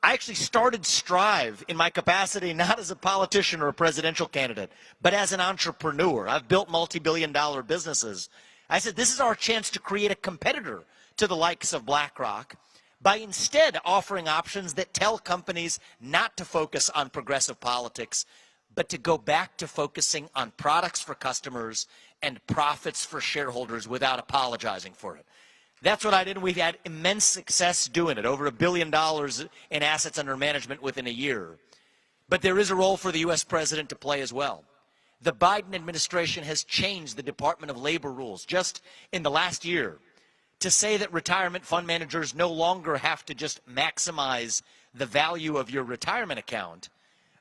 I actually started Strive in my capacity not as a politician or a presidential candidate, but as an entrepreneur. I've built multi-billion-dollar businesses. I said, this is our chance to create a competitor to the likes of BlackRock by instead offering options that tell companies not to focus on progressive politics, but to go back to focusing on products for customers and profits for shareholders without apologizing for it. That's what I did, and we've had immense success doing it, over $1 billion in assets under management within a year. But there is a role for the U.S. president to play as well. The Biden administration has changed the Department of Labor rules just in the last year to say that retirement fund managers no longer have to just maximize the value of your retirement account,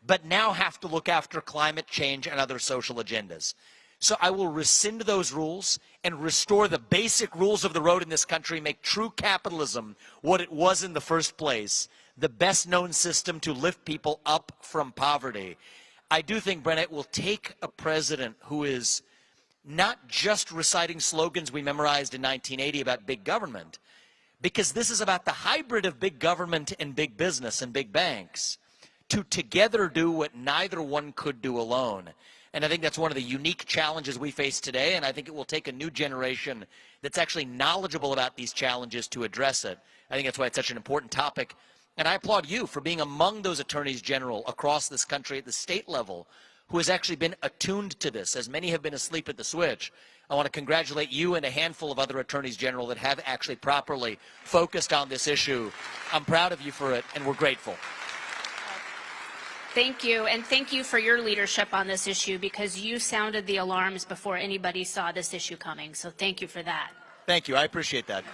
but now have to look after climate change and other social agendas. So I will rescind those rules and restore the basic rules of the road in this country, make true capitalism what it was in the first place, the best known system to lift people up from poverty. I do think, Brenna, it will take a president who is not just reciting slogans we memorized in 1980 about big government, because this is about the hybrid of big government and big business and big banks, to together do what neither one could do alone. And I think that's one of the unique challenges we face today, and I think it will take a new generation that's actually knowledgeable about these challenges to address it. I think that's why it's such an important topic. And I applaud you for being among those attorneys general across this country at the state level who has actually been attuned to this, as many have been asleep at the switch. I want to congratulate you and a handful of other attorneys general that have actually properly focused on this issue. I'm proud of you for it, and we're grateful. Thank you, and thank you for your leadership on this issue, because you sounded the alarms before anybody saw this issue coming. So thank you for that. Thank you. I appreciate that.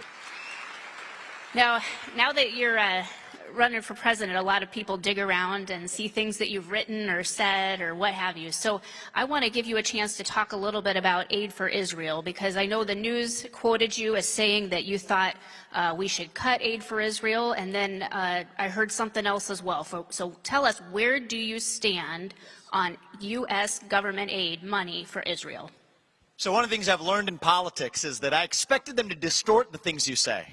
Now that you're running for president, a lot of people dig around and see things that you've written or said or what have you. So I want to give you a chance to talk a little bit about aid for Israel, because I know the news quoted you as saying that you thought we should cut aid for Israel, and then I heard something else as well. So tell us, where do you stand on U.S. government aid money for Israel? So one of the things I've learned in politics is that I expected them to distort the things you say.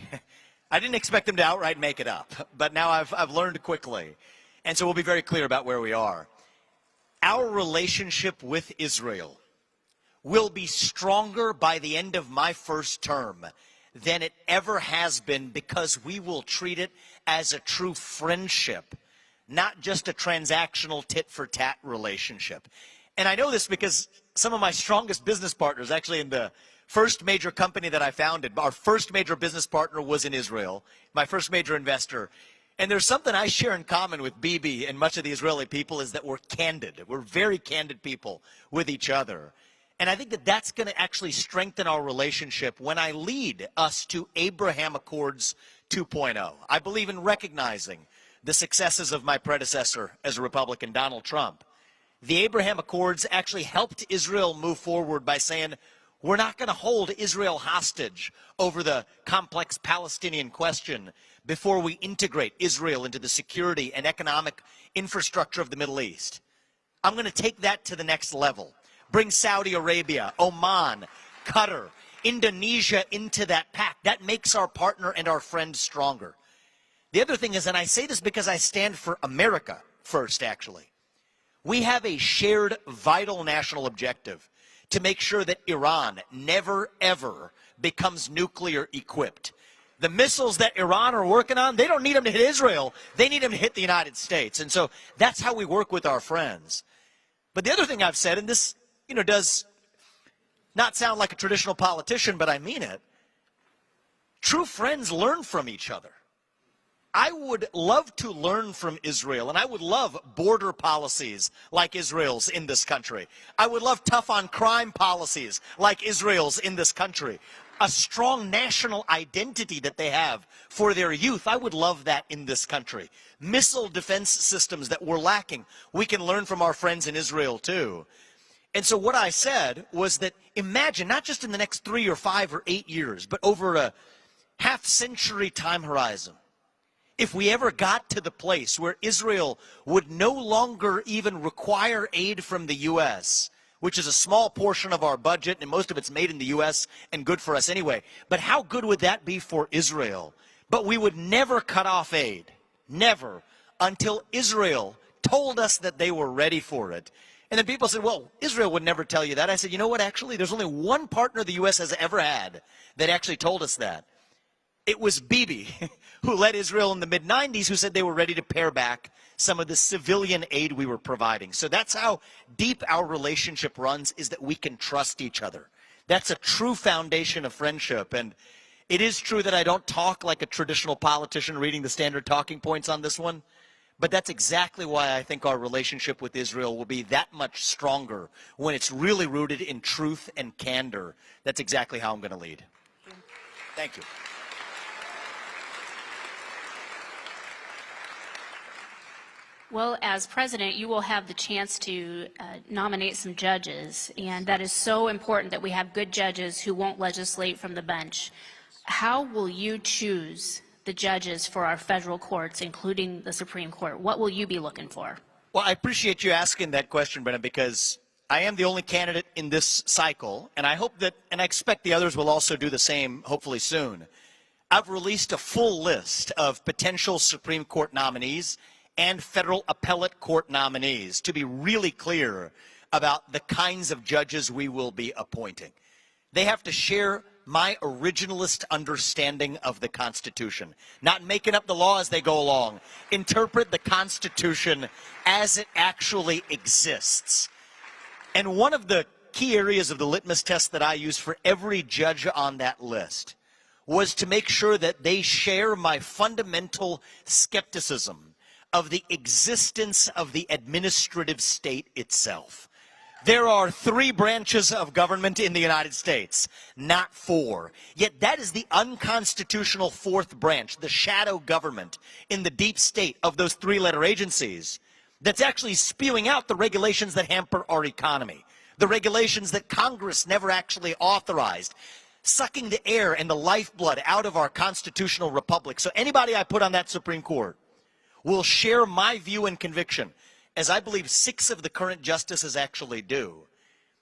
I didn't expect them to outright make it up, but now I've learned quickly. And so we'll be very clear about where we are. Our relationship with Israel will be stronger by the end of my first term than it ever has been, because we will treat it as a true friendship, not just a transactional tit-for-tat relationship. And I know this because some of my strongest business partners, actually in the first major company that I founded, our first major business partner was in Israel, my first major investor. And there's something I share in common with Bibi and much of the Israeli people, is that we're candid. We're very candid people with each other. And I think that that's going to actually strengthen our relationship when I lead us to Abraham Accords 2.0. I believe in recognizing the successes of my predecessor as a Republican, Donald Trump. The Abraham Accords actually helped Israel move forward by saying, we're not going to hold Israel hostage over the complex Palestinian question before we integrate Israel into the security and economic infrastructure of the Middle East. I'm going to take that to the next level. Bring Saudi Arabia, Oman, Qatar, Indonesia into that pact. That makes our partner and our friend stronger. The other thing is, and I say this because I stand for America first, actually, we have a shared vital national objective to make sure that Iran never, ever becomes nuclear equipped. The missiles that Iran are working on, they don't need them to hit Israel. They need them to hit the United States. And so that's how we work with our friends. But the other thing I've said, and this, does not sound like a traditional politician, but I mean it. True friends learn from each other. I would love to learn from Israel, and I would love border policies like Israel's in this country. I would love tough on crime policies like Israel's in this country. A strong national identity that they have for their youth, I would love that in this country. Missile defense systems that we're lacking, we can learn from our friends in Israel too. And so what I said was that imagine, not just in the next 3 or 5 or 8 years, but over a half-century time horizon, if we ever got to the place where Israel would no longer even require aid from the U.S., which is a small portion of our budget, and most of it's made in the U.S. and good for us anyway. But how good would that be for Israel? But we would never cut off aid, never, until Israel told us that they were ready for it. And then people said, well, Israel would never tell you that. I said, you know what, actually, there's only one partner the U.S. has ever had that actually told us that. It was Bibi, who led Israel in the mid-90s, who said they were ready to pare back some of the civilian aid we were providing. So that's how deep our relationship runs, is that we can trust each other. That's a true foundation of friendship. And it is true that I don't talk like a traditional politician reading the standard talking points on this one. But that's exactly why I think our relationship with Israel will be that much stronger when it's really rooted in truth and candor. That's exactly how I'm going to lead. Thank you. Well, as president, you will have the chance to nominate some judges, and that is so important that we have good judges who won't legislate from the bench. How will you choose the judges for our federal courts, including the Supreme Court? What will you be looking for? Well, I appreciate you asking that question, Brenna, because I am the only candidate in this cycle, and I hope that, and I expect the others will also do the same, hopefully soon. I've released a full list of potential Supreme Court nominees and federal appellate court nominees to be really clear about the kinds of judges we will be appointing. They have to share my originalist understanding of the Constitution, not making up the law as they go along. Interpret the Constitution as it actually exists. And one of the key areas of the litmus test that I use for every judge on that list was to make sure that they share my fundamental skepticism of the existence of the administrative state itself. There are 3 branches of government in the United States, not 4. Yet that is the unconstitutional 4th branch, the shadow government in the deep state of those 3-letter agencies that's actually spewing out the regulations that hamper our economy, the regulations that Congress never actually authorized, sucking the air and the lifeblood out of our constitutional republic. So anybody I put on that Supreme Court will share my view and conviction, as I believe 6 of the current justices actually do,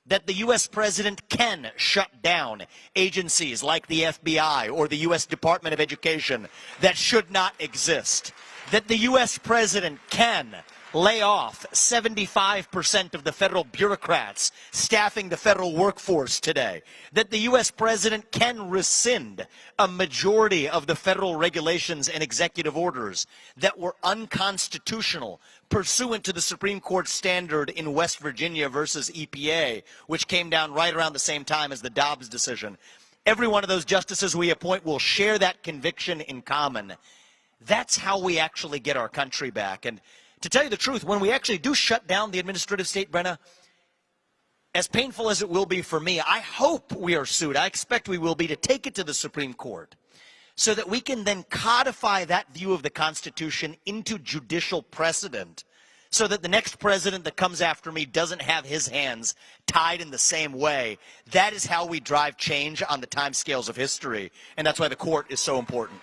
that the U.S. president can shut down agencies like the FBI or the U.S. Department of Education that should not exist, that the U.S. president can lay off 75% of the federal bureaucrats staffing the federal workforce today, that the U.S. president can rescind a majority of the federal regulations and executive orders that were unconstitutional pursuant to the Supreme Court standard in West Virginia versus EPA, which came down right around the same time as the Dobbs decision. Every one of those justices we appoint will share that conviction in common. That's how we actually get our country back. And to tell you the truth, when we actually do shut down the administrative state, Brenna, as painful as it will be for me, I hope we are sued. I expect we will be to take it to the Supreme Court so that we can then codify that view of the Constitution into judicial precedent so that the next president that comes after me doesn't have his hands tied in the same way. That is how we drive change on the timescales of history, and that's why the court is so important.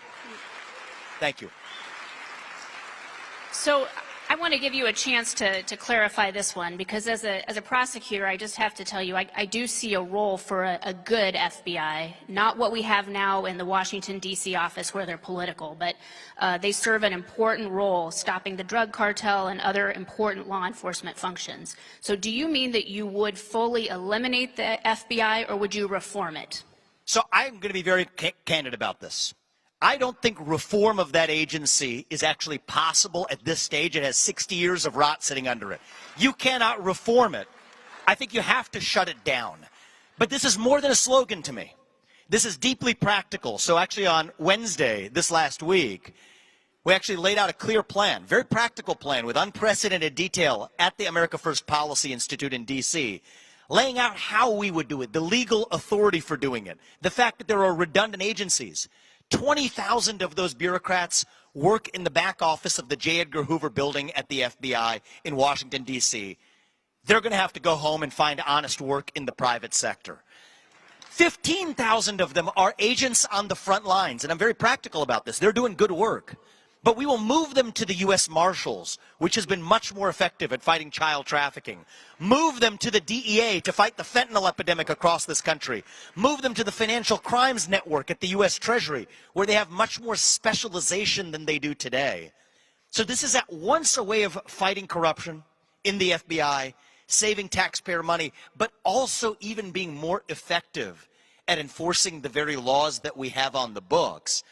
Thank you. So I want to give you a chance to clarify this one, because as a prosecutor, I just have to tell you, I do see a role for a good FBI, not what we have now in the Washington, D.C. office where they're political, but they serve an important role stopping the drug cartel and other important law enforcement functions. So do you mean that you would fully eliminate the FBI, or would you reform it? So I'm going to be very candid about this. I don't think reform of that agency is actually possible at this stage. It has 60 years of rot sitting under it. You cannot reform it. I think you have to shut it down. But this is more than a slogan to me. This is deeply practical. So actually on Wednesday, this last week, we actually laid out a clear plan, very practical plan with unprecedented detail at the America First Policy Institute in D.C., laying out how we would do it, the legal authority for doing it, the fact that there are redundant agencies. 20,000 of those bureaucrats work in the back office of the J. Edgar Hoover building at the FBI in Washington, D.C. They're going to have to go home and find honest work in the private sector. 15,000 of them are agents on the front lines, and I'm very practical about this. They're doing good work. But we will move them to the U.S. Marshals, which has been much more effective at fighting child trafficking. Move them to the DEA to fight the fentanyl epidemic across this country. Move them to the Financial Crimes Network at the U.S. Treasury, where they have much more specialization than they do today. So this is at once a way of fighting corruption in the FBI, saving taxpayer money, but also even being more effective at enforcing the very laws that we have on the books.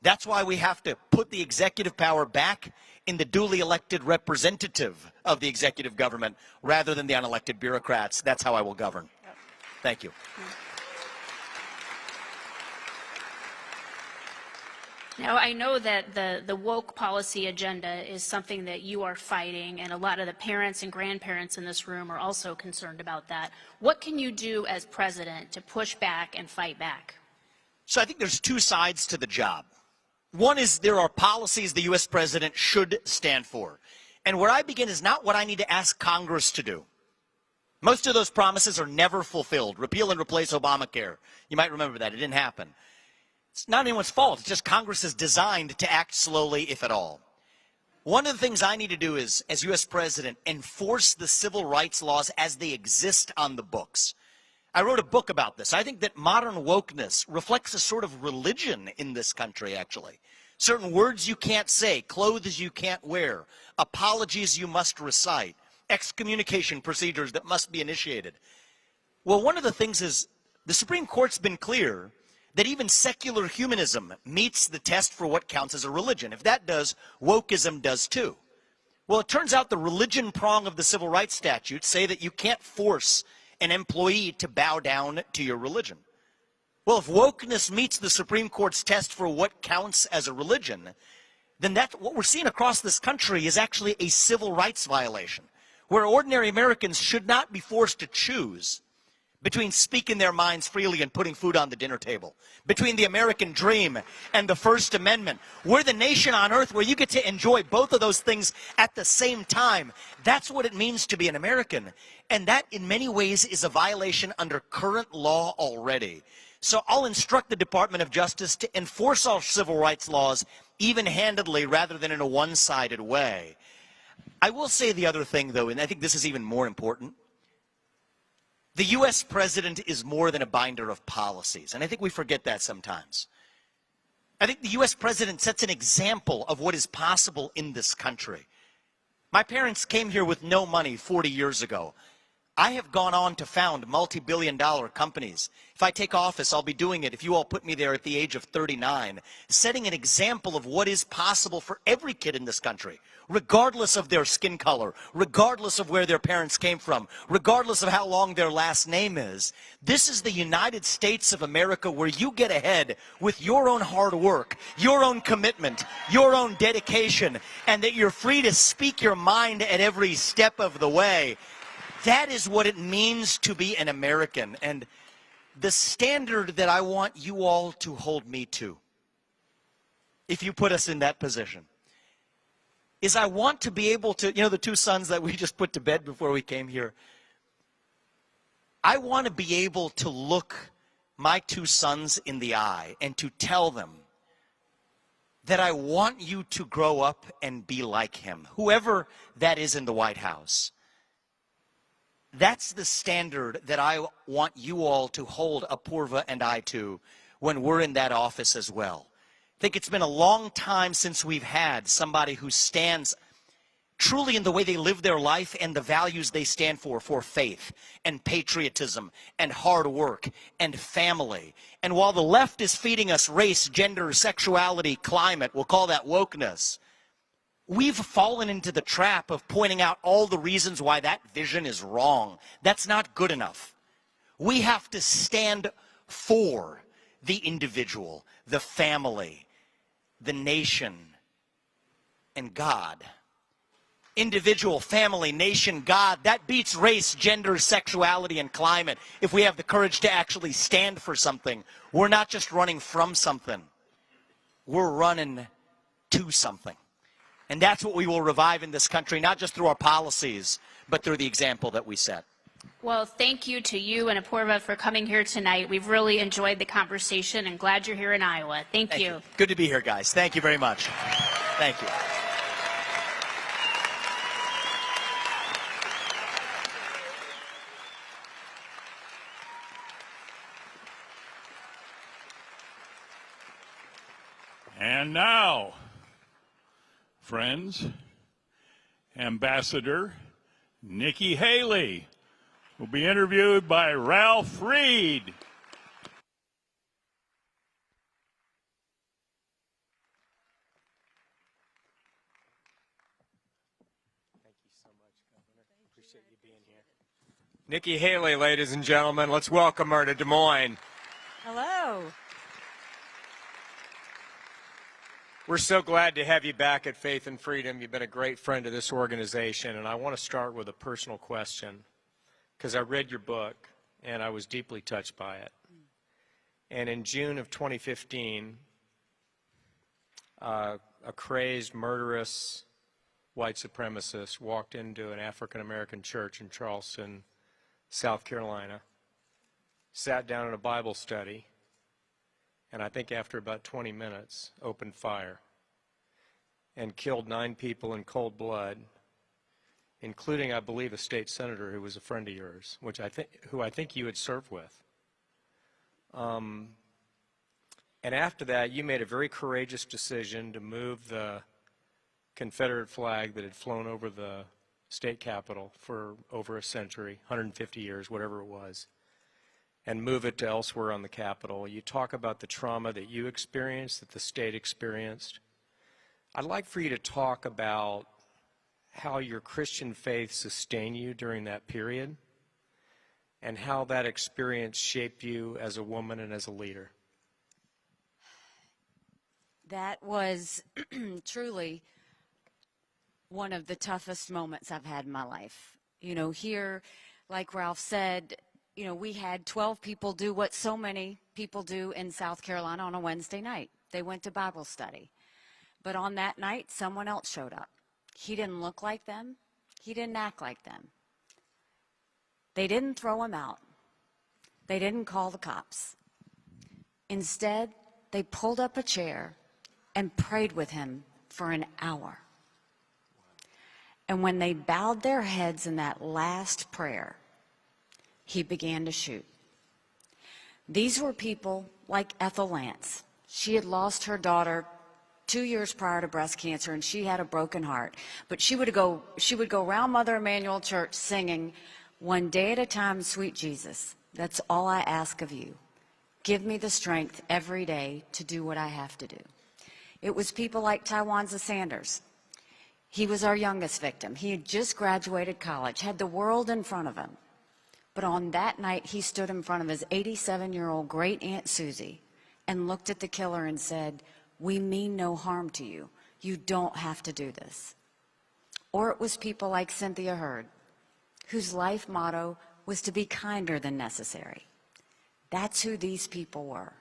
That's why we have to put the executive power back in the duly elected representative of the executive government rather than the unelected bureaucrats. That's how I will govern. Thank you. Now, I know that the woke policy agenda is something that you are fighting, and a lot of the parents and grandparents in this room are also concerned about that. What can you do as president to push back and fight back? So I think there's 2 sides to the job. One is there are policies the U.S. president should stand for. And where I begin is not what I need to ask Congress to do. Most of those promises are never fulfilled. Repeal and replace Obamacare. You might remember that. It didn't happen. It's not anyone's fault. It's just Congress is designed to act slowly, if at all. One of the things I need to do is, as U.S. President, enforce the civil rights laws as they exist on the books. I wrote a book about this. I think that modern wokeness reflects a sort of religion in this country, actually. Certain words you can't say, clothes you can't wear, apologies you must recite, excommunication procedures that must be initiated. Well, one of the things is the Supreme Court's been clear that even secular humanism meets the test for what counts as a religion. If that does, wokeism does too. Well, it turns out the religion prong of the civil rights statutes say that you can't force an employee to bow down to your religion. Well, if wokeness meets the Supreme Court's test for what counts as a religion, then what we're seeing across this country is actually a civil rights violation, where ordinary Americans should not be forced to choose between speaking their minds freely and putting food on the dinner table, between the American dream and the First Amendment. We're the nation on earth where you get to enjoy both of those things at the same time. That's what it means to be an American. And that, in many ways, is a violation under current law already. So I'll instruct the Department of Justice to enforce our civil rights laws even-handedly rather than in a one-sided way. I will say the other thing, though, and I think this is even more important. The U.S. president is more than a binder of policies, and I think we forget that sometimes. I think the U.S. president sets an example of what is possible in this country. My parents came here with no money 40 years ago. I have gone on to found multi-billion-dollar companies. If I take office, I'll be doing it if you all put me there at the age of 39, setting an example of what is possible for every kid in this country, regardless of their skin color, regardless of where their parents came from, regardless of how long their last name is. This is the United States of America where you get ahead with your own hard work, your own commitment, your own dedication, and that you're free to speak your mind at every step of the way. That is what it means to be an American, and the standard that I want you all to hold me to, if you put us in that position, is I want to be able to, the two sons that we just put to bed before we came here, I want to be able to look my two sons in the eye and to tell them that I want you to grow up and be like him, whoever that is in the White House. That's the standard that I want you all to hold Apurva and I to when we're in that office as well. I think it's been a long time since we've had somebody who stands truly in the way they live their life and the values they stand for faith and patriotism and hard work and family. And while the left is feeding us race, gender, sexuality, climate, we'll call that wokeness, we've fallen into the trap of pointing out all the reasons why that vision is wrong. That's not good enough. We have to stand for the individual, the family, the nation, and God. Individual, family, nation, God, that beats race, gender, sexuality, and climate. If we have the courage to actually stand for something, we're not just running from something. We're running to something. And that's what we will revive in this country, not just through our policies, but through the example that we set. Well, thank you to you and Apurva for coming here tonight. We've really enjoyed the conversation and glad you're here in Iowa. Thank you. Good to be here, guys. Thank you very much. Thank you. And now, friends, Ambassador Nikki Haley will be interviewed by Ralph Reed. Nikki Haley, ladies and gentlemen, let's welcome her to Des Moines. Hello. We're so glad to have you back at Faith and Freedom. You've been a great friend of this organization, and I want to start with a personal question because I read your book and I was deeply touched by it. And in June of 2015, a crazed, murderous white supremacist walked into an African-American church in Charleston, South Carolina, sat down in a Bible study, and I think after about 20 minutes, opened fire and killed 9 people in cold blood, including, I believe, a state senator who was a friend of yours, who I think you had served with. And after that, you made a very courageous decision to move the Confederate flag that had flown over the state capitol for over a century, 150 years, whatever it was, and move it to elsewhere on the Capitol. You talk about the trauma that you experienced, that the state experienced. I'd like for you to talk about how your Christian faith sustained you during that period and how that experience shaped you as a woman and as a leader. That was truly one of the toughest moments I've had in my life. You know, here, like Ralph said, you know, we had 12 people do what so many people do in South Carolina on a Wednesday night. They went to Bible study. But on that night, someone else showed up. He didn't look like them. He didn't act like them. They didn't throw him out. They didn't call the cops. Instead, they pulled up a chair and prayed with him for an hour. And when they bowed their heads in that last prayer, he began to shoot. These were people like Ethel Lance. She had lost her daughter 2 years prior to breast cancer, and she had a broken heart. But she would go around Mother Emanuel Church singing, "One day at a time, sweet Jesus, that's all I ask of you. Give me the strength every day to do what I have to do." It was people like Tywanza Sanders. He was our youngest victim. He had just graduated college, had the world in front of him. But on that night, he stood in front of his 87-year-old great-aunt Susie and looked at the killer and said, "We mean no harm to you. You don't have to do this." Or it was people like Cynthia Hurd, whose life motto was to be kinder than necessary. That's who these people were.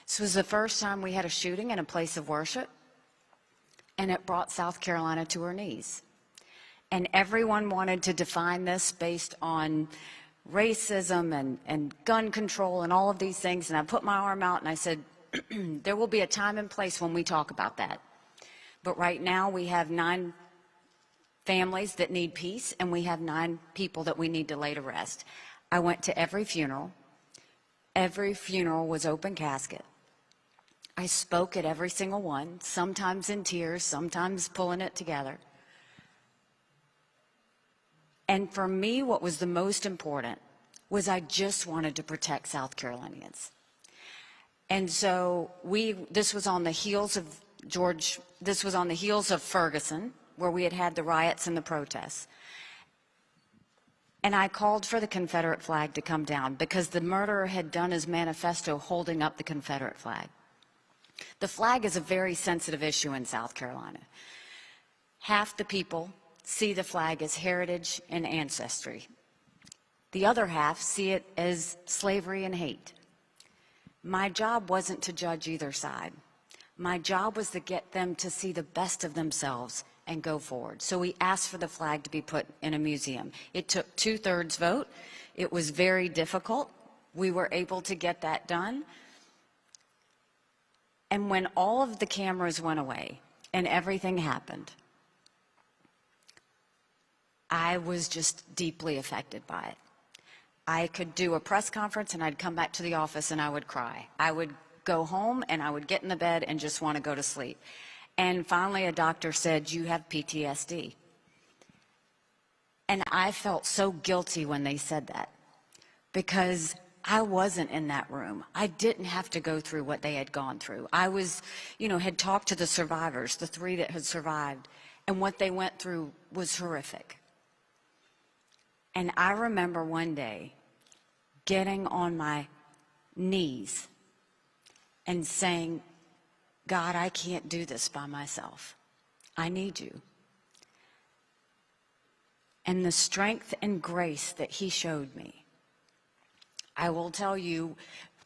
This was the first time we had a shooting in a place of worship, and it brought South Carolina to her knees. And everyone wanted to define this based on racism and gun control and all of these things. And I put my arm out and I said, there will be a time and place when we talk about that. But right now we have 9 families that need peace, and we have 9 people that we need to lay to rest. I went to every funeral. Every funeral was open casket. I spoke at every single one, sometimes in tears, sometimes pulling it together. And for me, what was the most important was I just wanted to protect South Carolinians. And so this was on the heels of Ferguson, where we had the riots and the protests. And I called for the Confederate flag to come down because the murderer had done his manifesto holding up the Confederate flag. The flag is a very sensitive issue in South Carolina. Half the people see the flag as heritage and ancestry. The other half see it as slavery and hate. My job wasn't to judge either side. My job was to get them to see the best of themselves and go forward. So we asked for the flag to be put in a museum. It took 2/3 vote. It was very difficult. We were able to get that done. And when all of the cameras went away and everything happened, I was just deeply affected by it. I could do a press conference and I'd come back to the office and I would cry. I would go home and I would get in the bed and just want to go to sleep. And finally a doctor said, "You have PTSD." And I felt so guilty when they said that because I wasn't in that room. I didn't have to go through what they had gone through. I was, had talked to the survivors, the 3 that had survived, and what they went through was horrific. And I remember one day getting on my knees and saying, "God, I can't do this by myself. I need you." And the strength and grace that he showed me, I will tell you,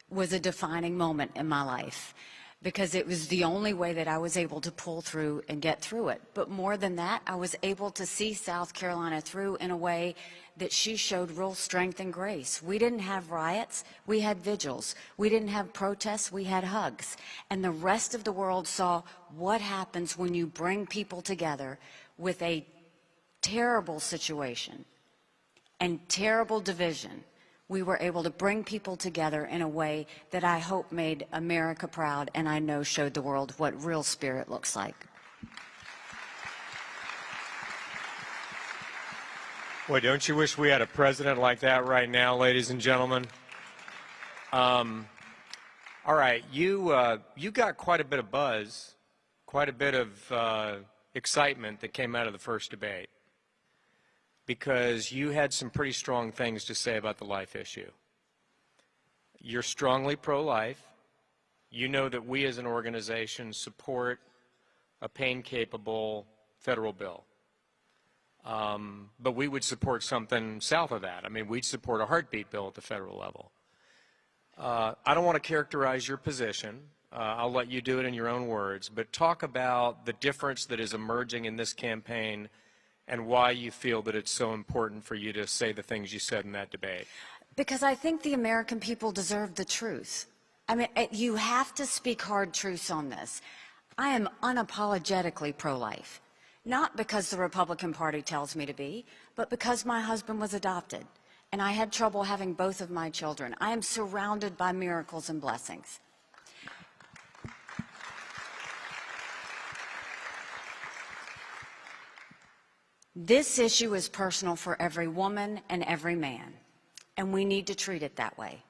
was a defining moment in my life. because it was the only way that I was able to pull through and get through it. But more than that, I was able to see South Carolina through in a way that she showed real strength and grace. We didn't have riots, we had vigils. We didn't have protests, we had hugs. And the rest of the world saw what happens when you bring people together with a terrible situation and terrible division. We were able to bring people together in a way that I hope made America proud, and I know showed the world what real spirit looks like. Boy, don't you wish we had a president like that right now, ladies and gentlemen? All right, you got quite a bit of buzz, quite a bit of excitement that came out of the first debate, because you had some pretty strong things to say about the life issue. You're strongly pro-life. You know that we as an organization support a pain-capable federal bill. But we would support something south of that. I mean, we'd support a heartbeat bill at the federal level. I don't want to characterize your position. I'll let you do it in your own words. But talk about the difference that is emerging in this campaign and why you feel that it's so important for you to say the things you said in that debate. Because I think the American people deserve the truth. I mean, you have to speak hard truths on this. I am unapologetically pro-life, not because the Republican Party tells me to be, but because my husband was adopted, and I had trouble having both of my children. I am surrounded by miracles and blessings. This issue is personal for every woman and every man, and we need to treat it that way.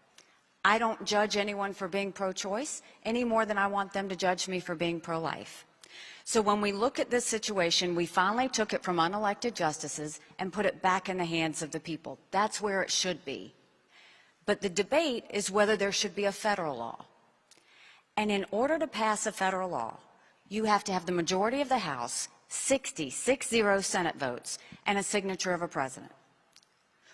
I don't judge anyone for being pro-choice any more than I want them to judge me for being pro-life. So when we look at this situation, we finally took it from unelected justices and put it back in the hands of the people. That's where it should be. But the debate is whether there should be a federal law. And in order to pass a federal law, you have to have the majority of the House, 60 Senate votes, and a signature of a president.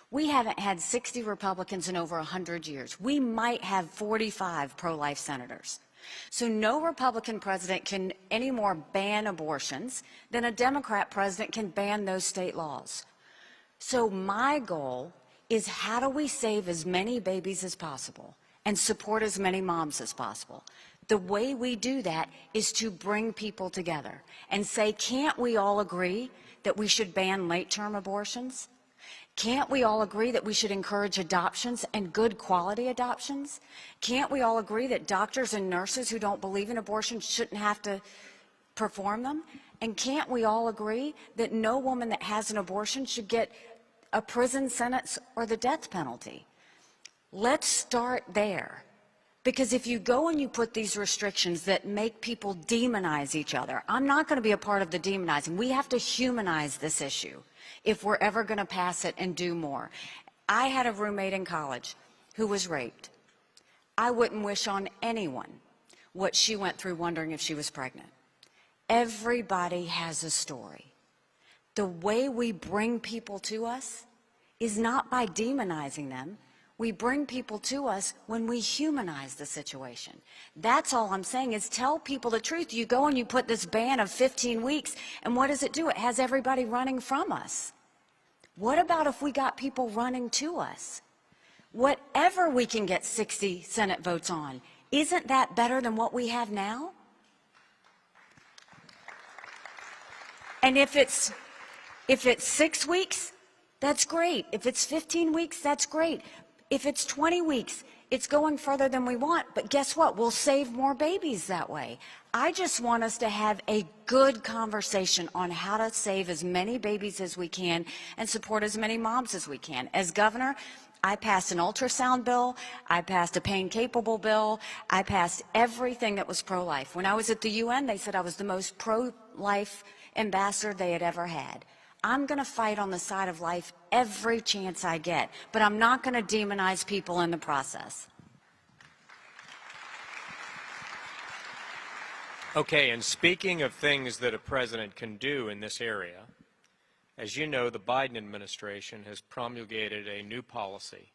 We haven't had 60 Republicans in over 100 years. We might have 45 pro-life senators. So no Republican president can anymore ban abortions than a Democrat president can ban those state laws. So my goal is, how do we save as many babies as possible and support as many moms as possible? The way we do that is to bring people together and say, can't we all agree that we should ban late-term abortions? Can't we all agree that we should encourage adoptions and good quality adoptions? Can't we all agree that doctors and nurses who don't believe in abortion shouldn't have to perform them? And can't we all agree that no woman that has an abortion should get a prison sentence or the death penalty? Let's start there. Because if you go and you put these restrictions that make people demonize each other, I'm not going to be a part of the demonizing. We have to humanize this issue if we're ever going to pass it and do more. I had a roommate in college who was raped. I wouldn't wish on anyone what she went through wondering if she was pregnant. Everybody has a story. The way we bring people to us is not by demonizing them. We bring people to us when we humanize the situation. That's all I'm saying, is tell people the truth. You go and you put this ban of 15 weeks, and what does it do? It has everybody running from us. What about if we got people running to us? Whatever we can get 60 Senate votes on, isn't that better than what we have now? And if it's 6 weeks, that's great. If it's 15 weeks, that's great. If it's 20 weeks, it's going further than we want, but guess what? We'll save more babies that way. I just want us to have a good conversation on how to save as many babies as we can and support as many moms as we can. As governor, I passed an ultrasound bill, I passed a pain-capable bill, I passed everything that was pro-life. When I was at the UN, they said I was the most pro-life ambassador they had ever had. I'm going to fight on the side of life every chance I get, but I'm not going to demonize people in the process. Okay, and speaking of things that a president can do in this area, as you know, the Biden administration has promulgated a new policy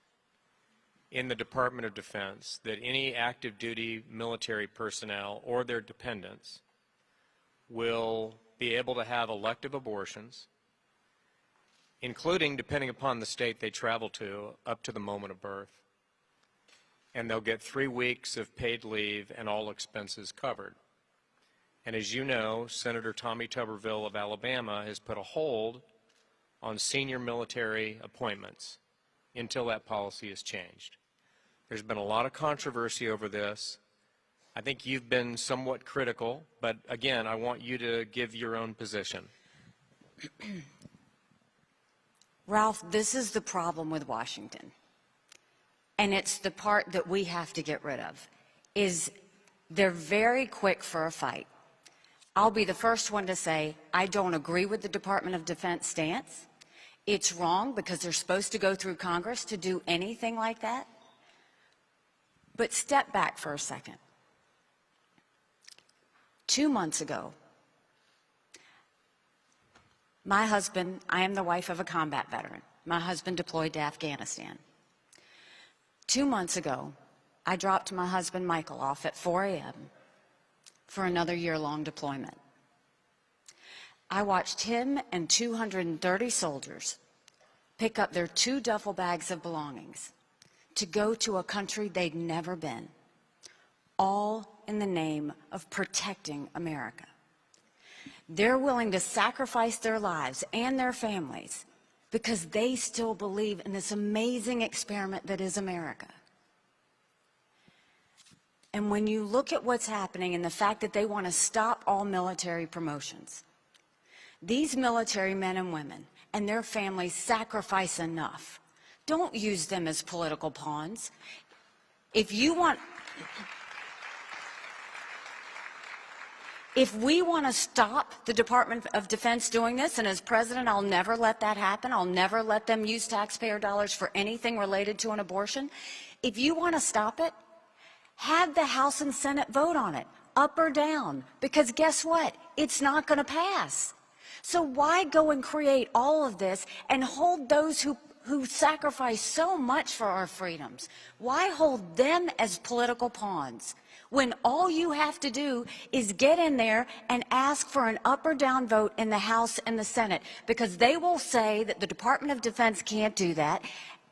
in the Department of Defense that any active duty military personnel or their dependents will be able to have elective abortions, including, depending upon the state they travel to, up to the moment of birth. And they'll get 3 weeks of paid leave and all expenses covered. And as you know, Senator Tommy Tuberville of Alabama has put a hold on senior military appointments until that policy is changed. There's been a lot of controversy over this. I think you've been somewhat critical, but again, I want you to give your own position. Ralph, this is the problem with Washington. And it's the part that we have to get rid of, is they're very quick for a fight. I'll be the first one to say, I don't agree with the Department of Defense stance. It's wrong because they're supposed to go through Congress to do anything like that. But step back for a second. 2 months ago, my husband, I am the wife of a combat veteran. My husband deployed to Afghanistan. 2 months ago, I dropped my husband Michael off at 4 a.m. for another year-long deployment. I watched him and 230 soldiers pick up their 2 duffel bags of belongings to go to a country they'd never been, all in the name of protecting America. They're willing to sacrifice their lives and their families because they still believe in this amazing experiment that is America. And when you look at what's happening and the fact that they want to stop all military promotions, these military men and women and their families sacrifice enough. Don't use them as political pawns. If we want to stop the Department of Defense doing this, and as president, I'll never let that happen. I'll never let them use taxpayer dollars for anything related to an abortion. If you want to stop it, have the House and Senate vote on it, up or down, because guess what? It's not going to pass. So why go and create all of this and hold those who sacrifice so much for our freedoms? Why hold them as political pawns when all you have to do is get in there and ask for an up or down vote in the House and the Senate? Because they will say that the Department of Defense can't do that,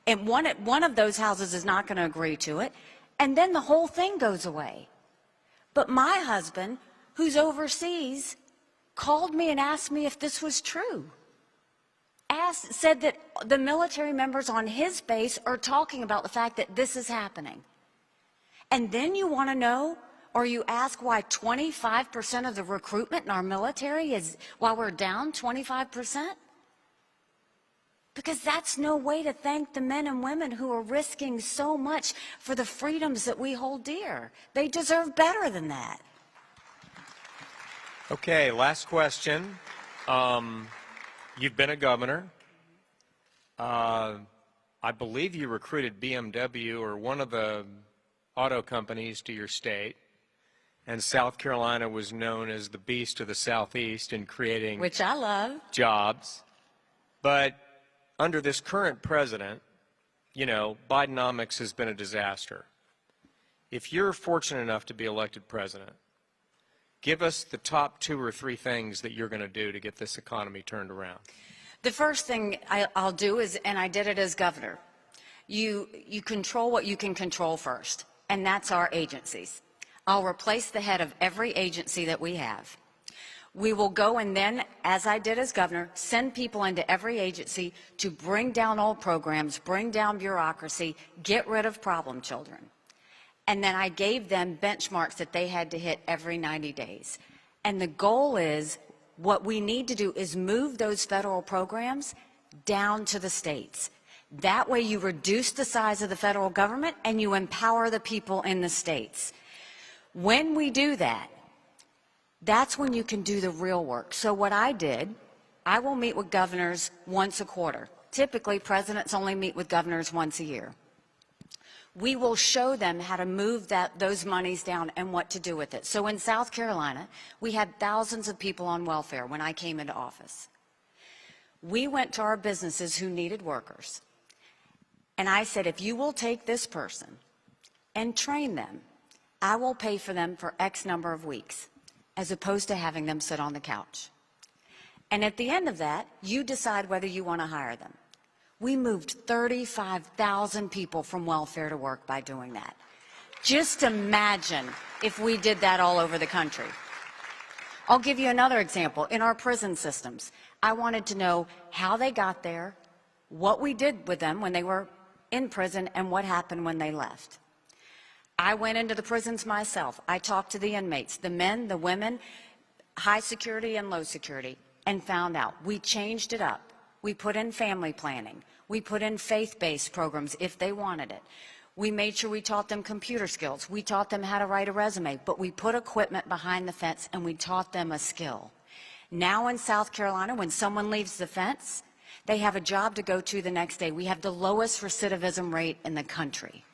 and one of those houses is not going to agree to it, and then the whole thing goes away. But my husband, who's overseas, called me and asked me if this was true. Said that the military members on his base are talking about the fact that this is happening. And then you want to know, or you ask why 25% of the recruitment in our military is, while we're down 25%? Because that's no way to thank the men and women who are risking so much for the freedoms that we hold dear. They deserve better than that. Okay, last question. You've been a governor. I believe you recruited BMW or one of the auto companies to your state, and South Carolina was known as the beast of the Southeast in creating, which I love, jobs. But under this current president, you know, Bidenomics has been a disaster. If you're fortunate enough to be elected president, give us the top 2 or 3 things that you're going to do to get this economy turned around. The first thing I'll do is, and I did it as governor, you control what you can control first, and that's our agencies. I'll replace the head of every agency that we have. We will go and then, as I did as governor, send people into every agency to bring down old programs, bring down bureaucracy, get rid of problem children. And then I gave them benchmarks that they had to hit every 90 days. And the goal is, what we need to do is move those federal programs down to the states. That way you reduce the size of the federal government and you empower the people in the states. When we do that, that's when you can do the real work. So what I did, I will meet with governors once a quarter. Typically, presidents only meet with governors once a year. We will show them how to move those monies down and what to do with it. So in South Carolina, we had thousands of people on welfare when I came into office. We went to our businesses who needed workers, And I said, if you will take this person and train them, I will pay for them for X number of weeks, as opposed to having them sit on the couch. And at the end of that, you decide whether you want to hire them. We moved 35,000 people from welfare to work by doing that. Just imagine if we did that all over the country. I'll give you another example. In our prison systems, I wanted to know how they got there, what we did with them when they were in prison, and what happened when they left. I went into the prisons myself. I talked to the inmates, the men, the women, high security and low security, and found out. We changed it up. We put in family planning. We put in faith-based programs if they wanted it. We made sure we taught them computer skills. We taught them how to write a resume, but we put equipment behind the fence and we taught them a skill. Now in South Carolina, when someone leaves the fence, they have a job to go to the next day. We have the lowest recidivism rate in the country.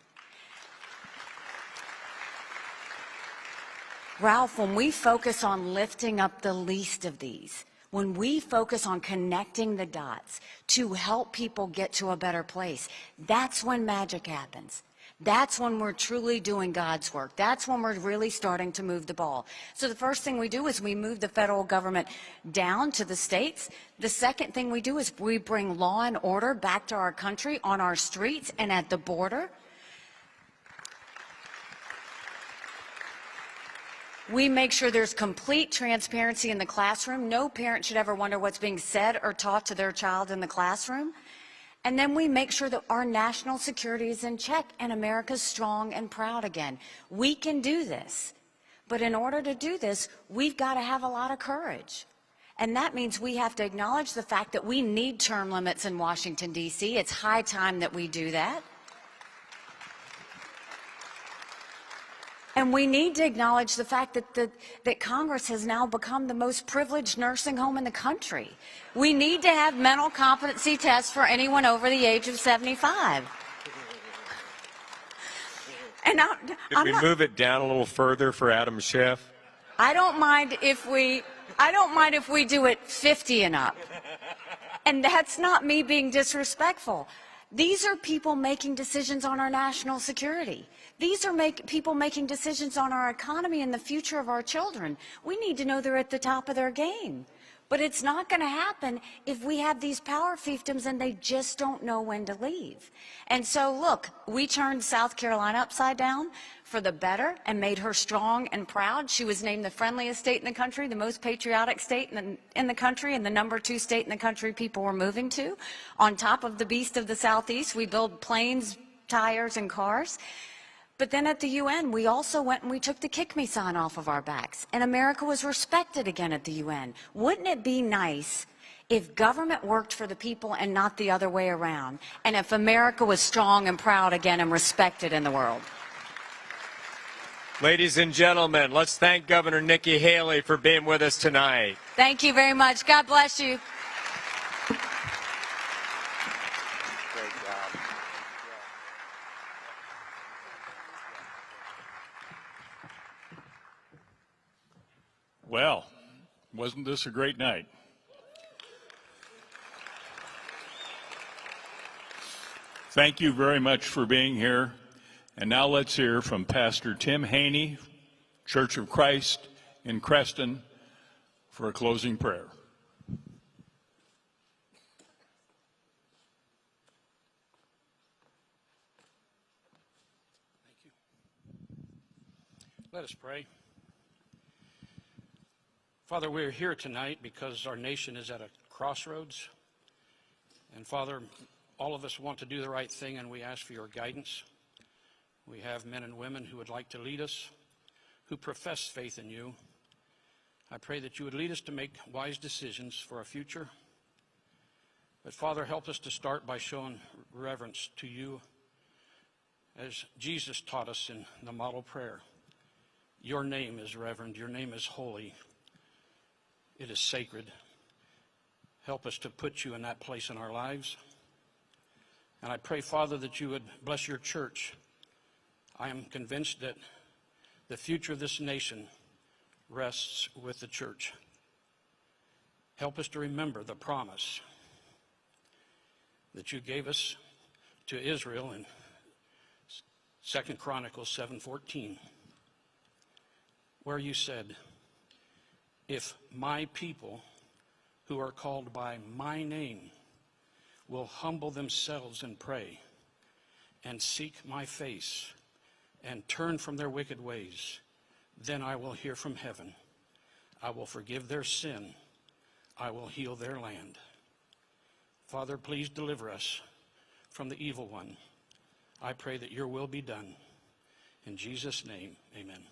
Ralph, when we focus on lifting up the least of these, when we focus on connecting the dots to help people get to a better place, that's when magic happens. That's when we're truly doing God's work. That's when we're really starting to move the ball. So the first thing we do is we move the federal government down to the states. The second thing we do is we bring law and order back to our country on our streets and at the border. We make sure there's complete transparency in the classroom. No parent should ever wonder what's being said or taught to their child in the classroom. And then we make sure that our national security is in check and America's strong and proud again. We can do this. But in order to do this, we've got to have a lot of courage. And that means we have to acknowledge the fact that we need term limits in Washington, D.C. It's high time that we do that. And we need to acknowledge the fact that Congress has now become the most privileged nursing home in the country. We need to have mental competency tests for anyone over the age of 75. And Could we move it down a little further for Adam Schiff? I don't mind if we do it 50 and up. And that's not me being disrespectful. These are people making decisions on our national security. These are people making decisions on our economy and the future of our children. We need to know they're at the top of their game. But it's not going to happen if we have these power fiefdoms and they just don't know when to leave. And so, look, we turned South Carolina upside down for the better and made her strong and proud. She was named the friendliest state in the country, the most patriotic state in the country, and the #2 state in the country people were moving to. On top of the beast of the Southeast, we build planes, tires, and cars. But then at the UN, we also went and we took the kick me sign off of our backs. And America was respected again at the UN. Wouldn't it be nice if government worked for the people and not the other way around? And if America was strong and proud again and respected in the world? Ladies and gentlemen, let's thank Governor Nikki Haley for being with us tonight. Thank you very much. God bless you. Well, wasn't this a great night? Thank you very much for being here. And now let's hear from Pastor Tim Haney, Church of Christ in Creston, for a closing prayer. Thank you. Let us pray. Father, we're here tonight because our nation is at a crossroads. And Father, all of us want to do the right thing, and we ask for your guidance. We have men and women who would like to lead us, who profess faith in you. I pray that you would lead us to make wise decisions for our future. But Father, help us to start by showing reverence to you as Jesus taught us in the model prayer. Your name is reverend, your name is holy. It is sacred. Help us to put you in that place in our lives. And I pray, Father, that you would bless your church. I am convinced that the future of this nation rests with the church. Help us to remember the promise that you gave us to Israel in 2 Chronicles 7:14, where you said, if my people who are called by my name will humble themselves and pray and seek my face and turn from their wicked ways, then I will hear from heaven. I will forgive their sin. I will heal their land. Father, please deliver us from the evil one. I pray that your will be done. In Jesus' name, amen.